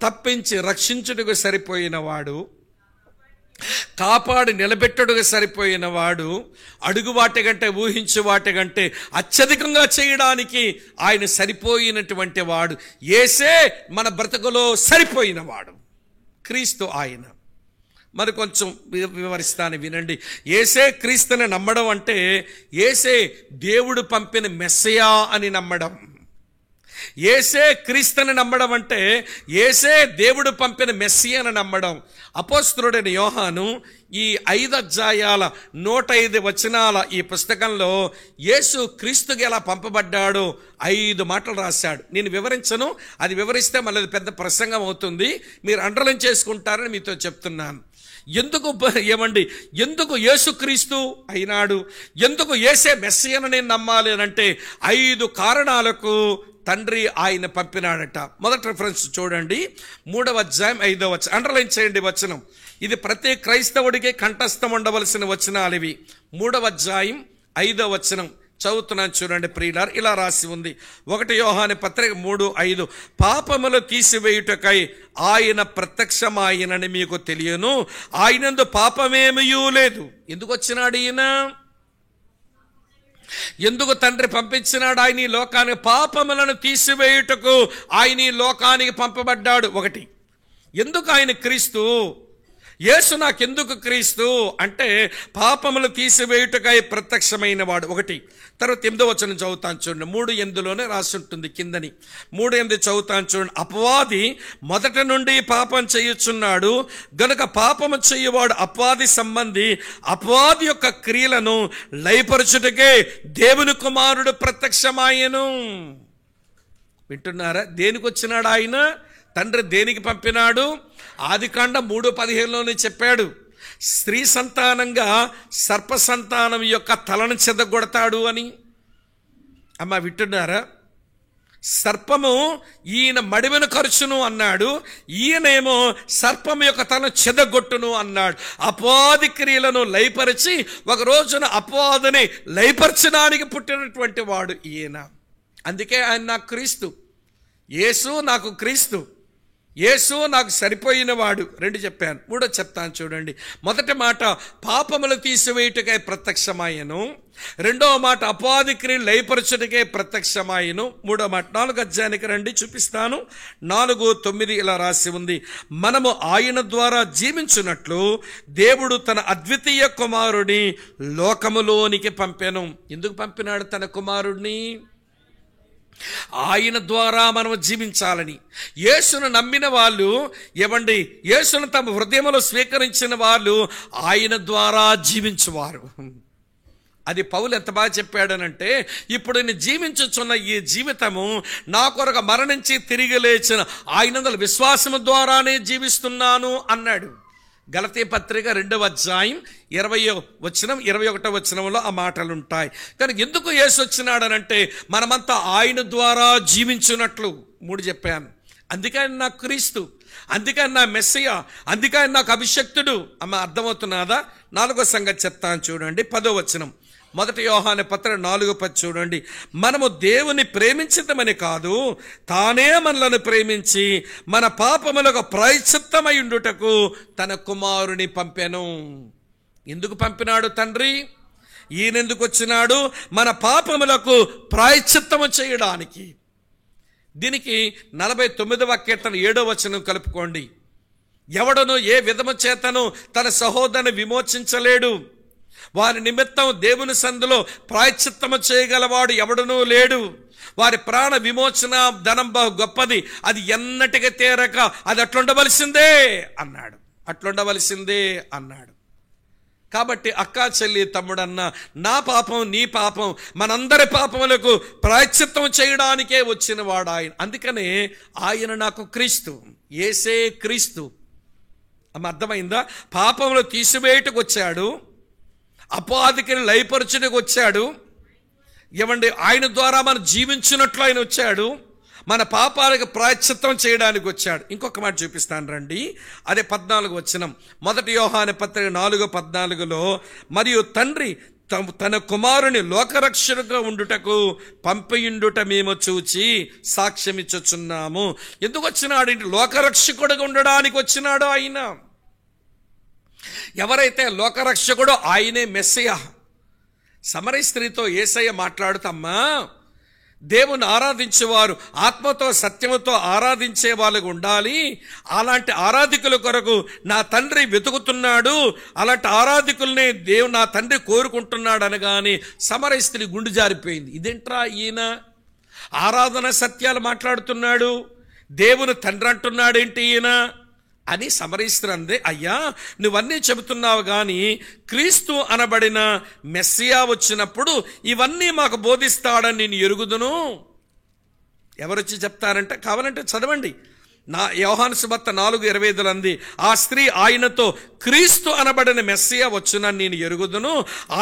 తప్పించి రక్షించుటకు సరిపోయిన వాడు, కాపాడి నిలబెట్టుడుగా సరిపోయిన వాడు, అడుగు వాటి కంటే ఊహించు వాటి కంటే అత్యధికంగా చేయడానికి ఆయన సరిపోయినటువంటి వాడు. యేసే మన బ్రతుకులో సరిపోయిన వాడు, క్రీస్తు ఆయన. మరి కొంచెం వివరిస్తాను, వినండి. యేసే క్రీస్తుని నమ్మడం అంటే యేసే దేవుడు పంపిన మెస్సయా అని నమ్మడం. యేసే క్రీస్తుని నమ్మడం అంటే యేసే దేవుడు పంపిన మెస్సియాను నమ్మడం. అపోస్తలుడైన యోహాను ఈ 5 అధ్యాయాల 105 వచనాల ఈ పుస్తకంలో యేసు క్రీస్తుకి ఎలా పంపబడ్డాడో 5 మాటలు రాశాడు. నేను వివరించను, అది వివరిస్తే మళ్ళీ అది పెద్ద ప్రసంగం అవుతుంది. మీరు అండర్లైన్ చేసుకుంటారని మీతో చెప్తున్నాను. ఎందుకు యేసుక్రీస్తు అయినాడు, ఎందుకు యేసే మెస్సియాను నేను నమ్మాలి అని అంటే 5 కారణాలకు తండ్రి ఆయన పంపినాడట. మొదటి రిఫరెన్స్ చూడండి, 3వ అధ్యాయం 5వ వచనం. అండర్లైన్ చేయండి వచనం. ఇది ప్రతి క్రైస్తవుడికి కంఠస్థం ఉండవలసిన వచనాలు ఇవి. 3వ అధ్యాయం 5వ వచనం చదువుతున్నాను చూడండి ప్రియులారా. ఇలా రాసి ఉంది, 1 యోహాను పత్రిక 3:5, పాపములు తీసివేయుటకై ఆయన ప్రత్యక్షమాయనని మీకు తెలియను, ఆయనందు పాపమేమీ లేదు. ఎందుకు వచ్చినాడు ఈయన? ఎందుకు తండ్రి పంపించినాడు ఆయన ఈ లోకానికి? పాపములను తీసివేయుటకు ఆయన ఈ లోకానికి పంపబడ్డాడు. 1. ఎందుకు ఆయన క్రీస్తు? యేసు నాకెందుకు క్రీస్తు అంటే పాపములు తీసివేయుటకై ప్రత్యక్షమైన వాడు. 1. తర్వాత 8వ వచనం చదువుతాను చూడండి. 3:8లోనే రాసి ఉంటుంది కిందని. 3:8 చదువుతాను చూడండి. అపవాది మొదటి నుండి పాపం చేయుచున్నాడు గనుక పాపము చేయువాడు అపవాది సంబంధి, అపవాది యొక్క క్రియలను లయపరచుటకే దేవుని కుమారుడు ప్రత్యక్షమాయెను. వింటున్నారా? దేనికి వచ్చినాడు ఆయన? తండ్రి దేనికి పంపినాడు? ఆదికాండం 3:15లోనే చెప్పాడు, స్త్రీ సంతానంగా సర్ప సంతానం యొక్క తలను చెదగొడతాడు అని. అమ్మ, వింటున్నారా? సర్పము ఈయన మడిమెను ఖర్చును అన్నాడు, ఈయనేమో సర్పం యొక్క తలను చెదగొట్టును అన్నాడు. అపవాది క్రియలను లయపరిచి ఒక రోజున అపవాదిని లయపరచడానికి పుట్టినటువంటి వాడు ఈయన. అందుకే ఆయన నాకు క్రీస్తు. యేసు నాకు క్రీస్తు, యేసు నాకు సరిపోయిన వాడు. 2 చెప్పాను, 3 చెప్తాను చూడండి. మొదటి మాట, పాపములు తీసివేయుటకై ప్రత్యక్షమాయను. 2వ మాట, అపవాది క్రియలు లయపరచుటకే ప్రత్యక్షమాయను. 3వ మాట, 4వ అధ్యాయానికి రండి, చూపిస్తాను. 4:9 ఇలా రాసి ఉంది, మనము ఆయన ద్వారా జీవించున్నట్లు దేవుడు తన అద్వితీయ కుమారుడిని లోకములోనికి పంపెను. ఎందుకు పంపినాడు తన కుమారుడిని? ఆయన ద్వారా మనం జీవించాలని. యేసును నమ్మిన వాళ్ళు ఏమండి, యేసును తమ హృదయంలో స్వీకరించిన వాళ్ళు ఆయన ద్వారా జీవించువారు. అది పౌలు ఎంత బాగా చెప్పాడనంటే, ఇప్పుడు నేను జీవించుచున్న ఈ జీవితము నా కొరకు మరణించి తిరిగి లేచిన ఆయన విశ్వాసము ద్వారానే జీవిస్తున్నాను అన్నాడు. గలతీ పత్రిక 2వ అధ్యాయం 20వ వచనం 21వ వచనంలో ఆ మాటలు ఉంటాయి. కానీ ఎందుకు యేసు వచ్చినాడనంటే మనమంతా ఆయన ద్వారా జీవించున్నట్లు. 3 చెప్పాను. అందుకే ఆయన నాకు క్రీస్తు, అందుకే ఆయన నా మెస్సియా, అందుకే ఆయన నాకు అభిషక్తుడు. అమ్మ, అర్థమవుతున్నదా? 4వ సంగతి చెప్తాను చూడండి, 10వ వచనం. 1 యోహాను పత్రిక 4:10 చూడండి. మనము దేవుని ప్రేమించటమని కాదు, తానే మనలను ప్రేమించి మన పాపములకు ప్రాయశ్చిత్తమై ఉండుటకు తన కుమారుని పంపెను. ఎందుకు పంపినాడు తండ్రి? ఈయనెందుకు వచ్చినాడు? మన పాపములకు ప్రాయశ్చిత్తము చేయడానికి. దీనికి 49వ కీర్తన 7వ వచనం కలుపుకోండి. ఎవడను ఏ విధము చేతను తన సహోదరుని విమోచించలేడు, వారి నిమిత్తం దేవుని సందులో ప్రాయశ్చిత్తము చేయగలవాడు ఎవడనూ లేడు. వారి ప్రాణ విమోచన ధనం బహు గొప్పది, అది ఎన్నటికి తీరక అది అట్లుండవలసిందే అన్నాడు. అట్లుండవలసిందే అన్నాడు. కాబట్టి అక్క, చెల్లి, తమ్ముడన్న, నా పాపం నీ పాపం మనందరి పాపములకు ప్రాయశ్చిత్తం చేయడానికే వచ్చిన వాడు ఆయన. అందుకనే ఆయన నాకు క్రీస్తు, యేసే క్రీస్తు. అమ్మ, అర్థమైందా? పాపములు తీసివేయటకు వచ్చాడు, అపాధికని లయపరచుటకు వచ్చాడు. ఏమండి, ఆయన ద్వారా మనం జీవించినట్లు ఆయన వచ్చాడు. మన పాపాలకు ప్రాయశ్చిత్తం చేయడానికి వచ్చాడు. ఇంకొక మాట చూపిస్తాను రండి. అదే 14వ వచనం, 1 యోహాను పత్రిక 4:14లో, మరియు తండ్రి తన కుమారుని లోకరక్షకుగా ఉండుటకు పంపియుండుట మేము చూచి సాక్ష్యమిచ్చుచున్నాము. ఎందుకు వచ్చినాడు? లోకరక్షకుడుగా ఉండడానికి వచ్చినాడు ఆయన. ఎవరైతే లోకరక్షకుడో ఆయనే మెస్సియా. సమరయ స్త్రీతో యేసయ్య మాట్లాడుతమ్మా, దేవుని ఆరాధించేవారు ఆత్మతో సత్యముతో ఆరాధించే వాళ్ళకు ఉండాలి. అలాంటి ఆరాధికుల కొరకు నా తండ్రి వెతుకుతున్నాడు. అలాంటి ఆరాధికుల్ని నా తండ్రి కోరుకుంటున్నాడు అనగానే సమరయ స్త్రీ గుండె జారిపోయింది. ఇదేంట్రా ఈయన ఆరాధన సత్యాలు మాట్లాడుతున్నాడు, దేవుని తండ్రి అంటున్నాడేంటి ఈయన అని సమరయ స్త్రీ అందే. అయ్యా, నువ్వన్నీ చెబుతున్నావు కానీ క్రీస్తు అనబడిన మెస్సియా వచ్చినప్పుడు ఇవన్నీ మాకు బోధిస్తాడని నేను ఎరుగుదును. ఎవరొచ్చి చెప్తారంటే, కావాలంటే చదవండి, యోహాను సువార్త 4:25 అంది, ఆ స్త్రీ ఆయనతో, క్రీస్తు అనబడిన మెస్సియా వచ్చునని నేను ఎరుగుదును.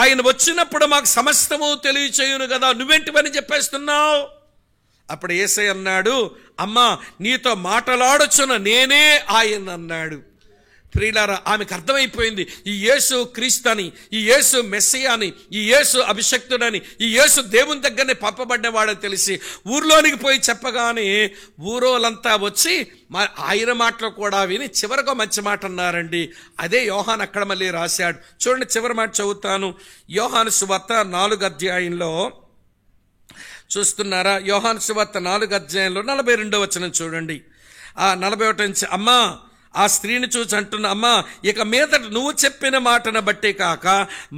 ఆయన వచ్చినప్పుడు మాకు సమస్తము తెలియచేయును కదా, నువ్వేంటివని చెప్పేస్తున్నావు? అప్పుడు యేసయ్య అన్నాడు, అమ్మా నీతో మాట్లాడొచ్చున నేనే ఆయన అన్నాడు. ప్రియులారా, ఆమెకు అర్థమైపోయింది ఈ యేసు క్రీస్తు అని, ఈ యేసు మెస్సియా అని, ఈ యేసు అభిషక్తుడని, ఈ యేసు దేవుని దగ్గరనే పంపబడ్డవాడని తెలిసి ఊర్లోనికి పోయి చెప్పగానే ఊరోళ్ళంతా వచ్చి ఆయన మాటలు కూడా విని చివరిగా మంచి మాట అన్నారండి. అదే యోహాను అక్కడ మళ్ళీ రాశాడు. చూడండి, చివరి మాట చదువుతాను. యోహాను సువార్త 4వ అధ్యాయంలో చూస్తున్నారా? యోహాను సువార్త 4వ అధ్యాయంలో 42వ వచనం చూడండి. 41 నుంచి, అమ్మా ఆ స్త్రీని చూసి అంటున్నా, అమ్మా ఇక మీదట నువ్వు చెప్పిన మాటను బట్టే కాక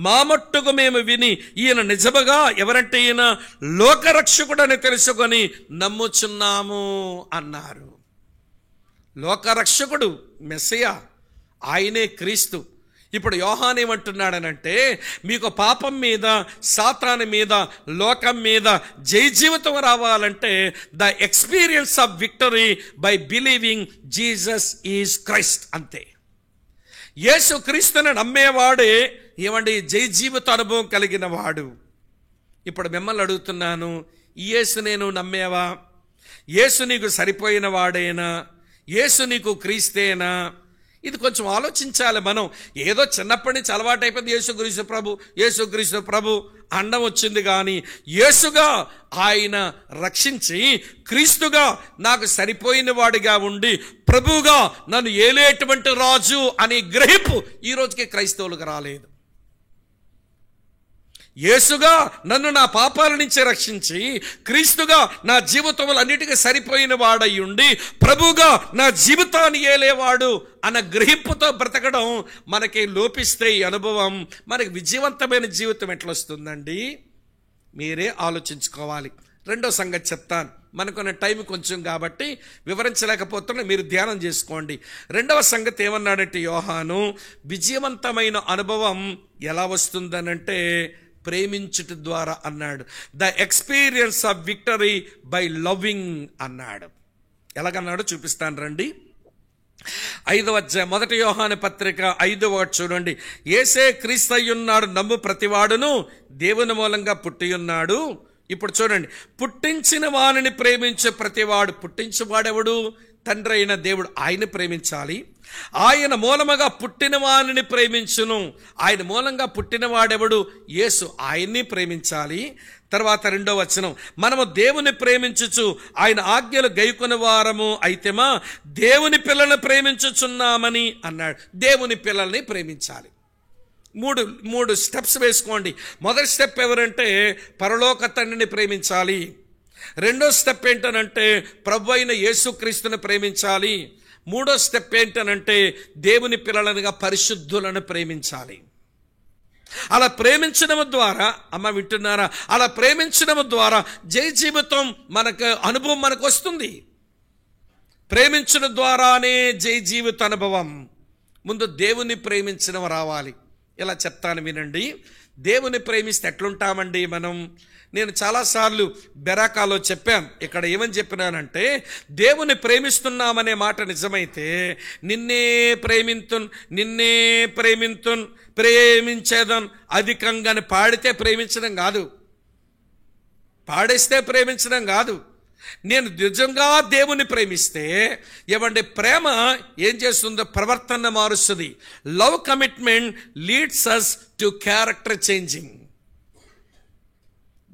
మా మట్టుకు మేము విని ఈయన నిజముగా ఎవరంటే ఈయన లోకరక్షకుడని తెలుసుకొని నమ్ముచున్నాము అన్నారు. లోకరక్షకుడు మెస్సియా, ఆయనే క్రీస్తు. ఇప్పుడు యోహాను ఏమంటున్నాడనంటే, మీకు పాపం మీద, సాతాను మీద, లోకం మీద జయ జీవితం రావాలంటే the experience of victory by believing Jesus is Christ, అంతే. యేసు క్రీస్తుని నమ్మేవాడే ఏమండి జయ జీవిత అనుభవం కలిగిన వాడు. ఇప్పుడు మిమ్మల్ని అడుగుతున్నాను, ఈ యేసు నేను నమ్మేవా? యేసు నీకు సరిపోయిన వాడేనా? యేసు నీకు క్రీస్తేనా? ఇది కొంచెం ఆలోచించాలి మనం. ఏదో చిన్నప్పటి నుంచి అలవాటు అయిపోయింది, యేసుక్రీస్తు ప్రభు, యేసుక్రీస్తు ప్రభు అండం వచ్చింది కానీ యేసుగా ఆయన రక్షించి క్రీస్తుగా నాకు సరిపోయిన వాడిగా ఉండి ప్రభువుగా నన్ను ఏలేటువంటి రాజు అనే గ్రహింపు ఈ రోజుకి క్రైస్తవులకు రాలేదు. యేసుగా నన్ను నా పాపాల నుంచి రక్షించి క్రీస్తుగా నా జీవితంలో అన్నిటికీ సరిపోయిన వాడై ఉండి ప్రభువుగా నా జీవితాన్ని ఏలేవాడు అన్న గ్రహింపుతో బ్రతకడం మనకి లోపిస్తే ఈ అనుభవం మనకి విజయవంతమైన జీవితం ఎట్లొస్తుందండి? మీరే ఆలోచించుకోవాలి. రెండో సంగతి చెప్తాను, మనకున్న టైం కొంచెం కాబట్టి వివరించలేకపోతున్నా, మీరు ధ్యానం చేసుకోండి. రెండవ సంగతి ఏమన్నాడంటే యోహాను, విజయవంతమైన అనుభవం ఎలా వస్తుందనంటే ప్రేమించుట ద్వారా అన్నాడు. The experience of victory by loving అన్నాడు. ఎలాగన్నాడో చూపిస్తాను రండి. 5వ అధ్యాయం 1 యోహాను పత్రిక 5వ చూడండి. యేసే క్రీస్తు అయ్యున్నాడు నమ్ము ప్రతివాడును దేవుని మూలంగా పుట్టి ఉన్నాడు. ఇప్పుడు చూడండి, పుట్టించిన వానిని ప్రేమించే ప్రతివాడు, పుట్టించువాడెవడు? తండ్రి అయిన దేవుడు, ఆయన ప్రేమించాలి. ఆయన మూలముగా పుట్టిన వానిని ప్రేమించును. ఆయన మూలంగా పుట్టినవాడెవడు? యేసు, ఆయన్ని ప్రేమించాలి. తర్వాత 2వ వచనం, మనము దేవుని ప్రేమించుచు ఆయన ఆజ్ఞలు గైకొని వారము అయితేమా దేవుని పిల్లల్ని ప్రేమించుచున్నామని అన్నాడు. దేవుని పిల్లల్ని ప్రేమించాలి. మూడు స్టెప్స్ వేసుకోండి. మొదటి స్టెప్ ఎవరంటే పరలోక తండ్రిని ప్రేమించాలి. రెండో స్టెప్ ఏంటనంటే ప్రభు అయిన యేసుక్రీస్తుని ప్రేమించాలి. మూడో స్టెప్ ఏంటనంటే దేవుని పిల్లలనుగా పరిశుద్ధులను ప్రేమించాలి. అలా ప్రేమించడం ద్వారా, అమ్మ వింటున్నారా, అలా ప్రేమించడం ద్వారా జయ జీవితం మనకు అనుభవం మనకు వస్తుంది. ప్రేమించడం ద్వారానే జయ జీవిత అనుభవం. ముందు దేవుని ప్రేమించడం రావాలి. ఇలా చెప్తాను వినండి. దేవుని ప్రేమిస్తే ఎట్లుంటామండి మనం? నేను చాలాసార్లు బెరాకాలో చెప్పాను. ఇక్కడ ఏమని చెప్పినానంటే, దేవుని ప్రేమిస్తున్నామనే మాట నిజమైతే నిన్నే ప్రేమించేదన్ అధికంగాని పాడితే ప్రేమించడం కాదు, పాడేస్తే ప్రేమించడం కాదు. నేను నిజంగా దేవుని ప్రేమిస్తే ఏమంటే ప్రేమ ఏం చేస్తుందో ప్రవర్తన మారుస్తుంది. Love commitment leads us to character changing.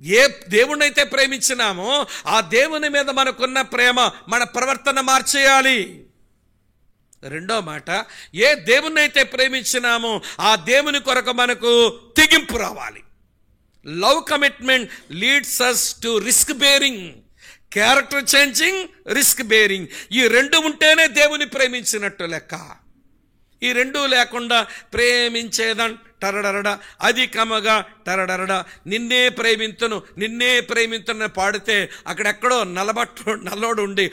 ఏ దేవుణ్ణైతే ప్రేమించినామో ఆ దేవుని మీద మనకున్న ప్రేమ మన ప్రవర్తన మార్చేయాలి. రెండో మాట, ఏ దేవుణ్ణైతే ప్రేమించినామో ఆ దేవుని కొరకు మనకు తెగింపు రావాలి. Love commitment leads us to risk bearing, character changing, risk bearing. ఈ రెండు ఉంటేనే దేవుని ప్రేమించినట్టు లెక్క. ఈ రెండూ లేకుండా ప్రేమించేదన్ టరడరడ అధికమగా టరడరడ నిన్నే ప్రేమింతును పాడితే అక్కడెక్కడో నల్లోడు ఉండి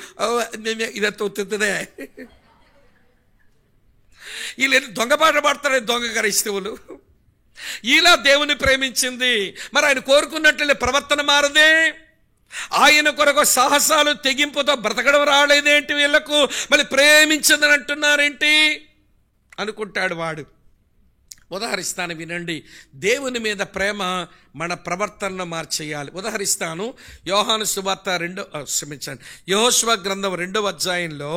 ఇదంతా ఉత్తుదే వీళ్ళు దొంగ పాట పాడతారు, దొంగ క్రైస్తవులు. ఇలా దేవుని ప్రేమించింది, మరి ఆయన కోరుకున్నట్లే ప్రవర్తన మారదే. ఆయన కొరకు సాహసాలు తెగింపుతో బ్రతకడం రాలేదేంటి వీళ్లకు? మళ్ళీ ప్రేమించదని అంటున్నారేంటి అనుకుంటాడు వాడు. ఉదాహరిస్తాను వినండి. దేవుని మీద ప్రేమ మన ప్రవర్తనను మార్చేయాలి. ఉదాహరిస్తాను. యోహాను సువార్త యెహోషువ గ్రంథం 2వ అధ్యాయంలో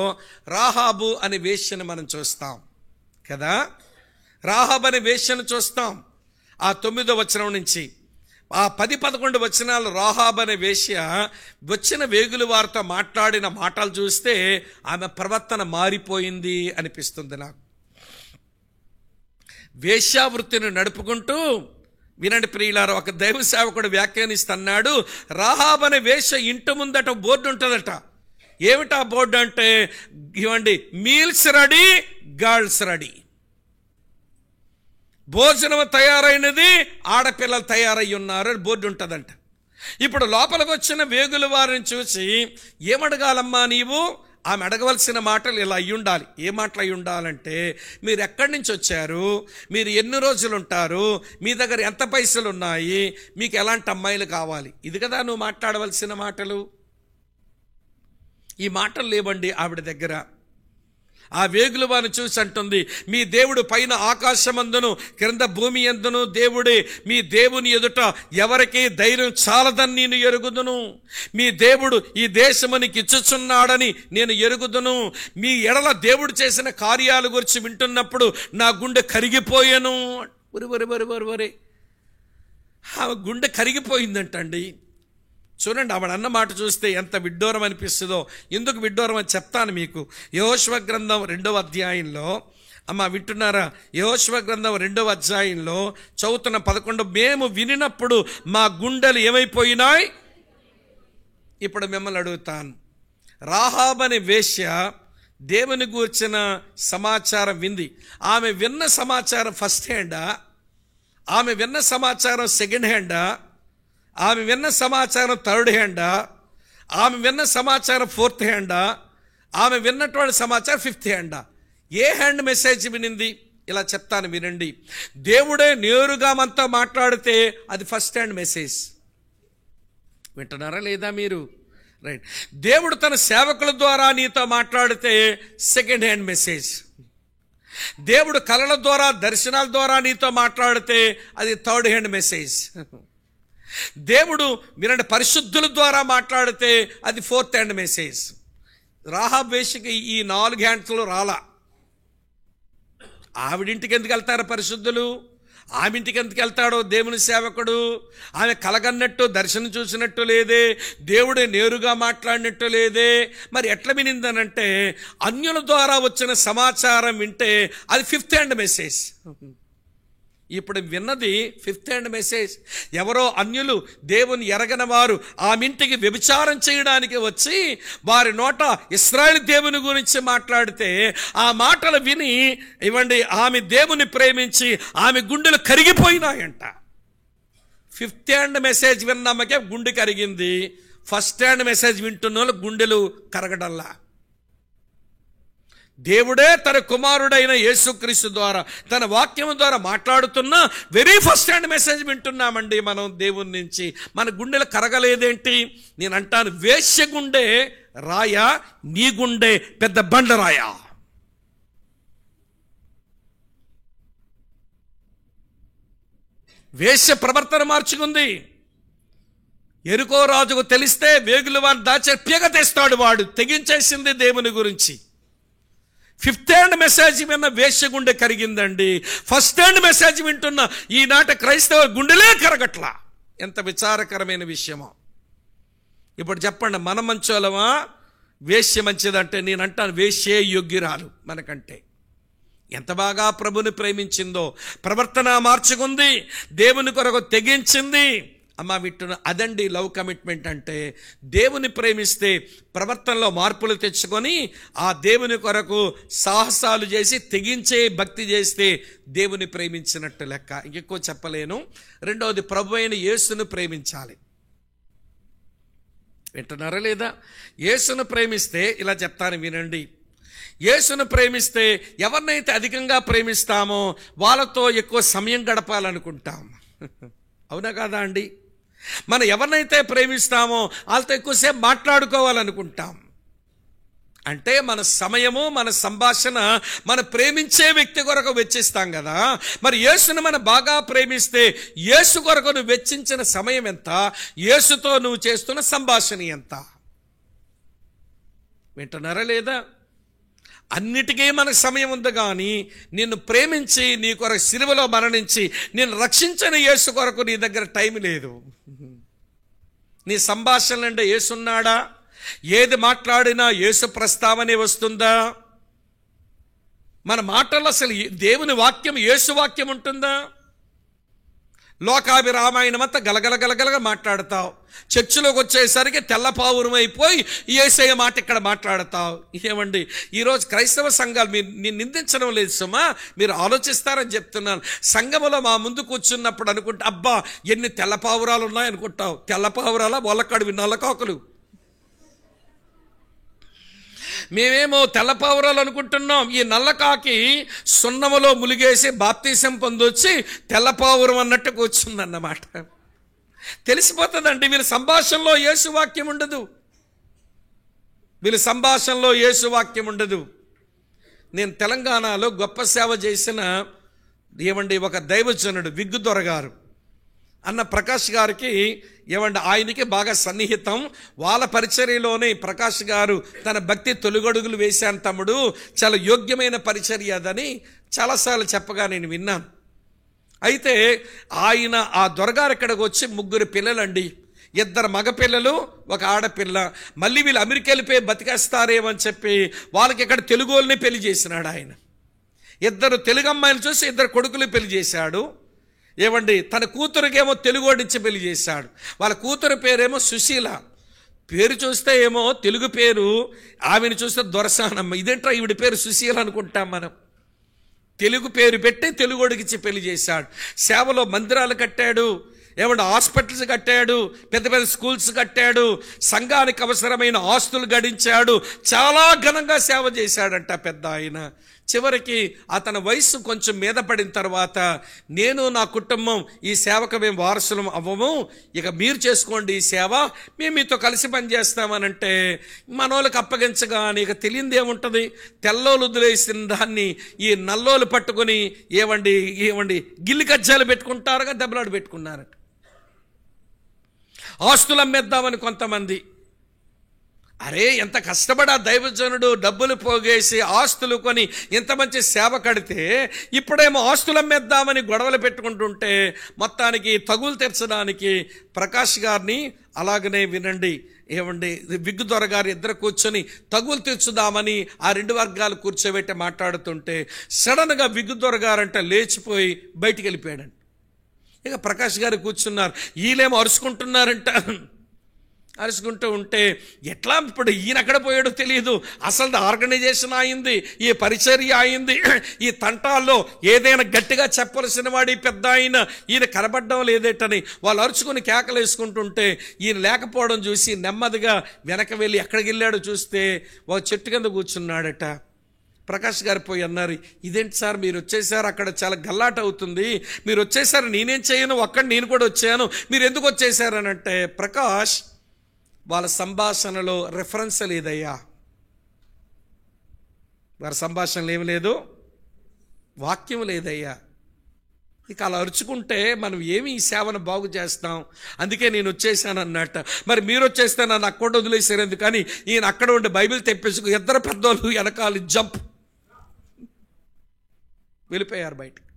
రాహాబు అనే వేశ్యను మనం చూస్తాం కదా. రాహాబు అనే వేశ్యను చూస్తాం. ఆ 9వ వచనం నుంచి ఆ 10-11 వచనాలు రాహాబు అనే వేశ్య వచ్చిన వేగుల వారితో మాట్లాడిన మాటలు చూస్తే ఆమె ప్రవర్తన మారిపోయింది అనిపిస్తుంది నాకు. వేశ్యావృత్తిని నడుపుకుంటూ, వినండి ప్రియులారా, ఒక దైవ సేవకుడు వ్యాఖ్యానిస్తున్నాడు, రాహాబు అనే వేశ్య ఇంటి ముందట బోర్డు ఉంటుందట. ఏమిటా బోర్డు అంటే, ఇవ్వండి మీల్స్ రెడీ, గర్ల్స్ రెడీ. భోజనం తయారైనది, ఆడపిల్లలు తయారై ఉన్నారు అని బోర్డు ఉంటుందంట. ఇప్పుడు లోపలికి వచ్చిన వేగుల వారిని చూసి ఏమడగాలమ్మా నీవు? ఆమె అడగవలసిన మాటలు ఇలా అయి ఉండాలి. ఏ మాటలు అయి ఉండాలంటే, మీరు ఎక్కడి నుంచి వచ్చారు, మీరు ఎన్ని రోజులు ఉంటారు, మీ దగ్గర ఎంత పైసలు ఉన్నాయి, మీకు ఎలాంటి అమ్మాయిలు కావాలి, ఇది కదా నువ్వు మాట్లాడవలసిన మాటలు. ఈ మాటలు లేవండి ఆవిడ దగ్గర. ఆ వేగుల వారిని చూసి అంటుంది, మీ దేవుడు పైన ఆకాశమందును క్రింద భూమి యందును దేవుడే. మీ దేవుని ఎదుట ఎవరికి ధైర్యం చాలదని నేను ఎరుగుదును. మీ దేవుడు ఈ దేశమునికి ఇచ్చుచున్నాడని నేను ఎరుగుదును. మీ ఎడల దేవుడు చేసిన కార్యాల గురించి వింటున్నప్పుడు నా గుండె కరిగిపోయాను. ఒరే ఆ గుండె కరిగిపోయిందంటండి. చూడండి, ఆవిడ అన్న మాట చూస్తే ఎంత విడ్డూరం అనిపిస్తుందో. ఎందుకు విడ్డూరం అని చెప్తాను మీకు. యెహోషువ గ్రంథం 2వ అధ్యాయంలో, అమ్మ వింటున్నారా? యెహోషువ గ్రంథం 2వ అధ్యాయంలో చదువుతున్న 11, మేము వినినప్పుడు మా గుండెలు ఏమైపోయినాయి. ఇప్పుడు మిమ్మల్ని అడుగుతాను, రాహాబు అనే వేశ్య దేవుని గూర్చిన సమాచారం వింది. ఆమె విన్న సమాచారం ఫస్ట్ హ్యాండా? ఆమె విన్న సమాచారం సెకండ్ హ్యాండా? ఆమె విన్న సమాచారం థర్డ్ హ్యాండా? ఆమె విన్న సమాచారం ఫోర్త్ హ్యాండా? ఆమె విన్నటువంటి సమాచారం ఫిఫ్త్ హ్యాండా? ఏ హ్యాండ్ మెసేజ్ వినింది? ఇలా చెప్తాను వినండి. దేవుడే నేరుగా మనతో మాట్లాడితే అది ఫస్ట్ హ్యాండ్ మెసేజ్. వింటున్నారా లేదా మీరు? రైట్. దేవుడు తన సేవకుల ద్వారా నీతో మాట్లాడితే సెకండ్ హ్యాండ్ మెసేజ్. దేవుడు కళల ద్వారా, దర్శనాల ద్వారా నీతో మాట్లాడితే అది థర్డ్ హ్యాండ్ మెసేజ్. దేవుడు వినండి పరిశుద్ధుల ద్వారా మాట్లాడితే అది ఫోర్త్ హ్యాండ్ మెసేజ్. రాహాబు వేశ్యకి ఈ 4 హ్యాండ్స్లో రాలా. ఆవిడింటికి ఎందుకు వెళ్తారు పరిశుద్ధులు? ఆమె ఇంటికి ఎందుకు వెళ్తాడో దేవుని సేవకుడు? ఆమె కలగన్నట్టు దర్శనం చూసినట్టు లేదే, దేవుడే నేరుగా మాట్లాడినట్టు లేదే. మరి ఎట్లా వినిందనంటే, అన్యుల ద్వారా వచ్చిన సమాచారం వింటే అది ఫిఫ్త్ హ్యాండ్ మెసేజ్. ఇప్పుడు విన్నది ఫిఫ్త్ హ్యాండ్ మెసేజ్. ఎవరో అన్యులు, దేవుని ఎరగని వారు ఆమె ఇంటికి వ్యభిచారం చేయడానికి వచ్చి వారి నోట ఇశ్రాయేలు దేవుని గురించి మాట్లాడితే ఆ మాటలు విని ఇవ్వండి ఆమె దేవుని ప్రేమించి ఆమె గుండెలు కరిగిపోయినాయంట. ఫిఫ్త్ హ్యాండ్ మెసేజ్ విన్నమ్మకే గుండె కరిగింది. ఫస్ట్ హ్యాండ్ మెసేజ్ వింటున్న వాళ్ళు గుండెలు కరగడల్లా. దేవుడే తన కుమారుడైన యేసుక్రీస్తు ద్వారా తన వాక్యం ద్వారా మాట్లాడుతున్న వెరీ ఫస్ట్ హ్యాండ్ మెసేజ్ వింటున్నామండి మనం దేవుని నుంచి. మన గుండెలు కరగలేదేంటి? నేను అంటాను, వేశ్య గుండె రాయా, నీ గుండె పెద్ద బండరాయా? వేశ్య ప్రవర్తన మార్చుకుంది. ఎరుకో రాజుకు తెలిస్తే వేగులు వాడిని దాచే పీగ తెస్తాడు, వాడు తెగించేసింది దేవుని గురించి. ఫిఫ్త్ హ్యాండ్ మెసేజ్ విన్న వేశ్య గుండె కరిగిందండి. ఫస్ట్ హ్యాండ్ మెసేజ్ వింటున్న ఈనాటి క్రైస్తవ గుండెలే కరగట్లా. ఎంత విచారకరమైన విషయమో. ఇప్పుడు చెప్పండి, మన మంచోళమా వేశ్య మంచిదంటే? నేను అంటాను, వేశ్యే యోగ్యురాలు మనకంటే. ఎంత బాగా ప్రభుని ప్రేమించిందో, ప్రవర్తన మార్చుకుంది, దేవుని కొరకు తెగించింది. అమ్మ వింటున్న అదండి లవ్ కమిట్మెంట్ అంటే. దేవుని ప్రేమిస్తే ప్రవర్తనలో మార్పులు తెచ్చుకొని ఆ దేవుని కొరకు సాహసాలు చేసి తెగించే భక్తి చేస్తే దేవుని ప్రేమించినట్టు లెక్క. ఇంకెక్కువ చెప్పలేను. రెండవది, ప్రభు అయిన యేసును ప్రేమించాలి. వింటున్నారా లేదా? యేసును ప్రేమిస్తే ఇలా చెప్తాను వినండి. యేసును ప్రేమిస్తే ఎవరినైతే అధికంగా ప్రేమిస్తామో వాళ్ళతో ఎక్కువ సమయం గడపాలనుకుంటాం. అవునా కాదా అండి? మనం ఎవరినైతే ప్రేమిస్తామో వాళ్ళతో ఎక్కువసేపు మాట్లాడుకోవాలనుకుంటాం. అంటే మన సమయము, మన సంభాషణ మన ప్రేమించే వ్యక్తి కొరకు వెచ్చిస్తాం కదా. మరి యేసును మనం బాగా ప్రేమిస్తే యేసు కొరకు నువ్వు వెచ్చించిన సమయం ఎంత? యేసుతో నువ్వు చేస్తున్న సంభాషణ ఎంత? వింటున్నారా లేదా? అన్నిటికీ మనకు సమయం ఉంది, కానీ నిన్ను ప్రేమించి నీ కొరకు సిలువలో మరణించి నిన్ను రక్షించిన యేసు కొరకు నీ దగ్గర టైం లేదు. నీ సంభాషణ అంటే యేసున్నాడా? ఏది మాట్లాడినా యేసు ప్రస్తావనే వస్తుందా? మన మాటల్లో అసలు దేవుని వాక్యం, యేసు వాక్యం ఉంటుందా? లోకాభిరామాయణం అంతా గలగల గలగలగా మాట్లాడతావు. చర్చిలోకి వచ్చేసరికి తెల్లపావురం అయిపోయి యేసయ్య మాట ఇక్కడ మాట్లాడతావు. ఏమండి, ఈరోజు క్రైస్తవ సంఘాలు, మీరు నిందించడం లేదు సుమా, మీరు ఆలోచిస్తారని చెప్తున్నాను. సంఘములో మా ముందు కూర్చున్నప్పుడు అనుకుంటా, అబ్బా ఎన్ని తెల్లపావురాలు ఉన్నాయనుకుంటావు. తెల్లపావురాల ఒళ్ళకడివి నల్లకాకులు. మేమేమో తెల్లపావురాలు అనుకుంటున్నాం. ఈ నల్లకాకి సున్నములో ములిగేసి బాప్తీసం పొందొచ్చి తెల్లపావురం అన్నట్టు కూర్చుందన్నమాట. తెలిసిపోతుందండి. వీళ్ళ సంభాషణలో యేసు వాక్యం ఉండదు. వీళ్ళ సంభాషణలో యేసు వాక్యం ఉండదు. నేను తెలంగాణలో గొప్ప సేవ చేసిన ఒక దైవజనుడు విగ్గు దొరగారు అన్న ప్రకాష్ గారికి ఆయనకి బాగా సన్నిహితం. వాళ్ళ పరిచర్యలోనే ప్రకాష్ గారు తన భక్తి తొలుగడుగులు వేశాను తమ్ముడు, చాలా యోగ్యమైన పరిచర్య అదని చాలాసార్లు చెప్పగా నేను విన్నాను. అయితే ఆయన ఆ దొరగారు ఇక్కడికి వచ్చి 3 పిల్లలండి, 2 మగపిల్లలు, 1 ఆడపిల్ల. మళ్ళీ వీళ్ళు అమెరికా వెళ్ళిపోయి బతికేస్తారేమని చెప్పి వాళ్ళకి ఇక్కడ తెలుగు వాళ్ళని పెళ్లి చేసినాడు ఆయన. 2 తెలుగు అమ్మాయిలు చూసి 2 కొడుకులు పెళ్లి చేశాడు. తన కూతురుకేమో తెలుగోడించి పెళ్లి చేశాడు. వాళ్ళ కూతురు పేరేమో సుశీల. పేరు చూస్తే ఏమో తెలుగు పేరు, ఆమెను చూస్తే దొరసానమ్మ. ఇదేంట్రా ఈవిడ పేరు సుశీల అనుకుంటాం మనం. తెలుగు పేరు పెట్టి తెలుగోడికిచ్చి పెళ్లి చేశాడు. సేవలో మందిరాలు కట్టాడు, హాస్పిటల్స్ కట్టాడు, పెద్ద పెద్ద స్కూల్స్ కట్టాడు, సంఘానికి అవసరమైన ఆస్తులు గడించాడు. చాలా ఘనంగా సేవ చేశాడంట పెద్ద ఆయన. చివరికి అతని వయసు కొంచెం మీద పడిన తర్వాత, నేను నా కుటుంబం ఈ సేవకు మేము వారసులం అవ్వము, ఇక మీరు చేసుకోండి ఈ సేవ, మేము మీతో కలిసి పనిచేస్తామనంటే మనోళ్ళకి అప్పగించగానే ఇక తెలియంది ఏముంటుంది. తెల్లోలు వదిలేసిన దాన్ని ఈ నల్లోలు పట్టుకొని గిల్లి కజ్జాలు పెట్టుకుంటారుగా, దెబ్బలాడు పెట్టుకున్నారట. ఆస్తులు అమ్మేద్దామని కొంతమంది. అరే ఎంత కష్టపడి ఆ దైవజనుడు డబ్బులు పోగేసి ఆస్తులు కొని ఇంత మంచి సేవ కడితే ఇప్పుడేమో ఆస్తులు అమ్మేద్దామని గొడవలు పెట్టుకుంటుంటే మొత్తానికి తగులు తెచ్చడానికి ప్రకాష్ గారిని అలాగనే వినండి విగ్గు దొరగారు 2 కూర్చొని తగులు తెచ్చుదామని ఆ 2 వర్గాలు కూర్చోబెట్టి మాట్లాడుతుంటే సడన్గా విగ్గు దొరగారంట లేచిపోయి బయటికి వెళ్ళిపోయాడంట. ఇక ప్రకాష్ గారు కూర్చున్నారు, వీళ్ళేమో అరుచుకుంటున్నారంట. అరుచుకుంటూ ఉంటే ఎట్లా ఇప్పుడు ఈయన ఎక్కడ పోయాడో తెలియదు. అసలు ఆర్గనైజేషన్ అయింది, ఈ పరిచర్య అయింది, ఈ తంటాల్లో ఏదైనా గట్టిగా చెప్పవలసిన వాడి పెద్ద ఈయన కనబడడం లేదేటని వాళ్ళు అరుచుకుని కేకలు వేసుకుంటుంటే ఈయన లేకపోవడం చూసి నెమ్మదిగా వెనక వెళ్ళి ఎక్కడికి వెళ్ళాడో చూస్తే ఒక చెట్టు కింద కూర్చున్నాడట. ప్రకాష్ గారు పోయి అన్నారు, ఇదేంటి సార్ మీరు వచ్చేసారు, అక్కడ చాలా గల్లాట అవుతుంది, మీరు వచ్చేసారు, నేనేం చేయను, అక్కడ నేను కూడా వచ్చాను, మీరు ఎందుకు వచ్చేసారని అంటే, ప్రకాష్ వాళ్ళ సంభాషణలో రెఫరెన్స్ లేదయ్యా, వారి సంభాషణలు ఏమి లేదు, వాక్యం లేదయ్యా. ఇక అలా అరుచుకుంటే మనం ఏమి ఈ సేవను బాగు చేస్తాం, అందుకే నేను వచ్చేసాను అన్నట్ట. మరి మీరు వచ్చేస్తే నన్ను అక్కడ వదిలేసారు ఎందుకని ఈయన అక్కడ ఉండి బైబిల్ తెప్పించుకు ఇద్దరు పెద్దోళ్ళు వెనకాల జంప్ వెళ్ళిపోయారు బయటకు.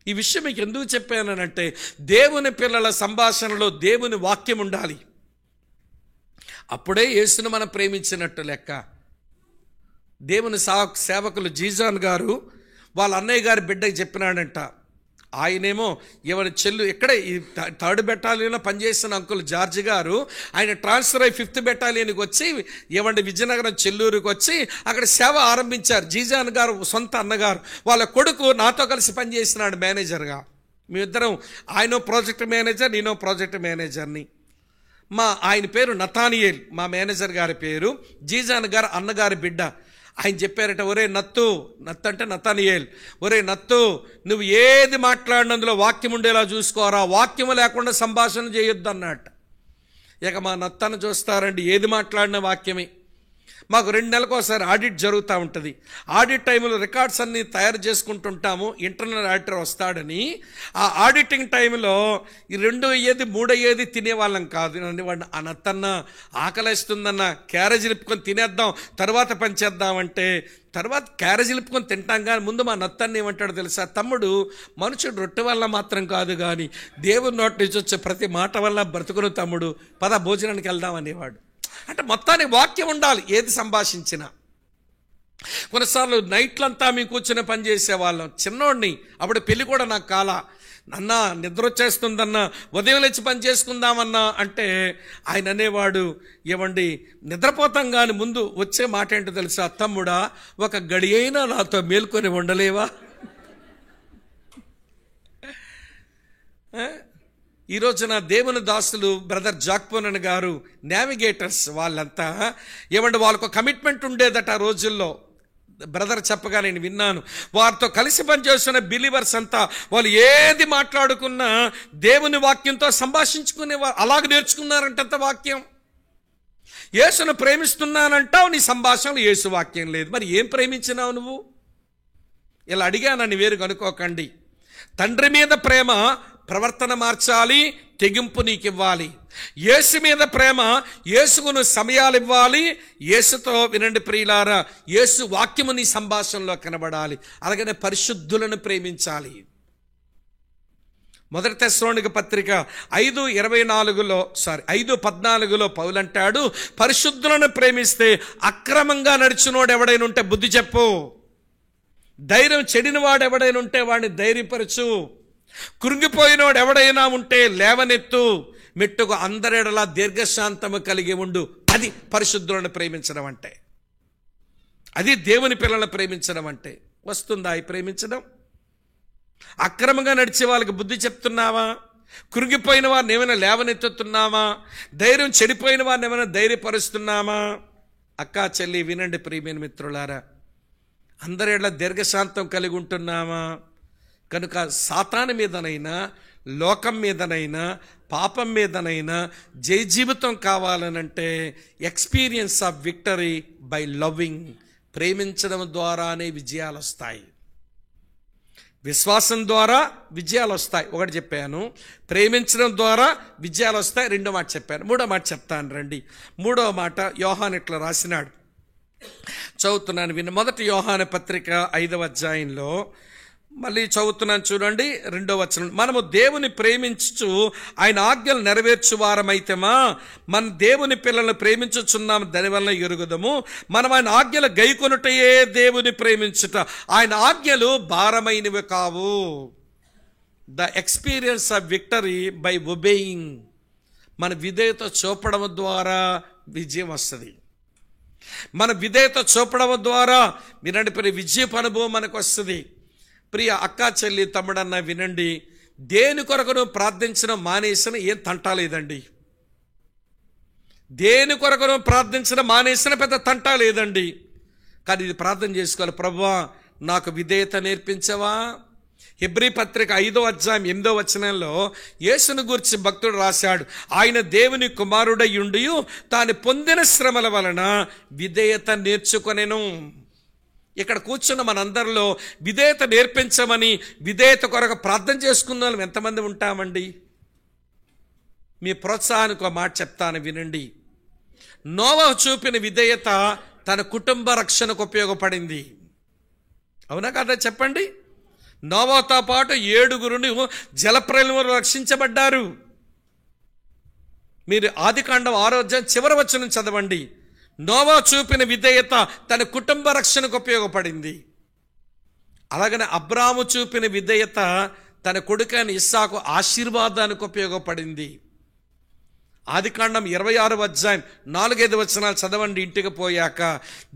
ఈ విషయం మీకు ఎందుకు చెప్పానంటే, దేవుని పిల్లల సంభాషణలో దేవుని వాక్యం ఉండాలి, అప్పుడే యేసును మనం ప్రేమించినట్టు లెక్క. దేవుని సేవకులు జీజాన్ గారు వాళ్ళ అన్నయ్య గారి బిడ్డకి చెప్పినాడంట. ఆయనేమో ఎవరి చెల్లు ఇక్కడే ఈ 3rd బెటాలియన్లో పనిచేసిన అంకుల్ జార్జి గారు, ఆయన ట్రాన్స్ఫర్ అయ్యి 5th బెటాలియన్కి వచ్చి విజయనగరం చెల్లూరుకి వచ్చి అక్కడ సేవ ఆరంభించారు. జీజాన్ గారు సొంత అన్నగారు, వాళ్ళ కొడుకు నాతో కలిసి పనిచేసినాడు మేనేజర్గా. మేమిద్దరం, ఆయన ప్రాజెక్ట్ మేనేజర్, నేను ప్రాజెక్ట్ మేనేజర్ని. ఆయన పేరు నతానియేల్, మా మేనేజర్ గారి పేరు. జీజాన్ గారు అన్నగారి బిడ్డ. ఆయన చెప్పారట, ఒరే నత్తు అంటే నతానియేల్, ఒరే నత్తు, నువ్వు ఏది మాట్లాడినందులో వాక్యం ఉండేలా చూసుకోరా, వాక్యం లేకుండా సంభాషణ చేయొద్దు అన్నట్ట. ఇక మా నత్తను చూస్తారండి, ఏది మాట్లాడిన వాక్యమే. మాకు 2 నెలలకు ఒకసారి ఆడిట్ జరుగుతూ ఉంటుంది. ఆడిట్ టైంలో రికార్డ్స్ అన్నీ తయారు చేసుకుంటుంటాము, ఇంటర్నల్ ఆడిటర్ వస్తాడని. ఆ ఆడిటింగ్ టైంలో ఈ 2 అయ్యేది 3 అయ్యేది తినేవాళ్ళం కాదు. వాడిని ఆ నత్తన్న ఆకలిస్తుందన్న, క్యారేజ్ నిప్పుకొని తినేద్దాం తర్వాత పనిచేద్దామంటే, తర్వాత క్యారేజ్ నిప్పుకొని తింటాం. కానీ ముందు మా నత్తన్న ఏమంటాడో తెలుసా, తమ్ముడు మనుషుడు రొట్టె వల్ల మాత్రం కాదు కానీ దేవుని నోటి నుంచి వచ్చే ప్రతి మాట వల్ల బ్రతుకును తమ్ముడు, పద భోజనానికి వెళ్దాం అనేవాడు. అంటే మొత్తానికి వాక్యం ఉండాలి ఏది సంభాషించినా. కొన్నిసార్లు నైట్లంతా మేము కూర్చొని పని చేసేవాళ్ళం. చిన్నోడిని, అప్పుడు పెళ్ళి కూడా నాకు కాలా. అన్నా నిద్ర వచ్చేస్తుందన్నా, ఉదయం లేచి పని చేసుకుందామన్నా అంటే ఆయన అనేవాడు, ఏమండి నిద్రపోతాం కానీ ముందు వచ్చే మాట ఏంటో తెలుసా, తమ్ముడా ఒక గడి అయినా నాతో మేల్కొని ఉండలేవా. ఈ రోజున దేవుని దాసులు బ్రదర్ జాక్పోనన్ గారు, నావిగేటర్స్ వాళ్ళంతా ఏమంటే వాళ్ళకు కమిట్మెంట్ ఉండేదట ఆ రోజుల్లో. బ్రదర్ చెప్పగా నేను విన్నాను, వారితో కలిసి పనిచేస్తున్న బిలీవర్స్ అంతా వాళ్ళు ఏది మాట్లాడుకున్నా దేవుని వాక్యంతో సంభాషించుకునేవారు. అలాగే నేర్చుకున్నారంట వాక్యం. యేసును ప్రేమిస్తున్నానంటావు, నీ సంభాషణలో యేసు వాక్యం లేదు. మరి ఏం ప్రేమించినావు నువ్వు? ఇలా అడిగానని వేరు కనుక్కోకండి. తండ్రి మీద ప్రేమ ప్రవర్తన మార్చాలి, తెగింపు నీకు ఇవ్వాలి. యేసు మీద ప్రేమ, యేసుకు నువ్వు సమయాలు ఇవ్వాలి. యేసుతో వినండి ప్రియులారా, యేసు వాక్యము నీ సంభాషణలో కనబడాలి. అలాగనే పరిశుద్ధులను ప్రేమించాలి. 1 తెస్సలోనిక పత్రిక 5:14లో పౌలు అంటాడు, పరిశుద్ధులను ప్రేమిస్తే అక్రమంగా నడిచినోడు ఎవడైనా ఉంటే బుద్ధి చెప్పు, ధైర్యం చెడిన వాడు ఎవడైనా ఉంటే వాడిని ధైర్యపరచు, కృంగిపోయినోడు ఎవడైనా ఉంటే లేవనెత్తు, మెట్టుకు అందరెడలా దీర్ఘశాంతము కలిగి ఉండు. అది పరిశుద్ధులను ప్రేమించడం అంటే, అది దేవుని పిల్లలను ప్రేమించడం అంటే. వస్తుందా ఈ ప్రేమించడం? అక్రమంగా నడిచే వాళ్ళకి బుద్ధి చెప్తున్నావా? కృంగిపోయిన వారిని ఏమైనా లేవనెత్తుతున్నావా? ధైర్యం చెడిపోయిన వారిని ఏమైనా ధైర్యపరుస్తున్నామా? అక్కా చెల్లి వినండి ప్రియమైన మిత్రులారా, అందరెడలా దీర్ఘశాంతం కలిగి ఉంటున్నామా? కనుక సాతాను మీదనైనా, లోకం మీదనైనా, పాపం మీదనైనా జయ జీవితం కావాలనంటే experience of victory by loving, ప్రేమించడం ద్వారానే విజయాలు వస్తాయి. విశ్వాసం ద్వారా విజయాలు వస్తాయి, ఒకటి చెప్పాను. ప్రేమించడం ద్వారా విజయాలు వస్తాయి, 2వ మాట చెప్పాను. 3వ మాట చెప్తాను రండి. 3వ మాట యోహాను ఇట్లా రాసినాడు, చదువుతున్నాను విన్న. 1 యోహాను పత్రిక 5వ అధ్యాయంలో మళ్ళీ చదువుతున్నాను చూడండి, 2వ వచనం. మనము దేవుని ప్రేమించుచు ఆయన ఆజ్ఞలు నెరవేర్చు వారమైతేమా మన దేవుని పిల్లలను ప్రేమించుచున్నాము, దానివల్ల ఎరుగుదము. మనం ఆయన ఆజ్ఞలు గైకొనుటయే దేవుని ప్రేమించుట. ఆయన ఆజ్ఞలు భారమైనవి కావు. The experience of victory by obeying, మన విధేయత చూపడం ద్వారా విజయం వస్తుంది. మన విధేయత చూపడం ద్వారా వినండి విజయపు అనుభవం మనకు వస్తుంది. ప్రియ అక్కా చెల్లి తమ్ముడన్న వినండి, దేని కొరకును ప్రార్థించడం మానేసిన ఏం తంటా లేదండి. దేని కొరకును ప్రార్థించడం మానేసిన పెద్ద తంటా లేదండి. కానీ ఇది ప్రార్థన చేసుకోవాలి, ప్రభువా నాకు విధేయత నేర్పించవా. హెబ్రీ పత్రిక 5వ అధ్యాయం 8వ వచనంలో యేసును గురించి భక్తుడు రాశాడు, ఆయన దేవుని కుమారుడయ్యుండి తాను పొందిన శ్రమల వలన విధేయత నేర్చుకొనెను. ఇక్కడ కూర్చున్న మనందరిలో విధేయత నేర్పించమని విధేయత కొరకు ప్రార్థన చేసుకున్న వాళ్ళు ఎంతమంది ఉంటామండి? మీ ప్రోత్సాహానికి ఒక మాట చెప్తాను, వినండి. నోవహు చూపిన విధేయత తన కుటుంబ రక్షణకు ఉపయోగపడింది. అవునా కదా చెప్పండి? నోవహుతో పాటు 7గురుని జలప్రలయంలో రక్షించబడ్డారు. మీరు ఆదికాండం 6వ అధ్యాయం చివరి వచనం చదవండి. నోవహు చూపిన విధేయత తన కుటుంబ రక్షణకు ఉపయోగపడింది. అలాగనే అబ్రాము చూపిన విధేయత తన కొడుకైన ఇస్సాకు ఆశీర్వాదానికి ఉపయోగపడింది. ఆదికాండం 26వ అధ్యాయం 4-5 వచనాలు చదవండి ఇంటికి పోయాక.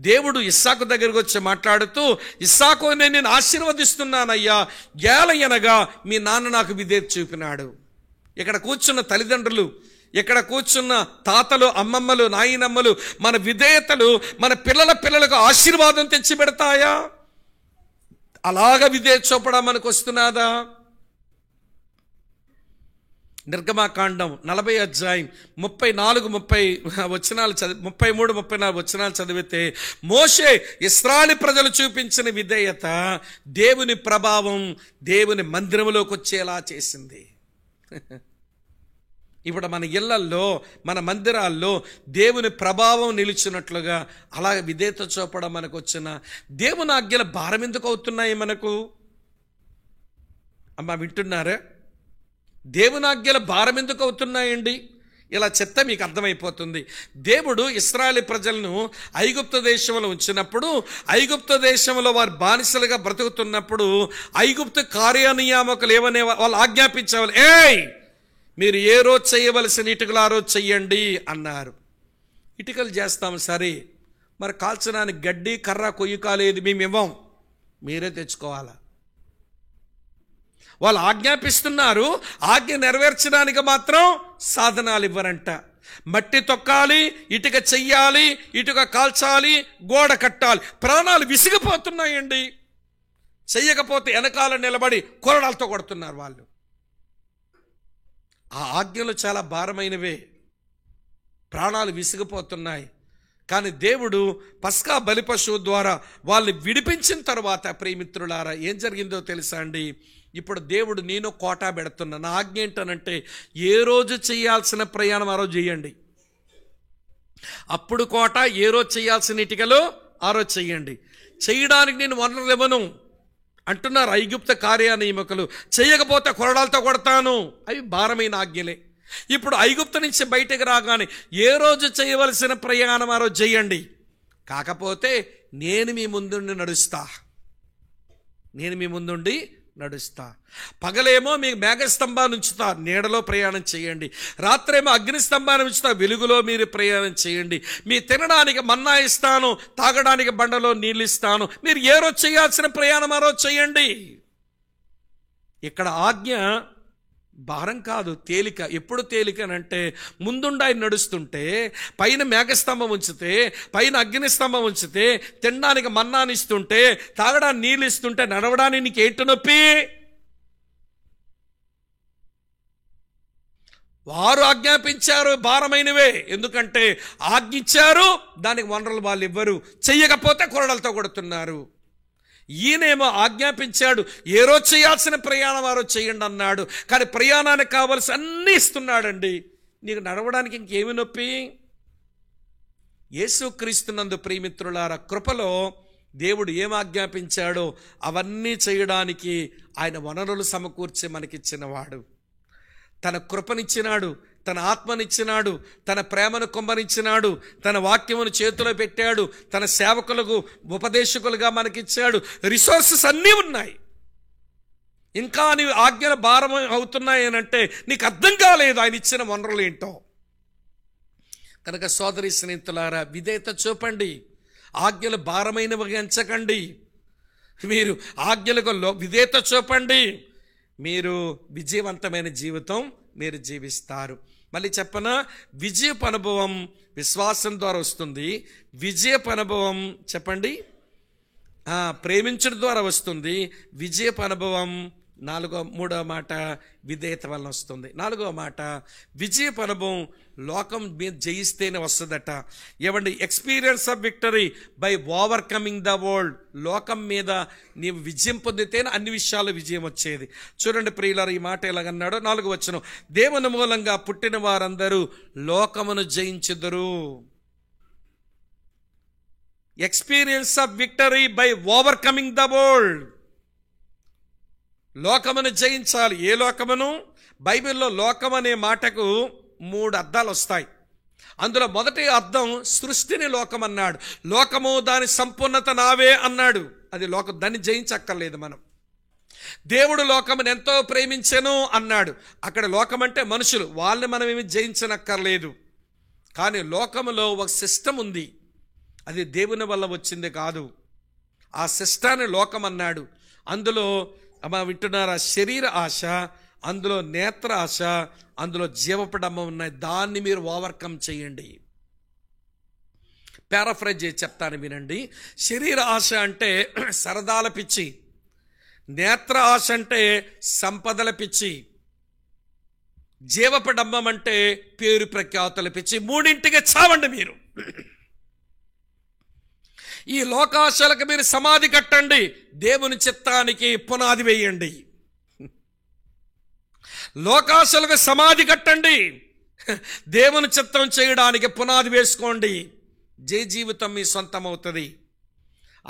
దేవుడు ఇస్సాకు దగ్గరికి వచ్చి మాట్లాడుతూ, ఇస్సాకు నేను ఆశీర్వదిస్తున్నానయ్యా, ఏలయనగా మీ నాన్న నాకు విధేయత చూపినాడు. ఇక్కడ కూర్చున్న తల్లిదండ్రులు, ఇక్కడ కూర్చున్న తాతలు, అమ్మమ్మలు, నాయనమ్మలు, మన విధేయతలు మన పిల్లలకు ఆశీర్వాదం తెచ్చి పెడతాయా? అలాగా విధేయత చూపడం మనకు వస్తున్నదా? నిర్గమాకాండం 40వ అధ్యాయం 33-34 వచనాలు చదివితే, మోషే ఇశ్రాయేలు ప్రజలు చూపించిన విధేయత దేవుని ప్రభావం దేవుని మందిరంలోకి వచ్చేలా చేసింది. ఇప్పుడు మన ఇళ్లల్లో, మన మందిరాల్లో దేవుని ప్రభావం నిలిచినట్లుగా అలాగే విధేయత చూపడం మనకు వచ్చిన దేవుని ఆజ్ఞల భారం ఎందుకు అవుతున్నాయి మనకు? అమ్మా వింటున్నారా? దేవుని ఆజ్ఞల భారం ఎందుకు అవుతున్నాయండి? ఇలా చెప్తే మీకు అర్థమైపోతుంది. దేవుడు ఇశ్రాయేలు ప్రజలను ఐగుప్తు దేశంలో ఉంచినప్పుడు, ఐగుప్తు దేశంలో వారు బానిసలుగా బ్రతుకుతున్నప్పుడు ఐగుప్తు కార్యనియామకులు ఏమనే వాళ్ళు ఆజ్ఞాపించేవాళ్ళు, ఏయ్ మీరు ఏ రోజు చేయవలసిన ఇటుకలు ఆ రోజు చెయ్యండి అన్నారు. ఇటుకలు చేస్తాం సరే, మరి కాల్చడానికి గడ్డి కర్ర కొయ్యి కాలేదు, మేము ఇవ్వం, మీరే తెచ్చుకోవాలా. వాళ్ళు ఆజ్ఞాపిస్తున్నారు, ఆజ్ఞ నెరవేర్చడానికి మాత్రం సాధనాలు ఇవ్వరంట. మట్టి తొక్కాలి, ఇటుక చెయ్యాలి, ఇటుక కాల్చాలి, గోడ కట్టాలి. ప్రాణాలు విసిగిపోతున్నాయండి. చెయ్యకపోతే వెనకాల నిలబడి కొరడాలతో కొడుతున్నారు వాళ్ళు. ఆ ఆజ్ఞలు చాలా భారమైనవే, ప్రాణాలు విసిగిపోతున్నాయి. కానీ దేవుడు పస్కా బలి పశువు ద్వారా వాళ్ళని విడిపించిన తర్వాత ప్రియమిత్రులారా ఏం జరిగిందో తెలుసా అండి? ఇప్పుడు దేవుడు నేను కోటా పెడుతున్నా. నా ఆజ్ఞ ఏంటనంటే, ఏ రోజు చేయాల్సిన ప్రయాణం ఆ రోజు చేయండి. అప్పుడు కోట, ఏ రోజు చేయాల్సిన ఇటుకలు ఆ రోజు చెయ్యండి. చేయడానికి నేను వనరులు ఇవ్వను అంటున్నారు ఐగుప్త కార్యనియామకులు. చేయకపోతే కొరడాలతో కొడతాను. అవి భారమైన ఆజ్ఞలే. ఇప్పుడు ఐగుప్తు నుంచి బయటకు రాగానే ఏ రోజు చేయవలసిన ప్రయాణం ఆ రోజు చేయండి. కాకపోతే నేను మీ ముందుండి నడుస్తా, నేను మీ ముందుండి నడుస్తా. పగలేమో మీ మేఘస్తంభాన్ని ఉంచుతా, నీడలో ప్రయాణం చేయండి. రాత్రేమో అగ్నిస్తంభాన్ని ఉంచుతా, వెలుగులో మీరు ప్రయాణం చేయండి. మీ తినడానికి మన్నా ఇస్తాను, తాగడానికి బండలో నీళ్ళు ఇస్తాను. మీరు ఏ రోజు చేయాల్సిన ప్రయాణం ఆ రోజు చేయండి. ఇక్కడ ఆజ్ఞ భారం కాదు, తేలిక. ఎప్పుడు తేలికనంటే, ముందుండి ఆయన నడుస్తుంటే, పైన మేఘస్తంభం ఉంచితే, పైన అగ్నిస్తంభం ఉంచితే, తినడానికి మన్నాని ఇస్తుంటే, తాగడానికి నీళ్ళు ఇస్తుంటే, నడవడానికి నీకు ఏంటి నొప్పి? వారు ఆజ్ఞాపించారు, భారమైనవే. ఎందుకంటే ఆజ్ఞించారు, దానికి వనరులు వాళ్ళు ఇవ్వరు. చెయ్యకపోతే కొరడలతో కొడుతున్నారు. ఈయనేమో ఆజ్ఞాపించాడు, ఏ రోజు చేయాల్సిన ప్రయాణం ఆ రోజు చేయండి అన్నాడు. కానీ ప్రయాణానికి కావలసి అన్నీ ఇస్తున్నాడండి. నీకు నడవడానికి ఇంకేమి నొప్పి? యేసుక్రీస్తునందు ప్రియమిత్రులారా, కృపలో దేవుడు ఏం ఆజ్ఞాపించాడో అవన్నీ చేయడానికి ఆయన వనరులు సమకూర్చి మనకిచ్చినవాడు. తన కృపనిచ్చినాడు, తన ఆత్మనిచ్చినాడు, తన ప్రేమను కుమ్మరించినాడు, తన వాక్యమును చేతిలో పెట్టాడు, తన సేవకులకు ఉపదేశకులుగా మనకిచ్చాడు. రిసోర్సెస్ అన్నీ ఉన్నాయి. ఇంకా నీవు ఆజ్ఞల భారం అవుతున్నాయి అని అంటే నీకు అర్థం కాలేదు ఆయన ఇచ్చిన వనరులు ఏంటో. కనుక సోదరి స్నేహితులారా, విధేయత చూపండి. ఆజ్ఞలు భారమైనవి ఎంచకండి. మీరు ఆజ్ఞలకు విధేయత చూపండి. మీరు విజయవంతమైన జీవితం మీరు జీవిస్తారు. మళ్ళీ చెప్పనా, విజయపు అనుభవం విశ్వాసం ద్వారా వస్తుంది. విజయపు అనుభవం చెప్పండి ప్రేమించడం ద్వారా వస్తుంది. విజయపు అనుభవం మూడవ మాట విధేయత వలన వస్తుంది. నాలుగవ మాట విజయపు అనుభవం లోకం మీద జయిస్తేనే వస్తుందట. ఏమండి, experience of victory by overcoming the world. లోకం మీద నీవు విజయం పొందితేనే అన్ని విషయాల్లో విజయం వచ్చేది. చూడండి ప్రియులారా, ఈ మాట ఎలాగన్నాడో 4వ వచనం, దేవుని మూలంగా పుట్టిన వారందరూ లోకమును జయించెదరు. Experience of victory by overcoming the world. లోకమును జయించాలి. ఏ లోకమును? బైబిల్లో లోకం అనే మాటకు 3 అర్థాలు వస్తాయి. అందులో మొదటి అర్థం సృష్టిని లోకం అన్నాడు. లోకము దాని సంపూర్ణత నావే అన్నాడు. అది లోకం, దాన్ని జయించక్కర్లేదు మనం. దేవుడు లోకమును ఎంతో ప్రేమించెను అన్నాడు. అక్కడ లోకం అంటే మనుషులు, వాళ్ళని మనం ఏమి జయించనక్కర్లేదు. కానీ లోకములో ఒక సిస్టమ్ ఉంది, అది దేవుని వల్ల వచ్చింది కాదు. ఆ సిస్టాన్ని లోకం అన్నాడు. అందులో వింటున్నారా, శరీర ఆశ, అందులో నేత్ర ఆశ, అందులో జీవపడమ్మ ఉన్నాయి. దాన్ని మీరు ఓవర్కమ్ చేయండి. పారాఫ్రైజ్ చేసి చెప్తాను వినండి. శరీర ఆశ అంటే సరదాల పిచ్చి, నేత్ర ఆశ అంటే సంపదల పిచ్చి, జీవపడమ్మం అంటే పేరు ప్రఖ్యాతుల పిచ్చి. 3ంటికి చావండి మీరు. ఈ లోకాశలకు మీరు సమాధి కట్టండి, దేవుని చిత్తానికి పునాది వేయండి. లోకాశలకు సమాధి కట్టండి, దేవుని చిత్తం చేయడానికి పునాది వేసుకోండి. జయ జీవితం మీ సొంతం అవుతుంది.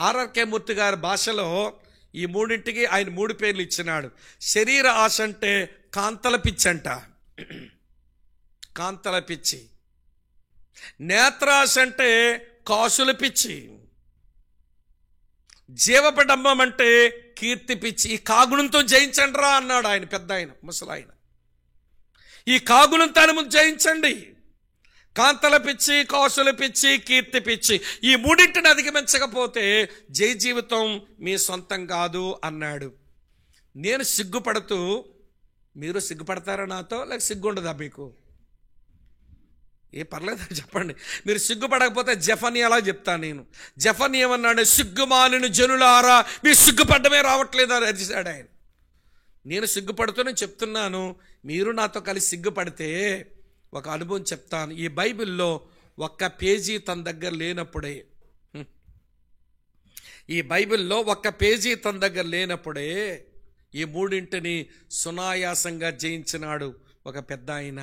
ఆర్ఆర్కే మూర్తి గారి భాషలో ఈ 3ంటికి ఆయన 3 పేర్లు ఇచ్చినాడు. శరీర ఆశ అంటే కాంతల పిచ్చి అంట, కాంతల పిచ్చి. నేత్రాశ అంటే కాసుల పిచ్చి. జీవపడమ్మం అంటే కీర్తి పిచ్చి. ఈ కాగుణంతో జయించండి రా అన్నాడు ఆయన, పెద్ద ఆయన, ముసలాయన. ఈ కాగుణంతో ముందు జయించండి. కాంతల పిచ్చి, కాసుల పిచ్చి, కీర్తి పిచ్చి, ఈ 3ంటిని అధిగమించకపోతే జయ జీవితం మీ సొంతం కాదు అన్నాడు. నేను సిగ్గుపడుతూ, మీరు సిగ్గుపడతారా నాతో, లేక సిగ్గుండదా మీకు? ఏ పర్లేదు చెప్పండి. మీరు సిగ్గుపడకపోతే జఫనీ అలా చెప్తాను నేను. జఫనీ ఏమన్నాడు? సిగ్గుమాలిన జనులారా, మీరు సిగ్గుపడ్డమే రావట్లేదు అని అరిచాడు ఆయన. నేను సిగ్గుపడుతూనే చెప్తున్నాను, మీరు నాతో కలిసి సిగ్గుపడితే ఒక అనుభవం చెప్తాను. ఈ బైబిల్లో ఒక్క పేజీ తన దగ్గర లేనప్పుడే, ఈ బైబిల్లో ఒక్క పేజీ తన దగ్గర లేనప్పుడే ఈ 3ంటిని సునాయాసంగా జయించినాడు ఒక పెద్ద ఆయన.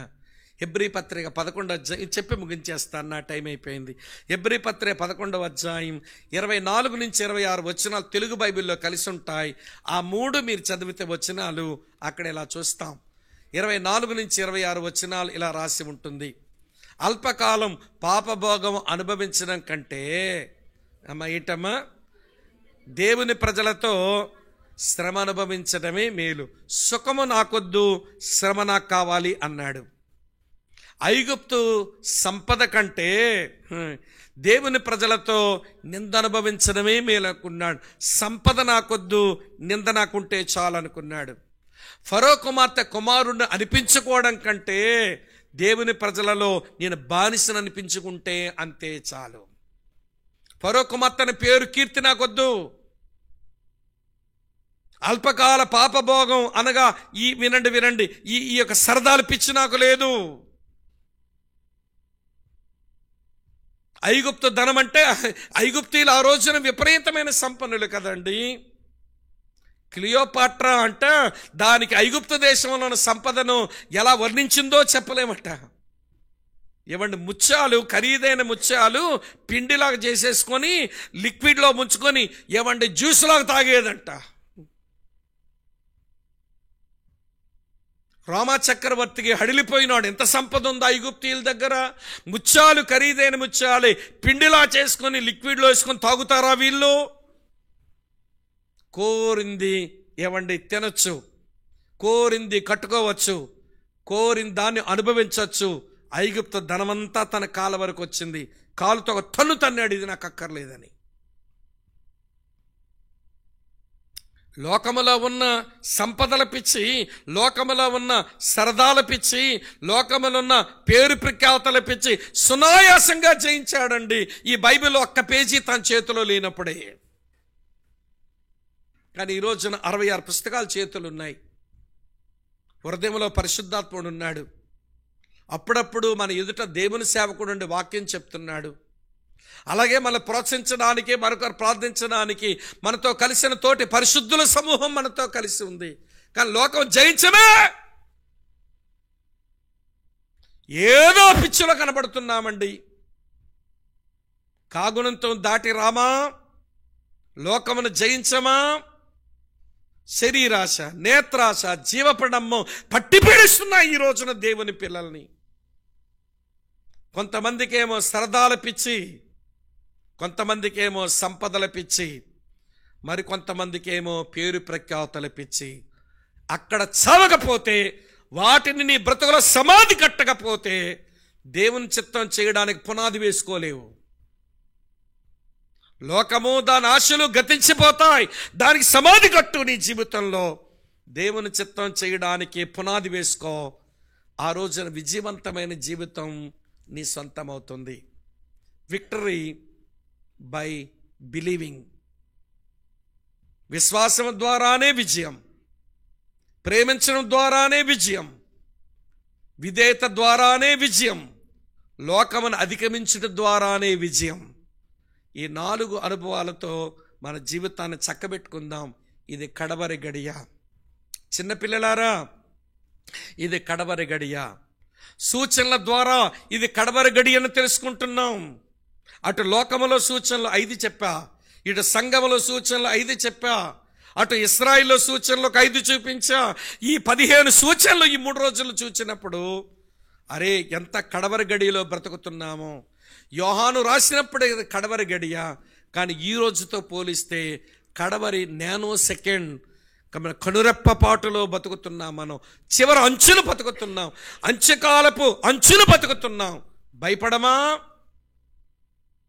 హెబ్రీ పత్రిక 11వ అధ్యాయం చెప్పి ముగించేస్తాను, నా టైం అయిపోయింది. హెబ్రీ పత్రిక 11వ అధ్యాయం 24 నుంచి 26 వచనాలు తెలుగు బైబిల్లో కలిసి ఉంటాయి. ఆ 3 మీరు చదివితే వచనాలు అక్కడ ఇలా చూస్తాం. 24 నుంచి 26 వచనాలు ఇలా రాసి ఉంటుంది. అల్పకాలం పాపభోగం అనుభవించడం కంటే ఏంటమ్మా, దేవుని ప్రజలతో శ్రమ అనుభవించడమే మేలు. సుఖము నాకొద్దు, శ్రమ నాకు కావాలి అన్నాడు. ఐగుప్తు సంపద కంటే దేవుని ప్రజలతో నింద అనుభవించడమే మేలనుకున్నాడు. సంపద నాకొద్దు, నింద నాకుంటే చాలు అనుకున్నాడు. ఫరో కుమార్తె కుమారుణ్ణి అనిపించుకోవడం కంటే దేవుని ప్రజలలో నేను బానిసను అనిపించుకుంటే అంతే చాలు. ఫరో కుమార్తెని పేరు కీర్తి నాకొద్దు. అల్పకాల పాపభోగం అనగా వినండి ఈ యొక్క సరదాల పిచ్చి నాకు లేదు. ఐగుప్తు ధనం అంటే, ఐగుప్తీలు ఆ రోజున విపరీతమైన సంపన్నులు కదండి. క్లియోపాట్రా అంటే దానికి ఐగుప్తు దేశంలో ఉన్న సంపదను ఎలా వర్ణించిందో చెప్పలేమట. ఏమండి, ముత్యాలు, ఖరీదైన ముత్యాలు పిండిలాగా చేసేసుకొని లిక్విడ్లో ముంచుకొని ఏమండి జ్యూస్లాగా తాగేదంట. రోమా చక్రవర్తికి హడిలిపోయినాడు. ఎంత సంపద ఉందో ఐగుప్తీయుల దగ్గర. ముత్యాలు, ఖరీదైన ముత్యాలే పిండిలా చేసుకొని లిక్విడ్లో వేసుకొని తాగుతారా వీళ్ళు? కోరింది ఏమండి తినొచ్చు, కోరింది కట్టుకోవచ్చు, కోరిన దాన్ని అనుభవించవచ్చు. ఐగుప్తు ధనమంతా తన కాళ్ళ వరకు వచ్చింది. కాలుతో ఒక తన్ను తన్నాడు, ఇది నాకు అక్కర్లేదని. లోకములో ఉన్న సంపదల పిచ్చి, లోకములో ఉన్న సరదాల పిచ్చి, లోకములో ఉన్న పేరు ప్రఖ్యాతల పిచ్చి సునాయాసంగా జయించాడండి. ఈ బైబిల్ ఒక్క పేజీ తన చేతిలో లేనప్పుడే. కానీ ఈ రోజున 66 పుస్తకాలు చేతులు ఉన్నాయి. హృదయంలో పరిశుద్ధాత్ముడు ఉన్నాడు. అప్పుడప్పుడు మన ఎదుట దేవుని సేవకుడు ఉండి వాక్యం చెప్తున్నాడు. అలాగే మనం ప్రోత్సహించడానికి, మరొకరు ప్రార్థించడానికి మనతో కలిసిన తోటి పరిశుద్ధుల సమూహం మనతో కలిసి ఉంది. కానీ లోకం జయించమే ఏదో పిచ్చిలో కనబడుతున్నామండి. కాగుణంతో దాటి రామా, లోకమును జయించమా, శరీరాశ, నేత్రాశ, జీవపడమ్మం పట్టి పీడిస్తున్నాయి ఈ రోజున దేవుని పిల్లల్ని. కొంతమందికేమో సరదాల పిచ్చి, కొంతమందికేమో సంపదల పిచ్చి, మరి కొంతమందికేమో పేరు ప్రఖ్యాతల పిచ్చి. అక్కడ చావకపోతే, వాటిని నీ బ్రతుకులో సమాధి కట్టకపోతే దేవుని చిత్తం చేయడానికి పునాది వేసుకోలేవు. లోకము దాని ఆశలు గతించిపోతాయి, దానికి సమాధి కట్టు. నీ జీవితంలో దేవుని చిత్తం చేయడానికి పునాది వేసుకో. ఆ రోజున విజయవంతమైన జీవితం నీ సొంతం అవుతుంది. Victory by believing. విశ్వాసం ద్వారానే విజయం, ప్రేమించడం ద్వారానే విజయం, విధేయత ద్వారానే విజయం, లోకమును అధిగమించడం ద్వారానే విజయం. ఈ 4 అనుభవాలతో మన జీవితాన్ని చక్కబెట్టుకుందాం. ఇది కడవరి గడియ. చిన్నపిల్లలారా, ఇది కడవరి గడియ. సూచనల ద్వారా ఇది కడవరి గడియను తెలుసుకుంటున్నాం. అటు లోకములో సూచనలు 5 చెప్పా, ఇటు సంఘములో సూచనలు 5 చెప్పా, అటు ఇశ్రాయేల్లో సూచనలు 5 చూపించా. ఈ 15 సూచనలు ఈ 3 రోజులు చూచినప్పుడు అరే ఎంత కడవరి గడియలో బ్రతుకుతున్నామో. యోహాను రాసినప్పుడే కడవరి గడియ, కానీ ఈ రోజుతో పోలిస్తే కడవరి నానో సెకండ్, కనురెప్ప పాటులో బతుకుతున్నాం. మనం చివరి అంచులు బతుకుతున్నాం, అంత్యకాలపు అంచులు బతుకుతున్నాం. భయపడమా?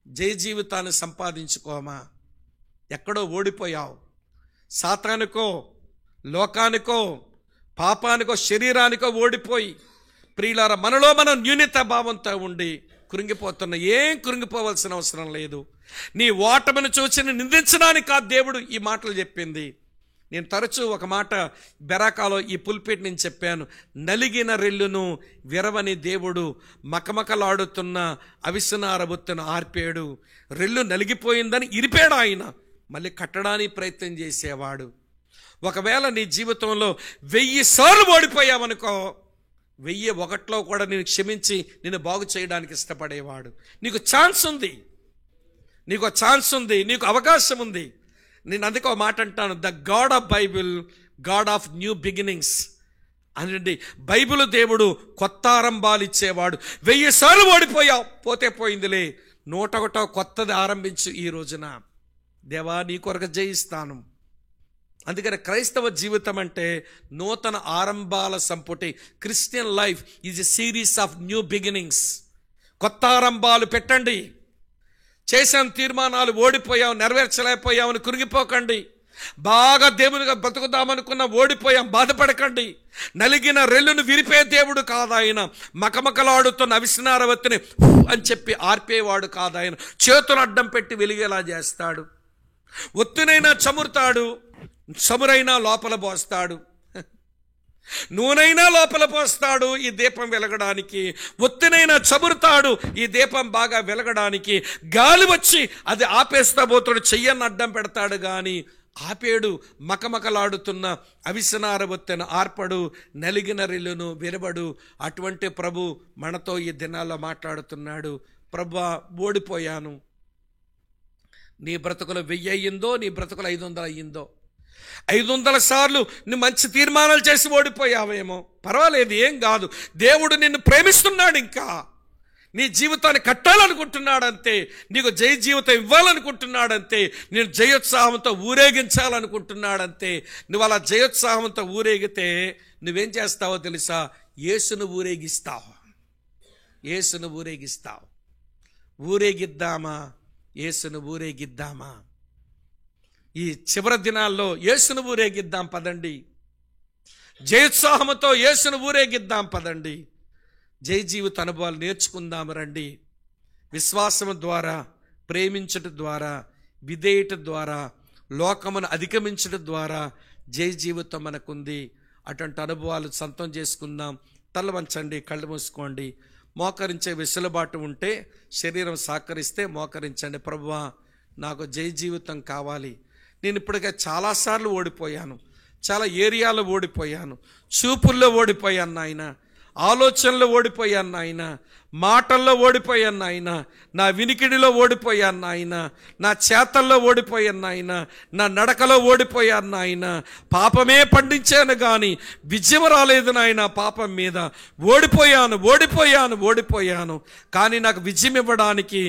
జయ జీవితాన్ని సంపాదించుకోమా? ఎక్కడో ఓడిపోయావు. సాతానికో, లోకానికో, పాపానికో, శరీరానికో ఓడిపోయి ప్రియులారా, మనలో మనం న్యూనత భావంతో ఉండి కృంగిపోతున్నా. ఏం కృంగిపోవాల్సిన అవసరం లేదు. నీ ఓటమిని చూసి నిందించడానికి కాదు దేవుడు ఈ మాటలు చెప్పింది. నేను తరచూ ఒక మాట బెరాకాలో ఈ పుల్పిట్ నేను చెప్పాను. నలిగిన రెల్లును విరవని దేవుడు మకమకలాడుతున్న అవిసనారబొత్తును ఆర్పాడు. రెల్లు నలిగిపోయిందని ఇరిపాడు ఆయన, మళ్ళీ కట్టడానికి ప్రయత్నం చేసేవాడు. ఒకవేళ నీ జీవితంలో 1000 సార్లు ఓడిపోయావనుకో, 1001లో కూడా నేను క్షమించి నిన్ను బాగు చేయడానికి ఇష్టపడేవాడు. నీకు ఛాన్స్ ఉంది, నీకు ఛాన్స్ ఉంది, నీకు అవకాశం ఉంది. నేను అందుకే ఒక మాట అంటాను, the God of Bible, God of new beginnings అనండి. బైబిల్ దేవుడు కొత్త ఆరంభాలు ఇచ్చేవాడు. 1000 సార్లు ఓడిపోయావు, పోతే పోయిందిలే, 101 కొత్తది ఆరంభించు ఈ రోజున. దేవా నీ కొరకు జయిస్తాను. అందుకని క్రైస్తవ జీవితం అంటే నూతన ఆరంభాల సంపుటి. Christian life is a series of new beginnings. కొత్త ఆరంభాలు పెట్టండి. చేసిన తీర్మానాలు ఓడిపోయాం, నెరవేర్చలేకపోయామని కురిగిపోకండి. బాగా దేవునిగా బ్రతుకుదామనుకున్న ఓడిపోయాం, బాధపడకండి. నలిగిన రెల్లును విరిపే దేవుడు కాదాయన. మకమకలాడుతున్న అవిసనారవత్తిని అని చెప్పి ఆర్పేవాడు కాదాయన. చేతులు అడ్డం పెట్టి వెలిగేలా చేస్తాడు. ఒత్తునైనా చమురుతాడు, చమురైనా లోపల పోస్తాడు, నూనెైనా లోపల పోస్తాడు ఈ దీపం వెలగడానికి. ఒత్తినైనా చమురుతాడు ఈ దీపం బాగా వెలగడానికి. గాలి వచ్చి అది ఆపేస్తా పోతాడు, చెయ్యన్ని అడ్డం పెడతాడు, కానీ ఆపేడు. మకమకలాడుతున్న అవిసనార ఒత్తిన ఆర్పడు, నలిగిన రెల్లును విరబడు. అటువంటి ప్రభు మనతో ఈ దినాల్లో మాట్లాడుతున్నాడు. ప్రభువా ఓడిపోయాను. నీ బ్రతుకులు 1000 అయ్యిందో, నీ బ్రతుకులు 500 అయ్యిందో, 500 సార్లు నువ్వు మంచి తీర్మానాలు చేసి ఓడిపోయావేమో, పర్వాలేదు, ఏం కాదు. దేవుడు నిన్ను ప్రేమిస్తున్నాడు, ఇంకా నీ జీవితాన్ని కట్టాలనుకుంటున్నాడంతే, నీకు జయ జీవితం ఇవ్వాలనుకుంటున్నాడంతే, నేను జయోత్సాహంతో ఊరేగించాలనుకుంటున్నాడంతే. నువ్వు అలా జయోత్సాహంతో ఊరేగితే నువ్వేం చేస్తావో తెలుసా? యేసును ఊరేగిస్తావు. యేసును ఊరేగిస్తావు. ఊరేగిద్దామా? యేసును ఊరేగిద్దామా? ఈ చివరి దినాల్లో యేసును ఊరేగిద్దాం పదండి. జయోత్సాహంతో యేసును ఊరేగిద్దాం పదండి. జయ జీవిత అనుభవాలు నేర్చుకుందాం రండి. విశ్వాసము ద్వారా, ప్రేమించటం ద్వారా, విధేయత ద్వారా, లోకమును అధిగమించడం ద్వారా జయ జీవితం మనకుంది. అటువంటి అనుభవాలు సొంతం చేసుకుందాం. తల వంచండి, కళ్ళు మూసుకోండి. మోకరించే వెసులుబాటు ఉంటే, శరీరం సహకరిస్తే మోకరించండి. ప్రభువా, నాకు జయ జీవితం కావాలి. నేను ఇప్పటికే చాలాసార్లు ఓడిపోయాను, చాలా ఏరియాలో ఓడిపోయాను, చూపుల్లో ఓడిపోయాను నాయన, ఆలోచనలో ఓడిపోయాను నాయన, మాటల్లో ఓడిపోయాను నాయన, నా వినికిడిలో ఓడిపోయాను నాయన, నా చేతల్లో ఓడిపోయాను నాయన, నా నడకలో ఓడిపోయాను నాయన. పాపమే పండించాను కానీ విజయం రాలేదు నాయన. పాపం మీద ఓడిపోయాను. కానీ నాకు విజయం ఇవ్వడానికి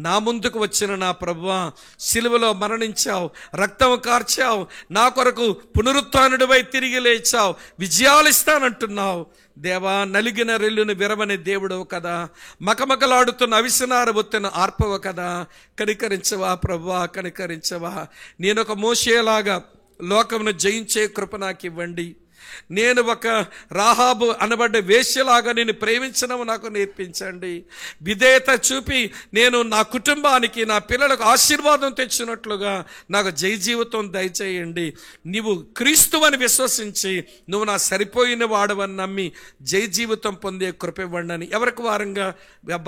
నా ముందుకు వచ్చిన నా ప్రభువా, సిలువలో మరణించావు, రక్తం కార్చావు, నా కొరకు పునరుత్థానుడివై తిరిగి లేచావు, విజయాలు ఇస్తానంటున్నావు. దేవా, నలిగిన రెల్లును విరమని దేవుడవు కదా, మకమకలాడుతున్న అవిసనార బొత్తిన ఆర్పవ కదా. కనికరించవా ప్రభువా, కనికరించవా. నేను ఒక మోషేలాగా లోకమును జయించే కృప నాకు ఇవ్వండి. నేను ఒక రాహాబు అనబడ్డ వేశ్యలాగా నేను ప్రేమించడం నాకు నేర్పించండి. విధేయత చూపి నేను నా కుటుంబానికి, నా పిల్లలకు ఆశీర్వాదం తెచ్చినట్లుగా నాకు జయ జీవితం దయచేయండి. నీవు క్రీస్తువని విశ్వసించి నువ్వు నా సరిపోయిన వాడవని నమ్మి జయ జీవితం పొందే కృప ఇవ్వండి అని ఎవరికి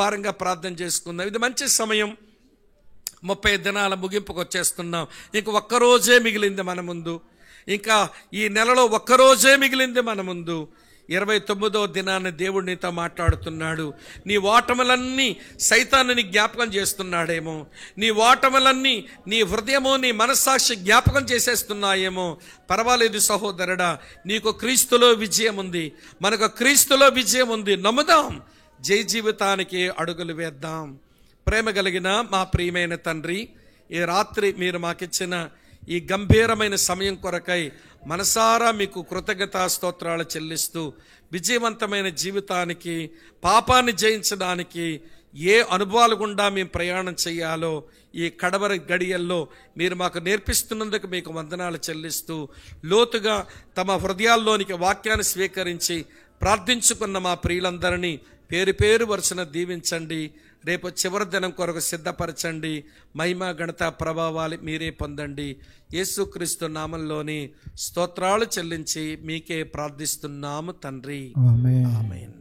భారంగా ప్రార్థన చేసుకుందాం. ఇది మంచి సమయం. 30 దినాల ముగింపుకు వచ్చేస్తున్నాం. ఇంక ఒక్కరోజే మిగిలింది మన ముందు. ఇంకా ఈ నెలలో ఒక్కరోజే మిగిలింది మన ముందు. 29వ దినాన్ని దేవుడు నీతో మాట్లాడుతున్నాడు. నీ ఓటములన్నీ సైతాన్ని జ్ఞాపకం చేస్తున్నాడేమో, నీ ఓటములన్నీ నీ హృదయము, నీ మనస్సాక్షి జ్ఞాపకం చేసేస్తున్నాయేమో. పర్వాలేదు సహోదరుడా, నీకు క్రీస్తులో విజయం ఉంది, మనకు క్రీస్తులో విజయం ఉంది. నమ్ముదాం, జయ జీవితానికి అడుగులు వేద్దాం. ప్రేమ కలిగిన మా ప్రియమైన తండ్రి, ఈ రాత్రి మీరు మాకిచ్చిన ఈ గంభీరమైన సమయం కొరకై మనసారా మీకు కృతజ్ఞతా స్తోత్రాలు చెల్లిస్తూ, విజయవంతమైన జీవితానికి, పాపాన్ని జయించడానికి ఏ అనుభవాలు గుండా మేము ప్రయాణం చేయాలో ఈ కడవరి గడియల్లో మీరు మాకు నేర్పిస్తున్నందుకు మీకు వందనాలు చెల్లిస్తూ, లోతుగా తమ హృదయాల్లోనికి వాక్యాన్ని స్వీకరించి ప్రార్థించుకున్న మా ప్రియులందరినీ పేరు పేరు వరుసన దీవించండి. రేపు చివరి దినం కొరకు సిద్ధపరచండి. మహిమ, ఘనత, ప్రభావాలు మీరే పొందండి. యేసుక్రీస్తు నామంలోని స్తోత్రాలు చెల్లించి మీకే ప్రార్థిస్తున్నాము తండ్రి. ఆమేన్.